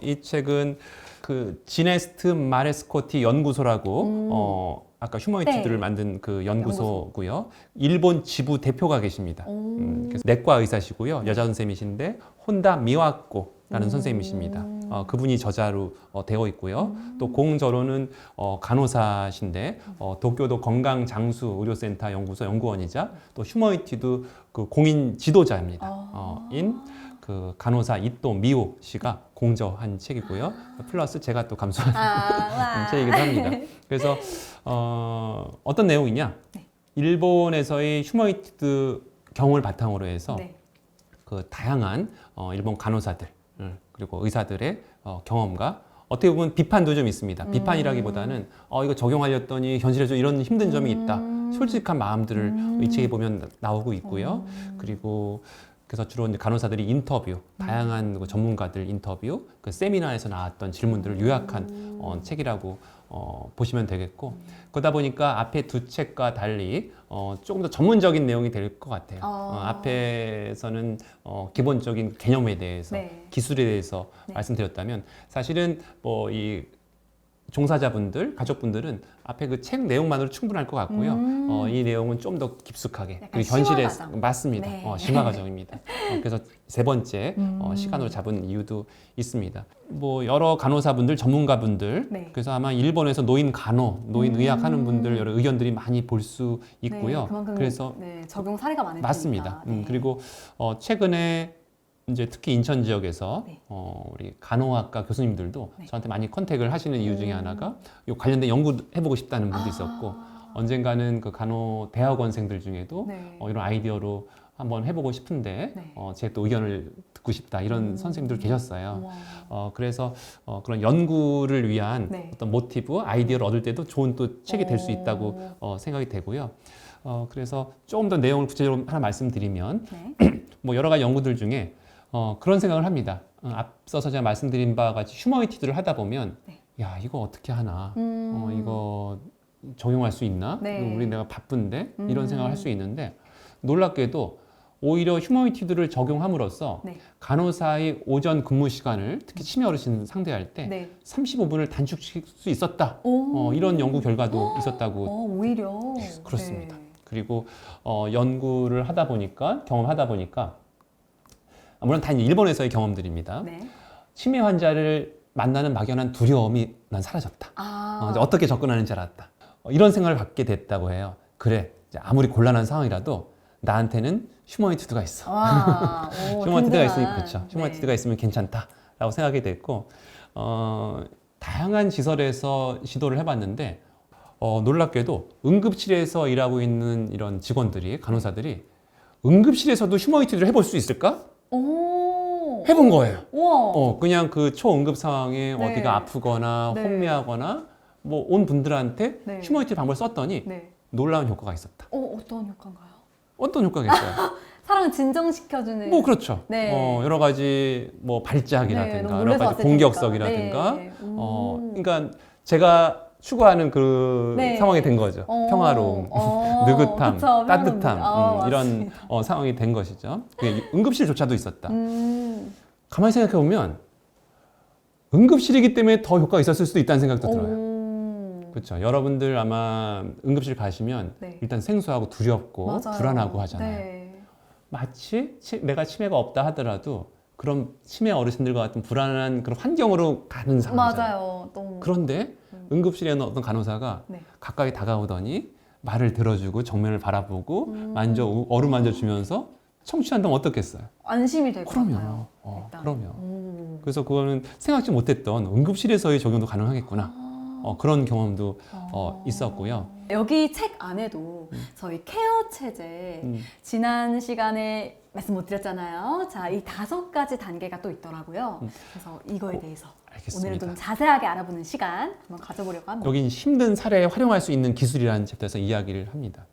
이 책은 그 지네스트 마레스코티 연구소라고 아까 휴머니티드를 네. 만든 그 연구소고요. 일본 지부 대표가 계십니다. 그래서 내과 의사시고요. 여자 선생님이신데 혼다 미와코라는 선생님이십니다. 그분이 저자로 되어 있고요. 또 공저로는 간호사신데 도쿄도 건강장수 의료센터 연구소 연구원이자 또 휴머니티드 그 공인 지도자입니다. 인 그 간호사 이또 미오 씨가 공저한 책이고요. 플러스 제가 또 감수한 책이기도 합니다. 그래서 어떤 내용이냐? 네. 일본에서의 휴머니티드 경험을 바탕으로 해서 네. 그 다양한 일본 간호사들 그리고 의사들의 경험과 어떻게 보면 비판도 좀 있습니다. 비판이라기보다는 이거 적용하려더니 현실에서 이런 힘든 점이 있다. 솔직한 마음들을 이 책에 보면 나오고 있고요. 그리고 그래서 주로 이제 간호사들이 인터뷰, 다양한 그 전문가들 인터뷰, 그 세미나에서 나왔던 질문들을 요약한 책이라고 보시면 되겠고, 그러다 보니까 앞에 두 책과 달리 조금 더 전문적인 내용이 될 것 같아요. 앞에서는 기본적인 개념에 대해서, 네. 기술에 대해서 네. 말씀드렸다면, 사실은 뭐 이 종사자분들, 가족분들은 앞에 그 책 내용만으로 충분할 것 같고요. 이 내용은 좀 더 깊숙하게 약간 그리고 현실에 심화 과정. 맞습니다. 네. 심화 과정입니다. 그래서 세 번째 시간으로 잡은 이유도 있습니다. 뭐 여러 간호사분들, 전문가분들, 네. 그래서 아마 일본에서 노인 간호, 노인 의학 하는 분들 여러 의견들이 많이 볼 수 있고요. 네, 그만큼 그래서 적용 사례가 많을 맞습니다. 테니까. 네. 그리고 최근에 이제 특히 인천 지역에서 네. 우리 간호학과 교수님들도 네. 저한테 많이 컨택을 하시는 이유 중에 하나가 요 관련된 연구 해보고 싶다는 분도 있었고 언젠가는 그 간호 대학원생들 중에도 네. 이런 아이디어로 한번 해보고 싶은데 네. 제 또 의견을 듣고 싶다 이런 선생님들 계셨어요. 우와. 그래서 그런 연구를 위한 네. 어떤 모티브, 아이디어를 얻을 때도 좋은 또 책이 될 수 있다고 생각이 되고요. 그래서 조금 더 내용을 구체적으로 하나 말씀드리면 네. 뭐 여러 가지 연구들 중에 그런 생각을 합니다. 앞서서 제가 말씀드린 바와 같이 휴머니티드를 하다 보면 네. 야 이거 어떻게 하나 이거 적용할 수 있나? 네. 우리 내가 바쁜데 이런 생각을 할 수 있는데 놀랍게도 오히려 휴머니티드를 적용함으로써 네. 간호사의 오전 근무 시간을 특히 치매 어르신 상대할 때 네. 35분을 단축시킬 수 있었다. 오. 이런 연구 결과도 있었다고 오히려. 그렇습니다. 네. 그리고 연구를 하다 보니까 경험하다 보니까 물론 다 일본에서의 경험들입니다. 네. 치매 환자를 만나는 막연한 두려움이 난 사라졌다. 이제 어떻게 접근하는지 알았다. 이런 생각을 갖게 됐다고 해요. 그래, 이제 아무리 곤란한 상황이라도 나한테는 휴머니티드가 있어. 와, 오, 휴머니티드가 있으니 든든한. 그렇죠. 휴머니티드가 네. 있으면 괜찮다라고 생각이 됐고 다양한 시설에서 시도를 해봤는데 놀랍게도 응급실에서 일하고 있는 이런 직원들이 간호사들이 응급실에서도 휴머니티드를 해볼 수 있을까? 오. 해본 거예요. 우와. 그냥 그 초응급 상황에 네. 어디가 아프거나 네. 혼미하거나 뭐 온 분들한테 네. 휴머니티 방법을 썼더니 네. 놀라운 효과가 있었다. 어떤 효과인가요? 어떤 효과가 있어요? 사랑을 진정시켜주는. 뭐 그렇죠. 네. 여러 가지 뭐 네, 발작이라든가 너무 여러 놀라서 가지 왔을 공격성이라든가 테니까. 네. 그러니까 제가 추구하는 그 네. 상황이 된 거죠. 평화로움, 느긋함, 그쵸, 따뜻함 평화로움. 이런 상황이 된 것이죠. 응급실조차도 있었다. 가만히 생각해 보면 응급실이기 때문에 더 효과가 있었을 수도 있다는 생각도 들어요. 그렇죠. 여러분들 아마 응급실 가시면 네. 일단 생소하고 두렵고 맞아요. 불안하고 하잖아요. 네. 마치 내가 치매가 없다 하더라도 그런 치매 어르신들과 같은 불안한 그런 환경으로 가는 상황이잖아요. 맞아요. 너무. 그런데 응급실에 있는 어떤 간호사가 네. 가까이 다가오더니 말을 들어주고 정면을 바라보고 어루만져 주면서 청취한다면 어떻겠어요? 안심이 될 것 같아요. 그럼요. 일단. 그럼요. 그래서 그거는 생각지 못했던 응급실에서의 적용도 가능하겠구나. 그런 경험도 있었고요. 여기 책 안에도 저희 케어 체제 지난 시간에 말씀 못 드렸잖아요. 자, 이 5가지 단계가 또 있더라고요. 그래서 이거에 대해서 알겠습니다. 오늘은 좀 자세하게 알아보는 시간 한번 가져보려고 합니다. 여기 힘든 사례에 활용할 수 있는 기술이라는 챕터에서 이야기를 합니다.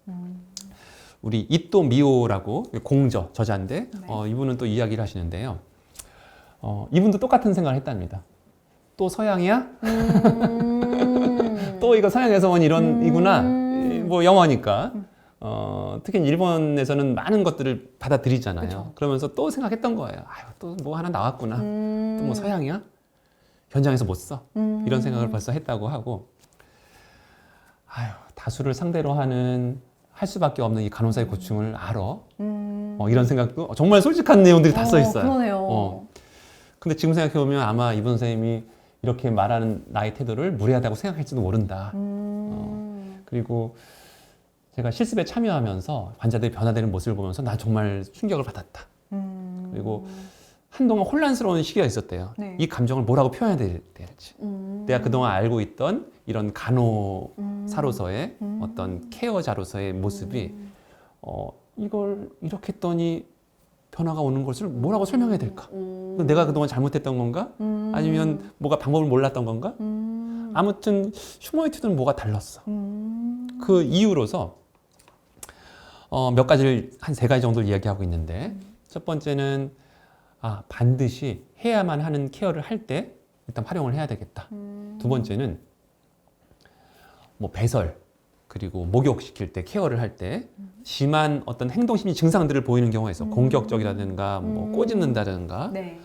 우리 이토 미오라고 공저 저자인데 네. 이분은 또 이야기를 하시는데요. 이분도 똑같은 생각을 했답니다. 또 서양이야? 또 이거 서양에서 온 이구나. 뭐 영어니까. 특히 일본에서는 많은 것들을 받아들이잖아요. 그쵸. 그러면서 또 생각했던 거예요. 아유, 또 뭐 하나 나왔구나. 또 뭐 서양이야? 현장에서 못 써. 이런 생각을 벌써 했다고 하고. 아유, 다수를 상대로 할 수밖에 없는 이 간호사의 고충을 알아. 이런 생각도 정말 솔직한 내용들이 다 써 있어요. 그러네요. 근데 지금 생각해보면 아마 이분 선생님이 이렇게 말하는 나의 태도를 무례하다고 생각할지도 모른다. 그리고 제가 실습에 참여하면서 환자들이 변화되는 모습을 보면서 나 정말 충격을 받았다. 그리고 한동안 혼란스러운 시기가 있었대요. 네. 이 감정을 뭐라고 표현해야 될지. 내가 그동안 알고 있던 이런 간호사로서의 어떤 케어자로서의 모습이 이걸 이렇게 했더니 변화가 오는 것을 뭐라고 설명해야 될까? 내가 그동안 잘못했던 건가? 아니면 뭐가 방법을 몰랐던 건가? 아무튼 휴머니티드는 뭐가 달랐어. 그 이유로서 몇 가지를 한 3가지 정도를 이야기하고 있는데 첫 번째는 반드시 해야만 하는 케어를 할 때 일단 활용을 해야 되겠다. 두 번째는 뭐 배설 그리고 목욕시킬 때 케어를 할 때 심한 어떤 행동심리 증상들을 보이는 경우가 있어. 공격적이라든가 뭐 꼬집는다든가 네.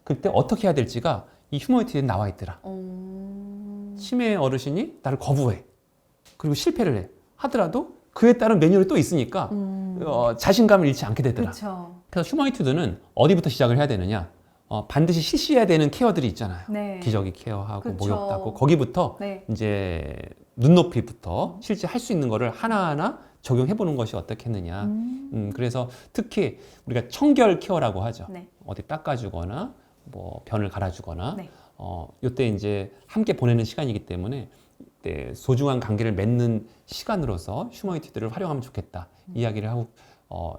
그때 어떻게 해야 될지가 이 휴머니티에 나와 있더라. 치매 어르신이 나를 거부해. 그리고 실패를 해. 하더라도 그에 따른 매뉴얼이 또 있으니까 자신감을 잃지 않게 되더라. 그렇죠. 그래서 휴머니투드는 어디부터 시작을 해야 되느냐? 반드시 실시해야 되는 케어들이 있잖아요. 네. 기저귀 케어하고 그쵸. 목욕 닦고 거기부터 네. 이제 눈높이부터 실제 할 수 있는 거를 하나하나 적용해 보는 것이 어떻겠느냐. 그래서 특히 우리가 청결 케어라고 하죠. 네. 어디 닦아주거나 뭐 변을 갈아주거나 네. 이때 이제 함께 보내는 시간이기 때문에 이때 소중한 관계를 맺는 시간으로서 휴머니티들을 활용하면 좋겠다 이야기를 하고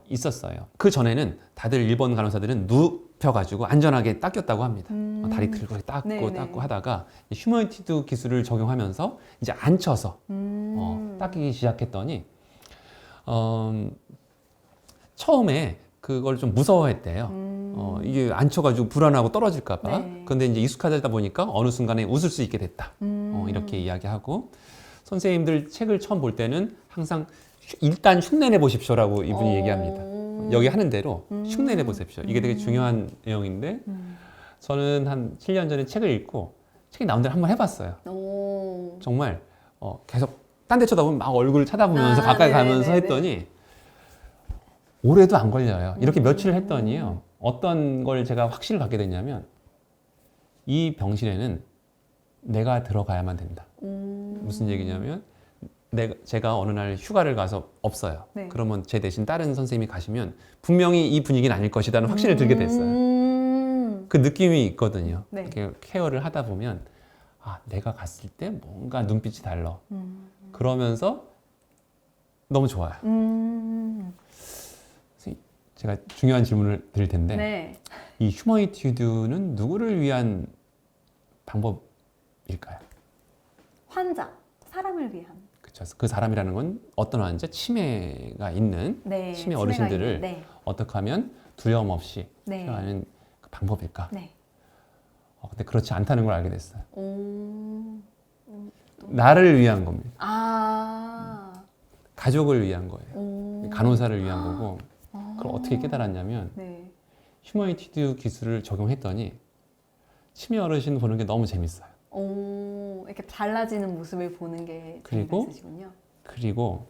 있었어요. 그 전에는 다들 일본 간호사들은 눕혀가지고 안전하게 닦였다고 합니다. 다리 들고 닦고 네네. 닦고 하다가 휴머니티드 기술을 적용하면서 이제 앉혀서 닦이기 시작했더니 처음에 그걸 좀 무서워했대요. 이게 앉혀가지고 불안하고 떨어질까봐. 네. 근데 이제 익숙하다 보니까 어느 순간에 웃을 수 있게 됐다. 이렇게 이야기하고 선생님들 책을 처음 볼 때는 항상 일단 흉내내 보십시오라고 이분이 얘기합니다. 여기 하는 대로 흉내내 보십시오. 이게 되게 중요한 내용인데 저는 한 7년 전에 책을 읽고 책이 나온 대로 한번 해봤어요. 오. 정말 계속 딴 데 쳐다보면 막 얼굴을 쳐다보면서 가까이 가면서 네네네네. 했더니 오래도 안 걸려요. 이렇게 며칠 했더니요. 어떤 걸 제가 확신을 갖게 됐냐면 이 병실에는 내가 들어가야만 된다. 무슨 얘기냐면 제가 어느 날 휴가를 가서 없어요. 네. 그러면 제 대신 다른 선생님이 가시면 분명히 이 분위기는 아닐 것이라는 확신을 들게 됐어요. 그 느낌이 있거든요. 네. 이렇게 케어를 하다 보면 내가 갔을 때 뭔가 눈빛이 달라. 그러면서 너무 좋아요. 제가 중요한 질문을 드릴 텐데 네. 이 휴머니튜드는 누구를 위한 방법일까요? 환자, 사람을 위한. 그렇죠. 그 사람이라는 건 어떤 환자, 치매가 있는 네. 치매 치매가 어르신들을 있는, 네. 어떻게 하면 두려움 없이 네. 케어하는 그 방법일까? 네. 근데 그렇지 않다는 걸 알게 됐어요. 오. 나를 위한 겁니다. 가족을 위한 거예요. 오. 간호사를 위한 거고 그걸 어떻게 깨달았냐면 네. 휴머니티드 기술을 적용했더니 치매 어르신 보는 게 너무 재밌어요. 오. 이렇게 달라지는 모습을 보는 게 그리고 재미가 있으시군요. 그리고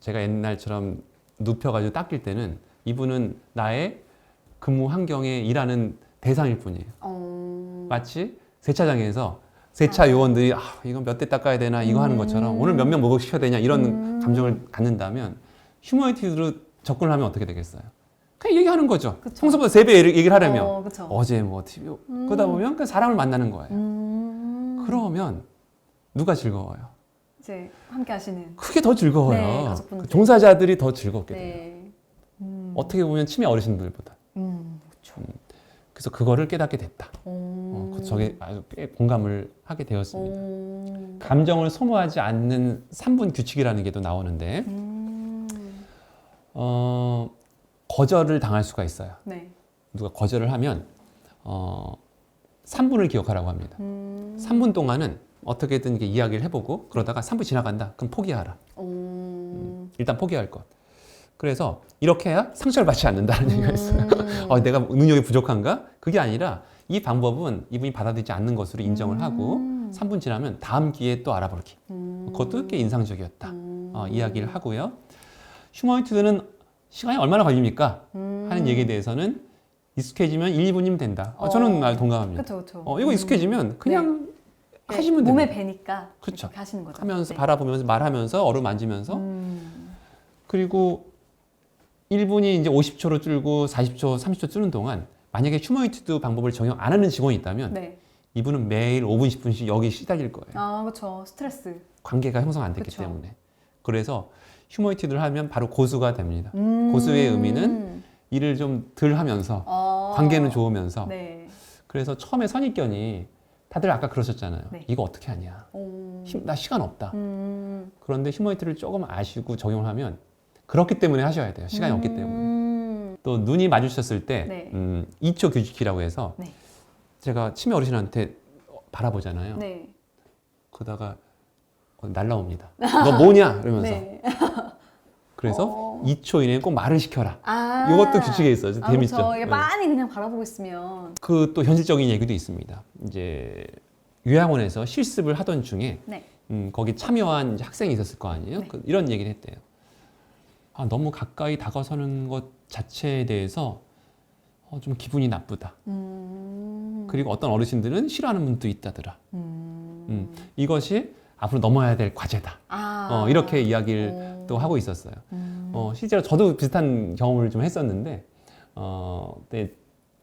제가 옛날처럼 눕혀가지고 닦일 때는 이분은 나의 근무 환경에 일하는 대상일 뿐이에요. 마치 세차장에서 세차 요원들이 이건 몇 대 닦아야 되나 이거 하는 것처럼 오늘 몇 명 목욕시켜야 되냐 이런 감정을 갖는다면 휴머니티드로 접근을 하면 어떻게 되겠어요? 그냥 얘기하는 거죠. 그쵸. 평소보다 3배 얘기를 하려면 그쵸. 어제 뭐 TV 그러다 보면 그 사람을 만나는 거예요. 그러면 누가 즐거워요? 이제 함께 하시는. 그게 더 즐거워요. 네, 가족분들. 그 종사자들이 더 즐겁게 돼요. 네. 어떻게 보면 치매 어르신들보다. 그렇죠. 그래서 그거를 깨닫게 됐다. 오. 저게 아주 꽤 공감을 하게 되었습니다. 감정을 소모하지 않는 3분 규칙이라는 게 또 나오는데 거절을 당할 수가 있어요. 네. 누가 거절을 하면 3분을 기억하라고 합니다. 3분 동안은 어떻게든 이렇게 이야기를 해보고 그러다가 3분 지나간다. 그럼 포기하라. 일단 포기할 것. 그래서 이렇게 해야 상처를 받지 않는다는 얘기가 있어요. 내가 능력이 부족한가? 그게 아니라 이 방법은 이분이 받아들이지 않는 것으로 인정을 하고 3분 지나면 다음 기회에 또 알아보기. 그것도 꽤 인상적이었다. 이야기를 하고요. 휴머니티드는 시간이 얼마나 걸립니까? 하는 얘기에 대해서는 익숙해지면 1, 2분이면 된다. 저는 말 동감합니다. 그렇죠. 이거 익숙해지면 그냥 하시면 돼요. 몸에 배니까 그쵸. 이렇게 하시는 거죠. 하면서 네. 바라보면서 말하면서 얼음 만지면서 그리고 1분이 이제 50초로 줄고 40초, 30초 줄는 동안 만약에 휴머니티드 방법을 적용 안 하는 직원이 있다면 네. 이분은 매일 5분, 10분씩 여기 시달릴 거예요. 그렇죠. 스트레스. 관계가 형성 안 됐기 그쵸. 때문에. 그래서 휴머니티드를 하면 바로 고수가 됩니다. 고수의 의미는 일을 좀 덜 하면서 관계는 좋으면서 네. 그래서 처음에 선입견이 다들 아까 그러셨잖아요. 네. 이거 어떻게 하냐. 나 시간 없다. 그런데 휴머니티를 조금 아시고 적용하면 그렇기 때문에 하셔야 돼요. 시간이 없기 때문에. 또 눈이 마주쳤을 때 네. 2초 규칙이라고 해서 네. 제가 치매 어르신한테 바라보잖아요. 네. 그러다가 날라옵니다. 너 뭐냐? 이러면서. 네. 그래서 2초 이내에 꼭 말을 시켜라. 아. 이것도 규칙에 있어요. 재밌죠. 그렇죠. 이게 네. 많이 그냥 바라보고 있으면. 그 또 현실적인 얘기도 있습니다. 이제 요양원에서 실습을 하던 중에 네. 거기 참여한 이제 학생이 있었을 거 아니에요? 네. 이런 얘기를 했대요. 너무 가까이 다가서는 것 자체에 대해서 좀 기분이 나쁘다. 그리고 어떤 어르신들은 싫어하는 분도 있다더라. 이것이 앞으로 넘어야 될 과제다. 이렇게 이야기를 또 하고 있었어요. 실제로 저도 비슷한 경험을 좀 했었는데, 그때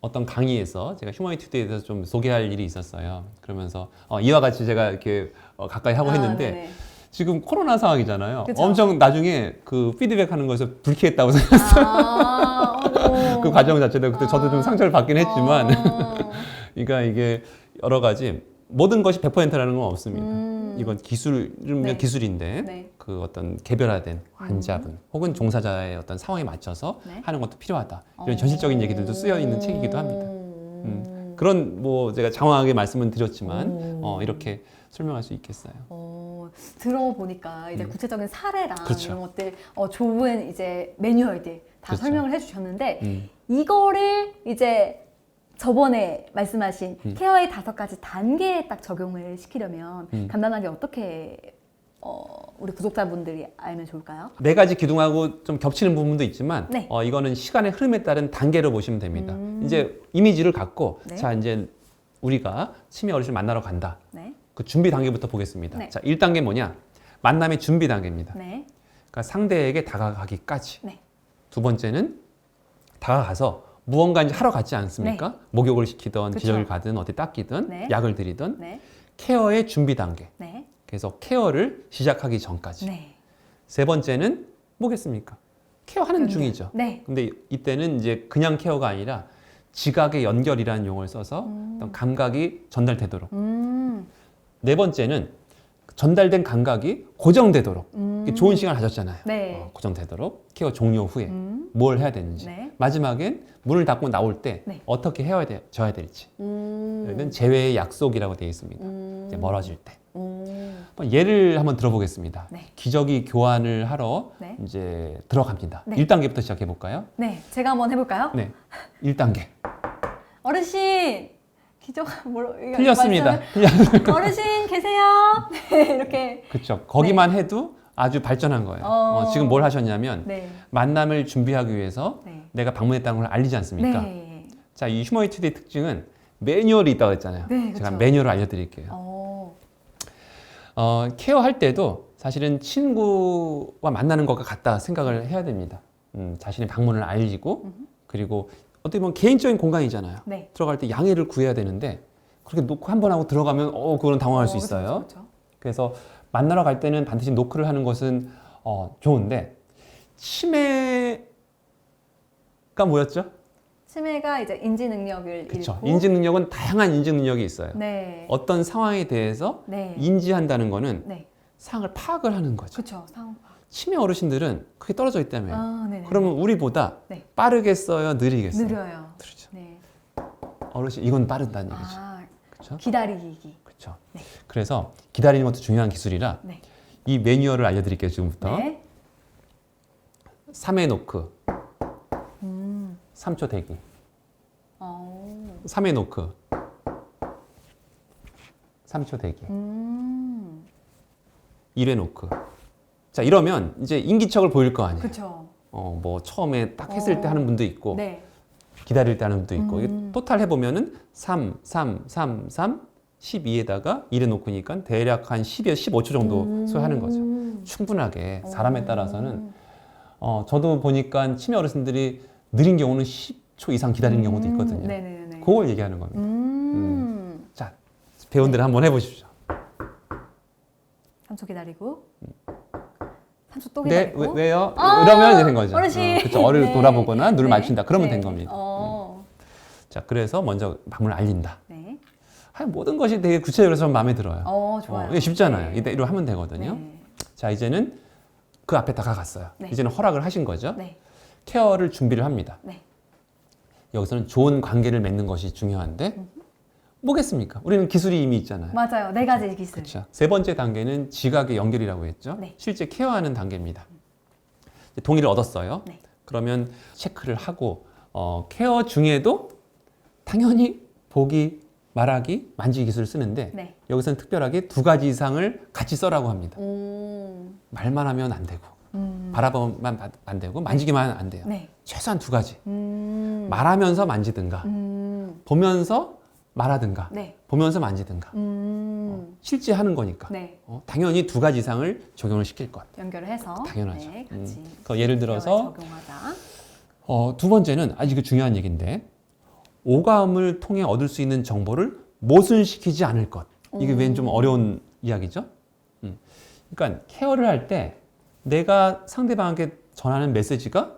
어떤 강의에서 제가 휴머니티드에 대해서 좀 소개할 일이 있었어요. 그러면서 이와 같이 제가 이렇게 가까이 하고 했는데, 네네. 지금 코로나 상황이잖아요. 그쵸. 엄청 나중에 그 피드백 하는 거에서 불쾌했다고 생각했어요. 그 과정 자체도 그때 저도 좀 상처를 받긴 했지만, 그러니까 이게 여러 가지 모든 것이 100%라는 건 없습니다. 이건 기술이면 네. 기술인데 네. 그 어떤 개별화된 환자분 혹은 종사자의 어떤 상황에 맞춰서 네. 하는 것도 필요하다. 이런 현실적인 얘기들도 쓰여 있는 책이기도 합니다. 그런 뭐 제가 장황하게 말씀은 드렸지만 이렇게 설명할 수 있겠어요. 들어보니까 이제 구체적인 사례랑 그렇죠. 이런 것들 좋은 이제 매뉴얼들 다 그렇죠. 설명을 해주셨는데 이거를 이제 저번에 말씀하신 케어의 5가지 단계에 딱 적용을 시키려면 간단하게 어떻게 우리 구독자분들이 알면 좋을까요? 4가지 기둥하고 좀 겹치는 부분도 있지만 네. 이거는 시간의 흐름에 따른 단계로 보시면 됩니다. 이제 이미지를 갖고 네. 자 이제 우리가 치매 어르신을 만나러 간다. 네. 그 준비 단계부터 보겠습니다. 네. 자, 1단계 뭐냐? 만남의 준비 단계입니다. 네. 그러니까 상대에게 다가가기까지. 네. 두 번째는 다가가서 무언가 이제 하러 갔지 않습니까? 목욕을 시키든 그쵸. 기저귀를 가든 어디 닦이든 네. 약을 드리든 네. 케어의 준비 단계. 네. 그래서 케어를 시작하기 전까지. 네. 세 번째는 뭐겠습니까? 케어하는 중이죠. 네. 근데 이때는 이제 그냥 케어가 아니라 지각의 연결이라는 용어를 써서 어떤 감각이 전달되도록. 네 번째는 전달된 감각이 고정되도록. 좋은 시간을 가졌잖아요. 네. 고정되도록 케어 종료 후에 뭘 해야 되는지. 네. 마지막엔 문을 닫고 나올 때 네. 어떻게 헤어져야 될지. 여기는 재회의 약속이라고 되어 있습니다. 이제 멀어질 때. 한번 예를 한번 들어보겠습니다. 네. 기저귀 교환을 하러 네. 이제 들어갑니다. 네. 1단계부터 시작해 볼까요? 네. 제가 한번 해볼까요? 네. 1단계. 어르신 기저가 뭐로 이거 틀렸습니다. 어르신 계세요? 네, 이렇게. 그렇죠. 거기만 해도 아주 발전한 거예요. 지금 뭘 하셨냐면 네. 만남을 준비하기 위해서 네. 내가 방문했다는 걸 알리지 않습니까? 네. 자, 이 휴머니티드의 특징은 매뉴얼이 있다고 했잖아요. 네, 제가 그쵸. 매뉴얼을 알려드릴게요. 케어할 때도 사실은 친구와 만나는 것과 같다 생각을 해야 됩니다. 자신의 방문을 알리고 그리고 어떻게 보면 개인적인 공간이잖아요. 네. 들어갈 때 양해를 구해야 되는데 그렇게 노크 한 번 하고 들어가면 그건 당황할 수 있어요. 그렇죠. 그래서 만나러 갈 때는 반드시 노크를 하는 것은 좋은데 치매가 뭐였죠? 치매가 이제 인지 능력을 그렇죠. 잃고. 인지 능력은 다양한 인지 능력이 있어요. 네. 어떤 상황에 대해서 네. 인지한다는 거는 네. 상황을 파악을 하는 거죠. 그렇죠. 상황. 치매 어르신들은 크게 떨어져 있다며요. 네네. 그러면 우리보다 네. 빠르겠어요, 느리겠어요? 느려요. 그렇죠. 네. 어르신 이건 빠르다는 얘기죠. 그렇죠? 기다리기. 그렇죠. 네. 그래서 기다리는 것도 중요한 기술이라 네. 이 매뉴얼을 알려드릴게요 지금부터. 네. 3회 노크, 3초 대기. 3회 노크, 3초 대기. 1회 노크. 자 이러면 이제 인기척을 보일 거 아니에요. 그렇죠. 뭐 처음에 딱 했을 때 하는 분도 있고 네. 기다릴 때 하는 분도 있고 이게 토탈 해보면은 3, 3, 3, 3, 12에다가 1에 놓고니까 대략 한 10에서 15초 정도 소요하는 거죠. 충분하게 사람에 따라서는 저도 보니까 치매 어르신들이 느린 경우는 10초 이상 기다리는 경우도 있거든요. 네네네. 그걸 얘기하는 겁니다. 자, 배우들 한번 해보십시오. 3초 기다리고 3초 또 네, 기다리고. 왜요? 이러면 이제 된 거죠. 어르신. 그렇죠. 어를 네. 돌아보거나 눈을 네. 맞춘다. 그러면 네. 된 겁니다. 어. 자, 그래서 먼저 방문을 알린다. 네. 모든 것이 되게 구체적으로 좀 마음에 들어요. 좋아요. 이게 쉽잖아요. 네. 이대로 하면 되거든요. 네. 자, 이제는 그 앞에 다가갔어요. 네. 이제는 허락을 하신 거죠. 네. 케어를 준비를 합니다. 네. 여기서는 좋은 관계를 맺는 것이 중요한데 뭐겠습니까? 우리는 기술이 이미 있잖아요. 맞아요. 4가지 기술. 그렇죠. 세 번째 단계는 지각의 연결이라고 했죠. 네. 실제 케어하는 단계입니다. 이제 동의를 얻었어요. 네. 그러면 체크를 하고 케어 중에도 당연히 보기, 말하기, 만지기 기술을 쓰는데 네. 여기서는 특별하게 2가지 이상을 같이 써라고 합니다. 오. 말만 하면 안 되고 바라보면 안 되고 만지기만 하면 안 돼요. 네. 최소한 2가지. 말하면서 만지든가 보면서 말하든가 네. 보면서 만지든가 실제 하는 거니까 네. 당연히 2가지 이상을 적용을 시킬 것. 연결을 해서 당연하죠. 네, 같이 그래서 예를 들어서 적용하자. 2번째는 아주 중요한 얘기인데 오감을 통해 얻을 수 있는 정보를 모순시키지 않을 것. 이게 왠 좀 어려운 이야기죠. 그러니까 케어를 할 때 내가 상대방에게 전하는 메시지가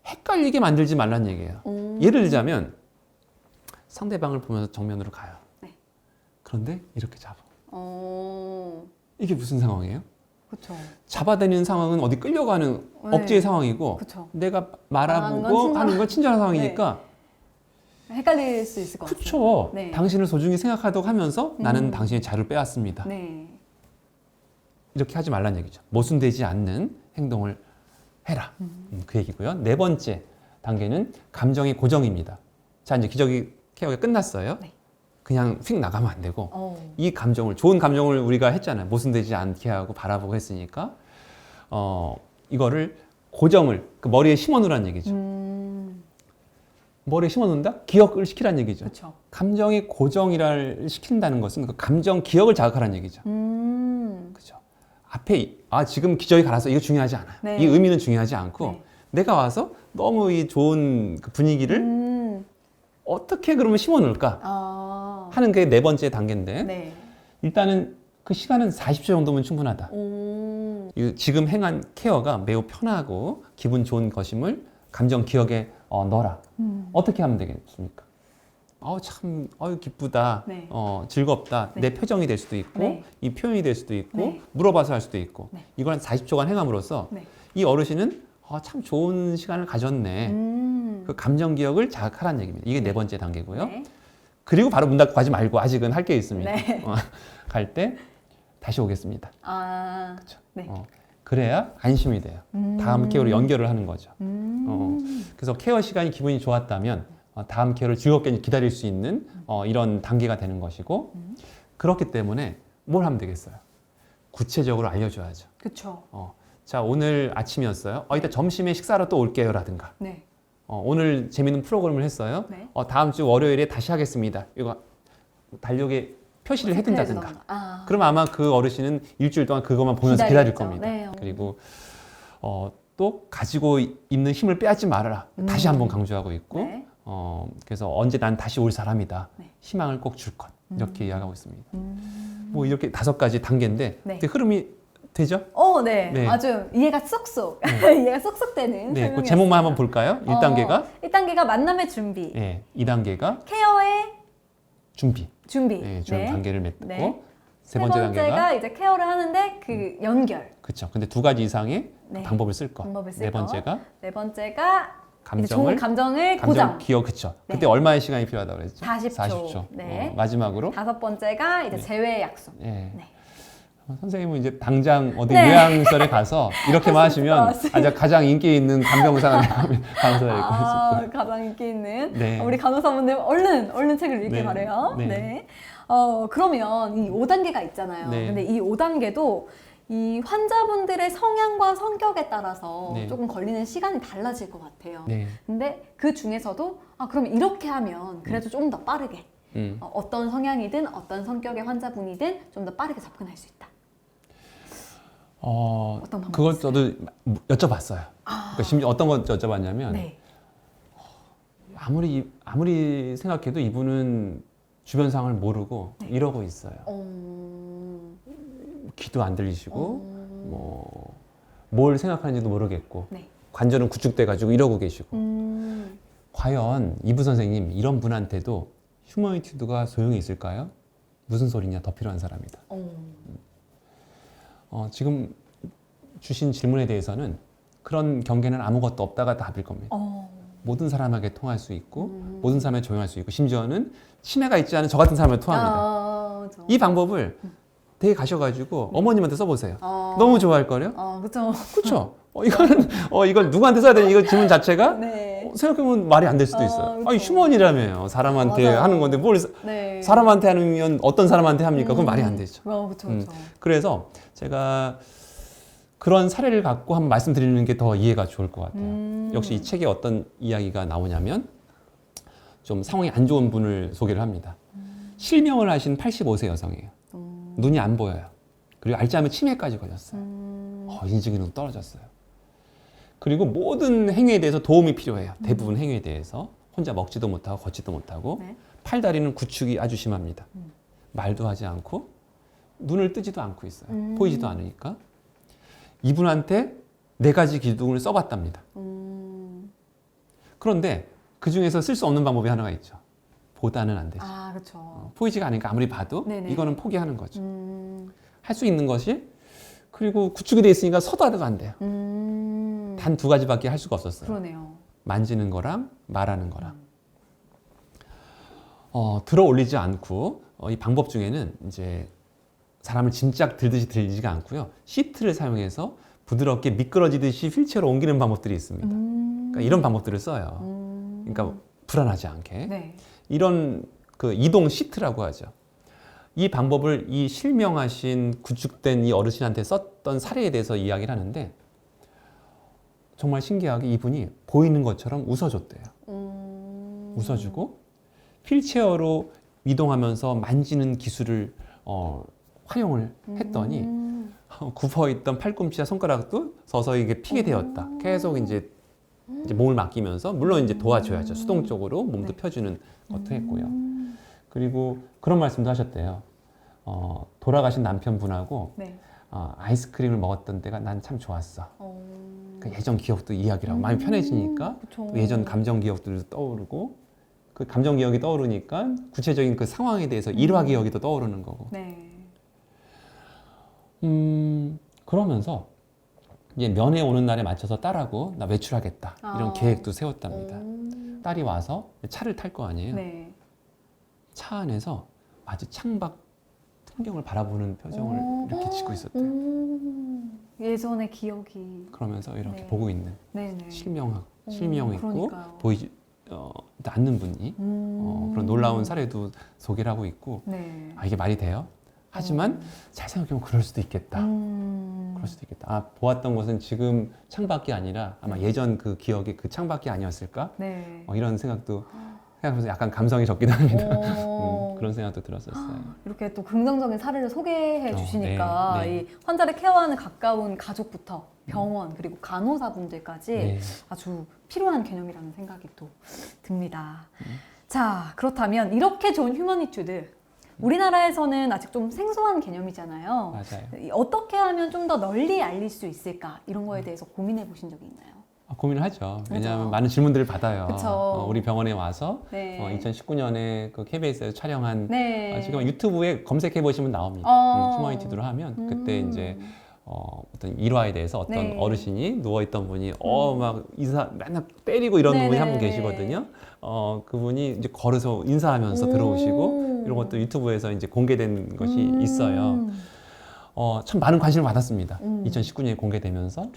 헷갈리게 만들지 말란 얘기예요. 예를 들자면 상대방을 보면서 정면으로 가요. 네. 그런데 이렇게 잡아. 오. 이게 무슨 상황이에요? 그렇죠. 잡아다니는 상황은 어디 끌려가는 네. 억지의 상황이고 그쵸. 내가 말하는 건 말하고 친절한- 하는 건 친절한 상황이니까 헷갈릴 수 있을 것 같아요. 그쵸. 네. 당신을 소중히 생각하도록 하면서 나는 당신의 자유를 빼앗습니다. 네. 이렇게 하지 말란 얘기죠. 모순되지 않는 행동을 해라. 그 얘기고요. 4번째 단계는 감정의 고정입니다. 자, 이제 기저귀 케어가 끝났어요. 네. 그냥 휙 나가면 안 되고 어. 이 감정을 좋은 감정을 우리가 했잖아요. 모순되지 않게 하고 바라보고 했으니까 이거를 고정을 그 머리에 심어놓으란 얘기죠. 머리에 심어놓는다? 기억을 시키란 얘기죠. 그렇죠. 감정의 고정이를 시킨다는 것은 그 감정 기억을 자극하란 얘기죠. 그렇죠. 앞에 지금 기저귀 갈아서 이거 중요하지 않아요. 네. 이 의미는 중요하지 않고 네. 내가 와서 너무 이 좋은 그 분위기를 어떻게 그러면 심어놓을까 아. 하는 게 4번째 단계인데 네. 일단은 그 시간은 40초 정도면 충분하다. 오. 이 지금 행한 케어가 매우 편하고 기분 좋은 것임을 감정 기억에 넣어라. 어떻게 하면 되겠습니까? 참, 기쁘다. 네. 즐겁다. 네. 내 표정이 될 수도 있고, 네. 이 표현이 될 수도 있고, 네. 물어봐서 할 수도 있고, 네. 이걸 한 40초간 행함으로써 네. 이 어르신은 참 좋은 시간을 가졌네. 그 감정 기억을 자극하라는 얘기입니다. 이게 4번째 단계고요. 네. 그리고 바로 문 닫고 가지 말고 아직은 할 게 있습니다. 네. 갈 때 다시 오겠습니다. 아. 그쵸. 네. 그래야 안심이 돼요. 다음 케어로 연결을 하는 거죠. 그래서 케어 시간이 기분이 좋았다면 다음 케어를 즐겁게 기다릴 수 있는 이런 단계가 되는 것이고 그렇기 때문에 뭘 하면 되겠어요? 구체적으로 알려줘야죠. 그렇죠. 자, 오늘 아침이었어요. 이따 점심에 식사로 또 올게요. 라든가. 네. 오늘 재밌는 프로그램을 했어요. 네. 다음 주 월요일에 다시 하겠습니다. 이거 달력에 표시를 해둔다든가. 아. 그러면 아마 그 어르신은 일주일 동안 그것만 보면서 기다릴 기다리겠죠. 겁니다. 네. 그리고 또 가지고 있는 힘을 빼앗지 말아라. 다시 한번 강조하고 있고 네. 그래서 언제 난 다시 올 사람이다. 네. 희망을 꼭 줄 것. 이렇게 이야기하고 있습니다. 뭐 이렇게 5가지 단계인데 네. 그 흐름이 되죠? 네. 네. 아주 이해가 쏙쏙. 이해가 쏙쏙 되는 네, 그 설명이었습니다. 제목만 한번 볼까요? 1단계가 1단계가 만남의 준비. 네, 2단계가 케어의 준비. 준비. 네, 좋은 네. 단계를 맺고 네. 세 번째 단계가 번째가 이제 케어를 하는데 그 연결. 그렇죠. 근데 2가지 이상의 네. 방법을 쓸 것. 방법을 쓸 네 것. 번째가 네 번째가 이제 좋은 감정을 감정을 고정. 기억 그쵸. 네. 그때 얼마의 시간이 필요하다고 그랬죠? 40초. 네. 마지막으로 5번째가 이제 재회 약속. 네. 네. 선생님은 이제 당장 어디 네. 요양시설에 가서 이렇게만 하시면 맞습니다. 가장 인기 있는 간병사 간호사가 될 거예요. 가장 인기 있는 네. 우리 간호사분들 얼른 책을 읽길 네. 바래요. 네. 네. 그러면 이 5단계가 있잖아요. 네. 근데 이 5단계도 이 환자분들의 성향과 성격에 따라서 네. 조금 걸리는 시간이 달라질 것 같아요. 네. 근데 그 중에서도 그럼 이렇게 하면 그래도 좀 더 빠르게 어떤 성향이든 어떤 성격의 환자분이든 좀 더 빠르게 접근할 수 있다. 어떤 방법이 그걸 저도 여쭤봤어요. 그러니까 심지어 어떤 걸 여쭤봤냐면 네. 아무리 생각해도 이분은 주변 상황을 모르고 이러고 있어요. 귀도 안 들리시고 뭐 뭘 생각하는지도 모르겠고 네. 관절은 구축돼 가지고 이러고 계시고 음. 과연 이부 선생님 이런 분한테도 휴머니티드가 소용이 있을까요? 무슨 소리냐, 더 필요한 사람이다. 지금 주신 질문에 대해서는 그런 경계는 아무것도 없다가 답일 겁니다. 모든 사람에게 통할 수 있고 모든 사람에 적용할 수 있고 심지어는 치매가 있지 않은 저 같은 사람을 통합니다. 이 방법을 댁에 가셔가지고 어머님한테 써보세요. 너무 좋아할걸요? 그렇죠. 그렇죠? 이건 누구한테 써야 되니? 이거 질문 자체가 네. 생각해보면 말이 안 될 수도 있어요. 그쵸. 아니, 휴먼이라며요. 사람한테 맞아요. 하는 건데 뭘 네. 사람한테 하면 어떤 사람한테 합니까? 그건 말이 안 되죠. 그렇죠. 그래서 제가 그런 사례를 갖고 한번 말씀드리는 게 더 이해가 좋을 것 같아요. 역시 이 책에 어떤 이야기가 나오냐면 좀 상황이 안 좋은 분을 소개를 합니다. 실명을 하신 85세 여성이에요. 눈이 안 보여요. 그리고 알츠하이머 치매까지 걸렸어요. 인지 기능 떨어졌어요. 그리고 모든 행위에 대해서 도움이 필요해요. 대부분 행위에 대해서. 혼자 먹지도 못하고 걷지도 못하고 네. 팔다리는 구축이 아주 심합니다. 말도 하지 않고 눈을 뜨지도 않고 있어요. 보이지도 않으니까. 이분한테 4가지 기둥을 써봤답니다. 그런데 그 중에서 쓸 수 없는 방법이 하나가 있죠. 보다는 안 되죠. 아, 그렇죠. 보이지가 않으니까 아무리 봐도 네네. 이거는 포기하는 거죠. 할 수 있는 것이 그리고 구축이 돼 있으니까 서도 안 돼요. 단 2가지밖에 할 수가 없었어요. 그러네요. 만지는 거랑 말하는 거랑. 들어 올리지 않고 이 방법 중에는 이제 사람을 짐짝 들듯이 들지가 않고요. 시트를 사용해서 부드럽게 미끄러지듯이 휠체어로 옮기는 방법들이 있습니다. 그러니까 이런 방법들을 써요. 그러니까 불안하지 않게. 네. 이런 그 이동 시트라고 하죠. 이 방법을 이 실명하신 구축된 이 어르신한테 썼던 사례에 대해서 이야기를 하는데 정말 신기하게 이분이 보이는 것처럼 웃어줬대요. 웃어주고 휠체어로 이동하면서 만지는 기술을 활용을 했더니 굽어있던 팔꿈치와 손가락도 서서히 이게 피게 되었다. 계속 이제 몸을 맡기면서 물론 이제 도와줘야죠. 수동적으로 몸도 네. 펴주는 것도 했고요. 그리고 그런 말씀도 하셨대요. 돌아가신 남편분하고 네. 아이스크림을 먹었던 때가 난 참 좋았어. 그 예전 기억도 이야기를 하고 마음이 편해지니까 그쵸. 또 예전 감정 기억들도 떠오르고 그 감정 기억이 떠오르니까 구체적인 그 상황에 대해서 일화 기억이 또 떠오르는 거고. 네. 그러면서 이제 면회 오는 날에 맞춰서 딸하고 나 외출하겠다 이런 계획도 세웠답니다. 딸이 와서 차를 탈 거 아니에요. 네. 차 안에서 아주 창밖 풍경을 바라보는 표정을 이렇게 짓고 있었대요. 예전의 기억이. 그러면서 이렇게 네. 보고 있는 네네. 실명 있고 그러니까요. 보이지 않는 분이 그런 놀라운 사례도 소개를 하고 있고 네. 이게 말이 돼요? 하지만 잘 생각해보면 그럴 수도 있겠다. 그럴 수도 있겠다. 보았던 것은 지금 창밖이 아니라 아마 예전 그 기억이 그 창밖이 아니었을까? 네. 이런 생각도 생각하면서 약간 감성이 적기도 합니다. 오. 그런 생각도 들었었어요. 이렇게 또 긍정적인 사례를 소개해 주시니까 네, 네. 이 환자를 케어하는 가까운 가족부터 병원 그리고 간호사분들까지 네. 아주 필요한 개념이라는 생각이 또 듭니다. 자, 그렇다면 이렇게 좋은 휴머니튜드 우리나라에서는 아직 좀 생소한 개념이잖아요. 맞아요. 어떻게 하면 좀 더 널리 알릴 수 있을까? 이런 거에 대해서 고민해 보신 적이 있나요? 고민을 하죠. 왜냐하면 그죠. 많은 질문들을 받아요. 그쵸. 우리 병원에 와서 네. 2019년에 그 KBS에서 촬영한 네. 지금 유튜브에 검색해 보시면 나옵니다. 휴머니티드로 하면 그때 이제 어떤 일화에 대해서 어떤 네. 어르신이 누워 있던 분이 막 인사 맨날 때리고 이런 네네. 분이 한 분 계시거든요. 그분이 이제 걸어서 인사하면서 들어오시고 이런 것도 유튜브에서 이제 공개된 것이 있어요. 참 많은 관심을 받았습니다. 2019년에 공개되면서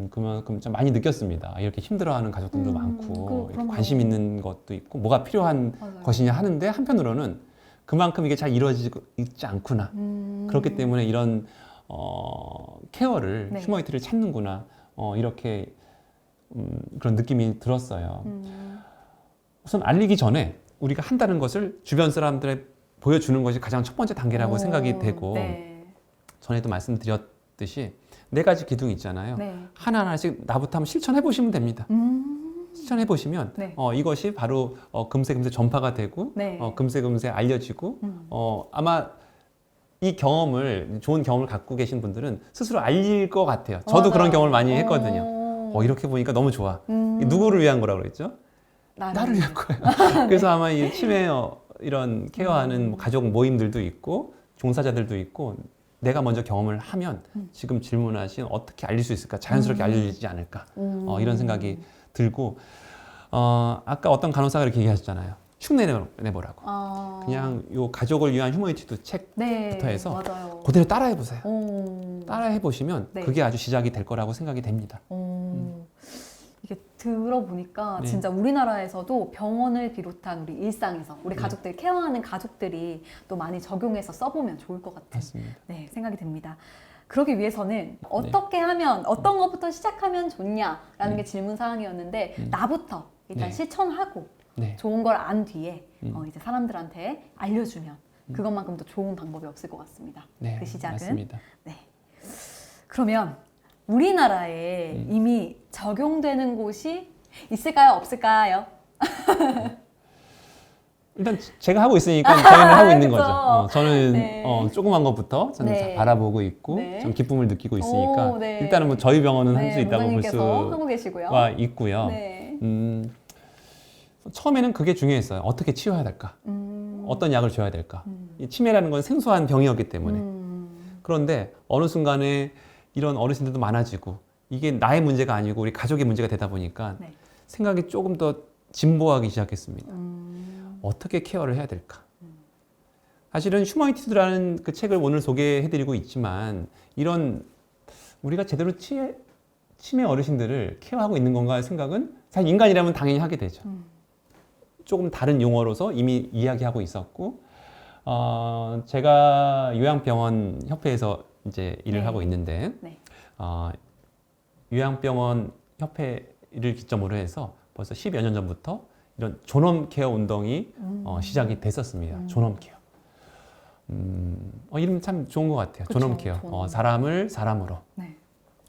그만큼 좀 많이 느꼈습니다. 이렇게 힘들어하는 가족들도 많고 이렇게 관심 있는 것도 있고 뭐가 필요한 맞아요. 것이냐 하는데 한편으로는 그만큼 이게 잘 이루어지고 있지 않구나. 그렇기 때문에 이런 케어를 네. 휴머니티를 찾는구나. 이렇게 그런 느낌이 들었어요. 우선 알리기 전에 우리가 한다는 것을 주변 사람들에 보여주는 것이 가장 첫 번째 단계라고 생각이 되고 네. 전에도 말씀드렸듯이 4가지 기둥이 있잖아요. 네. 하나하나씩 나부터 한번 실천해 보시면 됩니다. 실천해 보시면 네. 이것이 바로 금세 전파가 되고 네. 금세 알려지고 아마 이 경험을 좋은 경험을 갖고 계신 분들은 스스로 알릴 것 같아요. 저도 그런 경험을 많이 했거든요. 이렇게 보니까 너무 좋아. 누구를 위한 거라고 그랬죠? 나를 위한 거예요. 그래서 아마 이 치매 이런 케어하는 뭐 가족 모임들도 있고 종사자들도 있고 내가 먼저 경험을 하면 지금 질문하신 어떻게 알릴 수 있을까? 자연스럽게 알려지지 않을까? 이런 생각이 들고 아까 어떤 간호사가 이렇게 얘기하셨잖아요. 흉내내보라고. 그냥 요 가족을 위한 휴머니티도 책부터 네, 해서 맞아요. 그대로 따라해 보세요. 오. 따라해 보시면 네. 그게 아주 시작이 될 거라고 생각이 됩니다. 이게 들어보니까 네. 진짜 우리나라에서도 병원을 비롯한 우리 일상에서 우리 네. 가족들 케어하는 가족들이 또 많이 적용해서 써보면 좋을 것 같은 맞습니다. 네, 생각이 듭니다. 그러기 위해서는 어떻게 하면 어떤 것부터 시작하면 좋냐라는 게 질문 사항이었는데 나부터 일단 네. 실천하고 네. 좋은 걸 안 뒤에 음. 이제 사람들한테 알려주면 그것만큼 더 좋은 방법이 없을 것 같습니다. 네, 그 시작은. 맞습니다. 네. 그러면 우리나라에 이미 적용되는 곳이 있을까요? 없을까요? 일단 제가 하고 있으니까 저희는 하고 있는 그쵸. 거죠. 저는 네. 조그만 것부터 저는 네. 바라보고 있고 네. 좀 기쁨을 느끼고 있으니까 오, 네. 일단은 뭐 저희 병원은 할 수 있다고 볼 원장님께서 하고 계시고요. 수가 있고요. 네. 처음에는 그게 중요했어요. 어떻게 치료해야 될까? 어떤 약을 줘야 될까? 이 치매라는 건 생소한 병이었기 때문에. 그런데 어느 순간에 이런 어르신들도 많아지고 이게 나의 문제가 아니고 우리 가족의 문제가 되다 보니까 네. 생각이 조금 더 진보하기 시작했습니다. 어떻게 케어를 해야 될까? 사실은 휴머니티드라는 그 책을 오늘 소개해드리고 있지만 이런 우리가 제대로 치매 어르신들을 케어하고 있는 건가 생각은 사실 인간이라면 당연히 하게 되죠. 조금 다른 용어로서 이미 이야기하고 있었고 제가 요양병원 협회에서 이제 일을 네. 하고 있는데 네. 요양병원 협회를 기점으로 해서 벌써 10여 년 전부터 이런 존엄 케어 운동이 시작이 됐었습니다. 존엄 케어. 이름 참 좋은 것 같아요. 그쵸, 존엄 케어. 존엄. 사람을 사람으로. 네.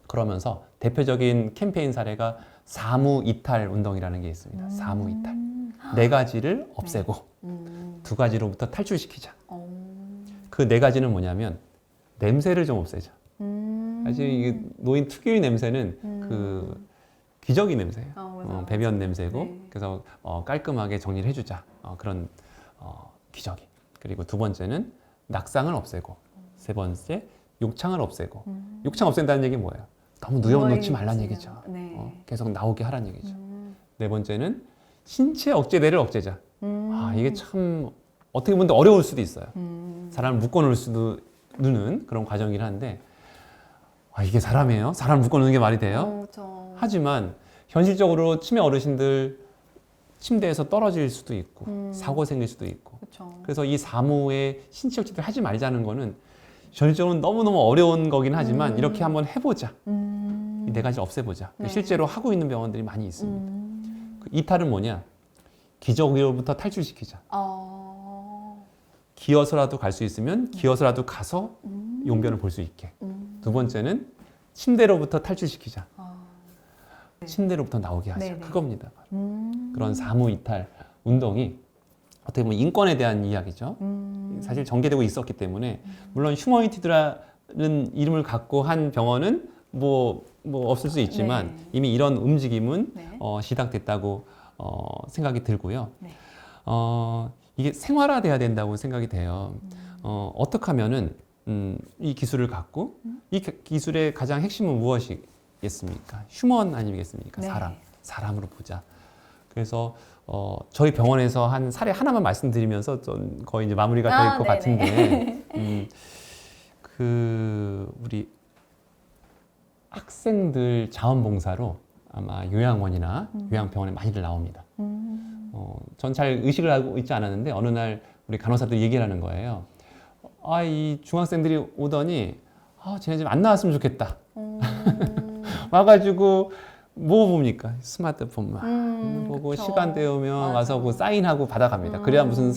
그러면서 대표적인 캠페인 사례가 사무 이탈 운동이라는 게 있습니다. 사무 이탈. 네 가지를 없애고 두 가지로부터 탈출시키자. 그 네 가지는 뭐냐면 냄새를 좀 없애자. 사실 이게 노인 특유의 냄새는 그 기저귀 냄새예요. 맞아요. 배변 냄새고 네. 그래서 깔끔하게 정리를 해주자. 그런 기저귀. 그리고 두 번째는 낙상을 없애고 세 번째 욕창을 없애고 욕창 없앤다는 얘기 뭐예요? 너무 누워놓지 말란 얘기죠. 네. 계속 나오게 하란 얘기죠. 네 번째는 신체 억제대를 억제자. 이게 참 어떻게 보면 어려울 수도 있어요. 사람을 묶어놓을 수도 있는 그런 과정이긴 한데 이게 사람이에요? 사람을 묶어놓는 게 말이 돼요? 그렇죠. 하지만 현실적으로 치매 어르신들 침대에서 떨어질 수도 있고 사고 생길 수도 있고 그렇죠. 그래서 이 사무에 신체 억제를 하지 말자는 거는 현실적으로 너무너무 어려운 거긴 하지만 이렇게 한번 해보자. 이 네 가지를 없애보자. 네. 실제로 하고 있는 병원들이 많이 있습니다. 그 이탈은 뭐냐? 기저귀로부터 탈출시키자. 기어서라도 갈 수 있으면 기어서라도 가서 용변을 볼 수 있게. 두 번째는 침대로부터 탈출시키자. 침대로부터 나오게 하자. 네네. 그겁니다. 그런 사무 이탈 운동이 어떻게 보면 인권에 대한 이야기죠. 사실 전개되고 있었기 때문에 물론 휴머니티드라는 이름을 갖고 한 병원은 뭐 없을 수 있지만 네. 이미 이런 움직임은 네. 시작됐다고 생각이 들고요. 네. 이게 생활화돼야 된다고 생각이 돼요. 어떻게 하면은 이 기술을 갖고 이 기술의 가장 핵심은 무엇이겠습니까? 휴먼 아니겠습니까? 네. 사람으로 보자. 그래서 저희 병원에서 한 사례 하나만 말씀드리면서 좀 거의 이제 마무리가 될 것 같은데 우리 학생들 자원봉사로 아마 요양원이나 요양병원에 많이들 나옵니다. 전 잘 의식을 하고 있지 않았는데 어느 날 우리 간호사들이 얘기를 하는 거예요. 이 중학생들이 오더니 쟤네 집 안 나왔으면 좋겠다. 와가지고 뭐 봅니까? 스마트폰만 보고 그쵸. 시간 때우면 맞아. 와서 그 사인하고 받아갑니다. 그래야 무슨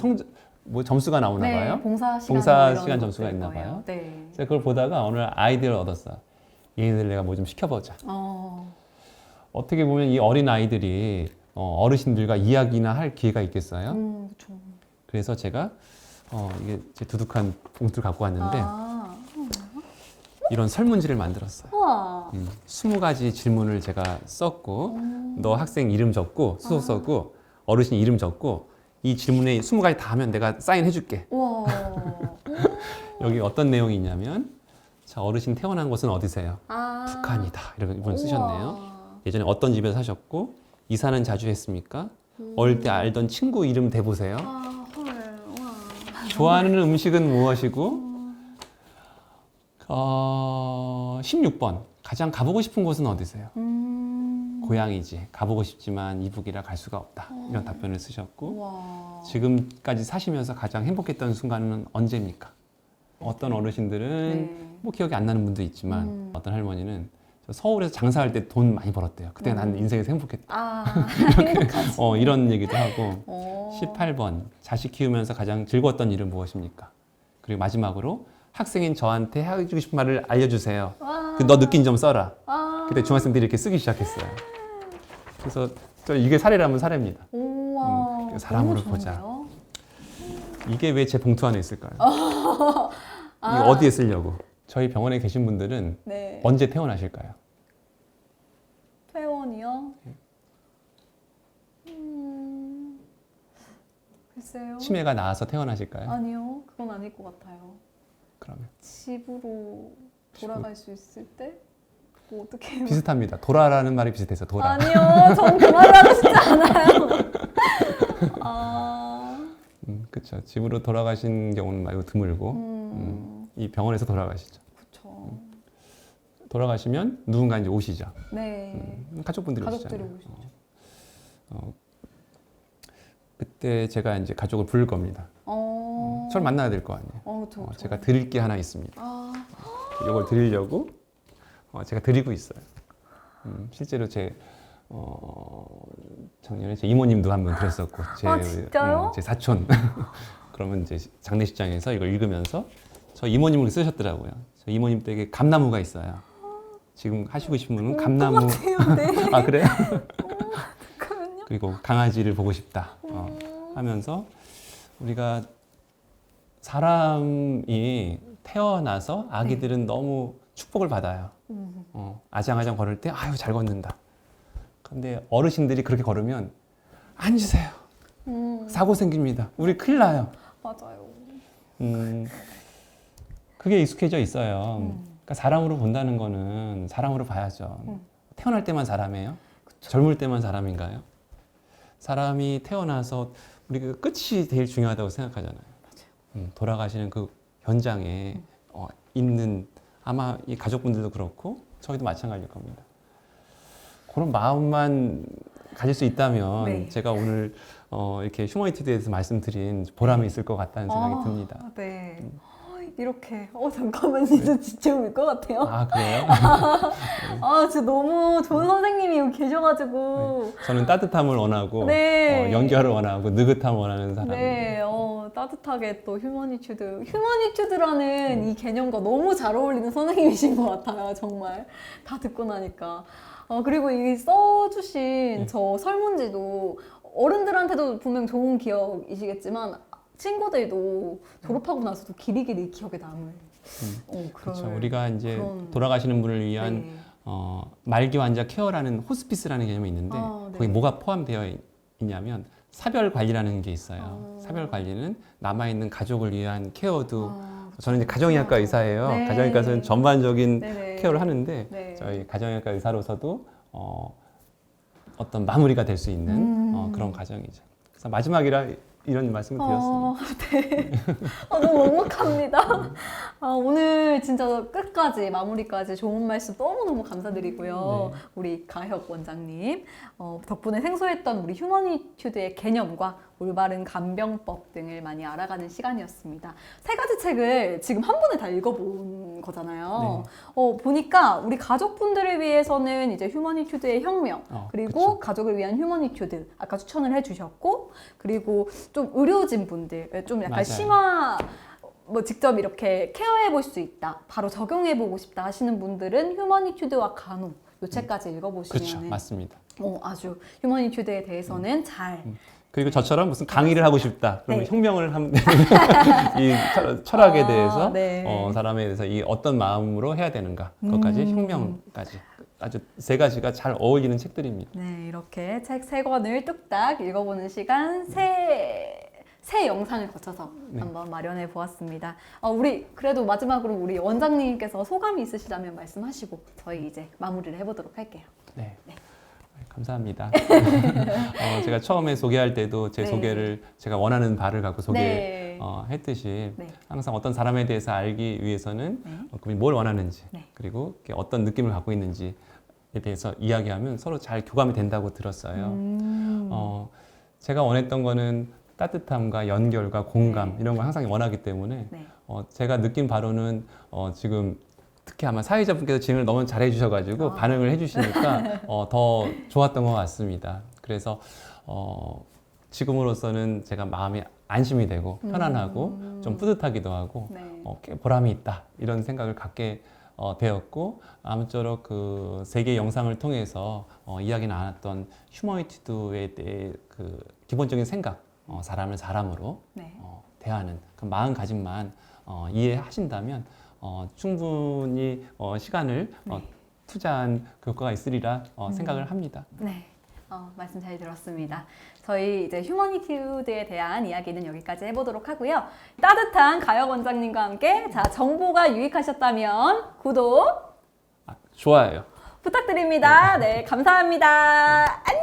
점수가 나오나 네, 봐요. 봉사 봉사 이런 시간 점수가 것들 있나 거예요. 봐요. 네. 제가 그걸 보다가 오늘 아이디어를 얻었어요. 얘네들 내가 뭐 좀 시켜보자. 어떻게 보면 이 어린 아이들이 어르신들과 이야기나 할 기회가 있겠어요. 그렇죠. 그래서 제가 이게 제 두둑한 봉투를 갖고 왔는데 이런 설문지를 만들었어요. 우와. 20가지 질문을 제가 썼고 너 학생 이름 적고 수소 썼고 어르신 이름 적고 이 질문에 20가지 다 하면 내가 사인해 줄게. 우와. 여기 어떤 내용이 있냐면 자, 어르신 태어난 곳은 어디세요? 북한이다. 이렇게 이분 쓰셨네요. 예전에 어떤 집에서 사셨고 이사는 자주 했습니까? 어릴 때 알던 친구 이름 대보세요. 아, 헐. 와. 좋아하는 음식은 무엇이고 16번 가장 가보고 싶은 곳은 어디세요? 고향이지. 가보고 싶지만 이북이라 갈 수가 없다. 이런 답변을 쓰셨고 와. 지금까지 사시면서 가장 행복했던 순간은 언제입니까? 어떤 어르신들은 네. 뭐 기억이 안 나는 분도 있지만 어떤 할머니는 저 서울에서 장사할 때 돈 많이 벌었대요. 그때 난 인생에서 행복했다. 아, 행복하지. 이런 얘기도 하고 어. 18번 자식 키우면서 가장 즐거웠던 일은 무엇입니까? 그리고 마지막으로 학생인 저한테 해주고 싶은 말을 알려주세요. 와. 너 느낀 점 써라. 아. 그때 중학생들이 이렇게 쓰기 시작했어요. 그래서 저 이게 사례라면 사례입니다. 우와. 사람으로 너무 보자. 좋은데요? 이게 왜 제 봉투 안에 있을까요? 아. 이거 어디에 쓰려고? 저희 병원에 계신 분들은 네. 언제 퇴원하실까요? 퇴원이요? 글쎄요. 치매가 나아서 퇴원하실까요? 아니요. 그건 아닐 것 같아요. 그러면 집으로 돌아갈 수 있을 때? 뭐 어떻게 해요? 비슷합니다. 돌아라는 말이 비슷해서 돌아. 아니요. 전 그 말을 하고 싶지 않아요. 아. 그렇죠. 집으로 돌아가신 경우는 말고 드물고 이 병원에서 돌아가시죠. 그쵸. 돌아가시면 누군가 이제 오시죠. 네. 가족분들이 가족들이 오시잖아요. 오시죠. 그때 제가 이제 가족을 부를 겁니다. 저를 만나야 될 거 아니에요. 그쵸. 제가 드릴 게 하나 있습니다. 아. 이걸 드리려고 제가 드리고 있어요. 실제로 작년에 제 이모님도 한번 드렸었고, 진짜요? 제 사촌. 그러면 이제 장례식장에서 이걸 읽으면서 저 이모님을 쓰셨더라고요. 저 이모님 댁에 감나무가 있어요. 지금 하시고 싶은 분은 감나무. 똑같아요. 네. 아 그래요? 잠깐만요. 그리고 강아지를 보고 싶다 하면서 우리가 사람이 태어나서 아기들은 너무 축복을 받아요. 아장아장 걸을 때 아유 잘 걷는다. 근데 어르신들이 그렇게 걸으면 앉으세요. 사고 생깁니다. 우리 큰일 나요. 맞아요. 그게 익숙해져 있어요. 그러니까 사람으로 본다는 거는 사람으로 봐야죠. 태어날 때만 사람이에요? 젊을 때만 사람인가요? 사람이 태어나서 우리가 끝이 제일 중요하다고 생각하잖아요. 돌아가시는 그 현장에 있는 아마 이 가족분들도 그렇고 저희도 마찬가지일 겁니다. 그런 마음만 가질 수 있다면 네. 제가 오늘 이렇게 휴머니티에 대해서 말씀드린 보람이 있을 것 같다는 생각이 듭니다. 네. 이렇게 잠깐만 진짜 진짜 울 것 같아요. 아 그래요? 진짜 너무 좋은 선생님이 여기 계셔가지고 저는 따뜻함을 원하고 네. 연결을 원하고 느긋함을 원하는 사람입니다. 네, 따뜻하게 또 휴머니튜드라는 이 개념과 너무 잘 어울리는 선생님이신 것 같아요. 정말 다 듣고 나니까. 그리고 이 써주신 저 설문지도 어른들한테도 분명 좋은 기억이시겠지만 친구들도 졸업하고 나서도 길이길이 기억에 남을. 그렇죠. 우리가 이제 그런- 돌아가시는 분을 위한 네. 말기 환자 케어라는 호스피스라는 개념이 있는데 네. 거기 뭐가 포함되어 있냐면 사별 관리라는 게 있어요. 사별 관리는 남아 있는 가족을 위한 케어도 저는 이제 가정의학과 의사예요. 네. 가정의학과에서는 전반적인 네네. 케어를 하는데 네. 저희 가정의학과 의사로서도 어떤 마무리가 될 수 있는 그런 과정이죠. 그래서 마지막이라 이런 말씀을 드렸습니다. 네. 너무 먹먹합니다. 오늘 진짜 끝까지 마무리까지 좋은 말씀 너무너무 감사드리고요. 네. 우리 가혁 원장님 덕분에 생소했던 우리 휴머니튜드의 개념과 올바른 간병법 등을 많이 알아가는 시간이었습니다. 3가지 책을 지금 한 번에 다 읽어본 거잖아요. 보니까 우리 가족분들을 위해서는 이제 휴머니튜드의 혁명, 그리고 그쵸. 가족을 위한 휴머니튜드 아까 추천을 해주셨고, 그리고 좀 의료진 분들 좀 약간 맞아요. 심화 직접 이렇게 케어해 볼 수 있다, 바로 적용해 보고 싶다 하시는 분들은 휴머니튜드와 간호 요 책까지 그렇죠. 읽어보시면 맞습니다. 아주 휴머니튜드에 대해서는 잘 그리고 저처럼 무슨 강의를 하고 싶다. 그러면 네. 혁명을 하면 이 철학에 대해서 네. 사람에 대해서 이 어떤 마음으로 해야 되는가 그것까지 혁명까지 아주 3가지가 잘 어울리는 책들입니다. 네, 이렇게 책 3권을 뚝딱 읽어보는 시간 새 영상을 거쳐서 한번 마련해 보았습니다. 우리 그래도 마지막으로 우리 원장님께서 소감이 있으시다면 말씀하시고 저희 이제 마무리를 해보도록 할게요. 네. 감사합니다. 제가 처음에 소개할 때도 제 네. 소개를 제가 원하는 바를 갖고 네. 소개했듯이 네. 항상 어떤 사람에 대해서 알기 위해서는 네. 그분이 뭘 원하는지 네. 그리고 어떤 느낌을 갖고 있는지에 대해서 이야기하면 서로 잘 교감이 된다고 들었어요. 제가 원했던 거는 따뜻함과 연결과 공감 네. 이런 걸 항상 원하기 때문에 네. 제가 느낀 바로는 지금 특히 아마 사회자분께서 진행을 너무 잘해 주셔가지고 반응을 해주시니까 더 좋았던 것 같습니다. 그래서 지금으로서는 제가 마음이 안심이 되고 편안하고 좀 뿌듯하기도 하고 네. 꽤 보람이 있다 이런 생각을 갖게 되었고 아무쪼록 그 세계 영상을 통해서 이야기 나눴던 휴머니티드에 대해 그 기본적인 생각 사람을 사람으로 네. 대하는 그 마음가짐만 이해하신다면 충분히 시간을 네. 투자한 효과가 있으리라 생각을 합니다. 네. 말씀 잘 들었습니다. 저희 이제 휴머니티드에 대한 이야기는 여기까지 해보도록 하고요. 따뜻한 가혁 원장님과 함께 자 정보가 유익하셨다면 구독 좋아요. 부탁드립니다. 네, 감사합니다. 안녕.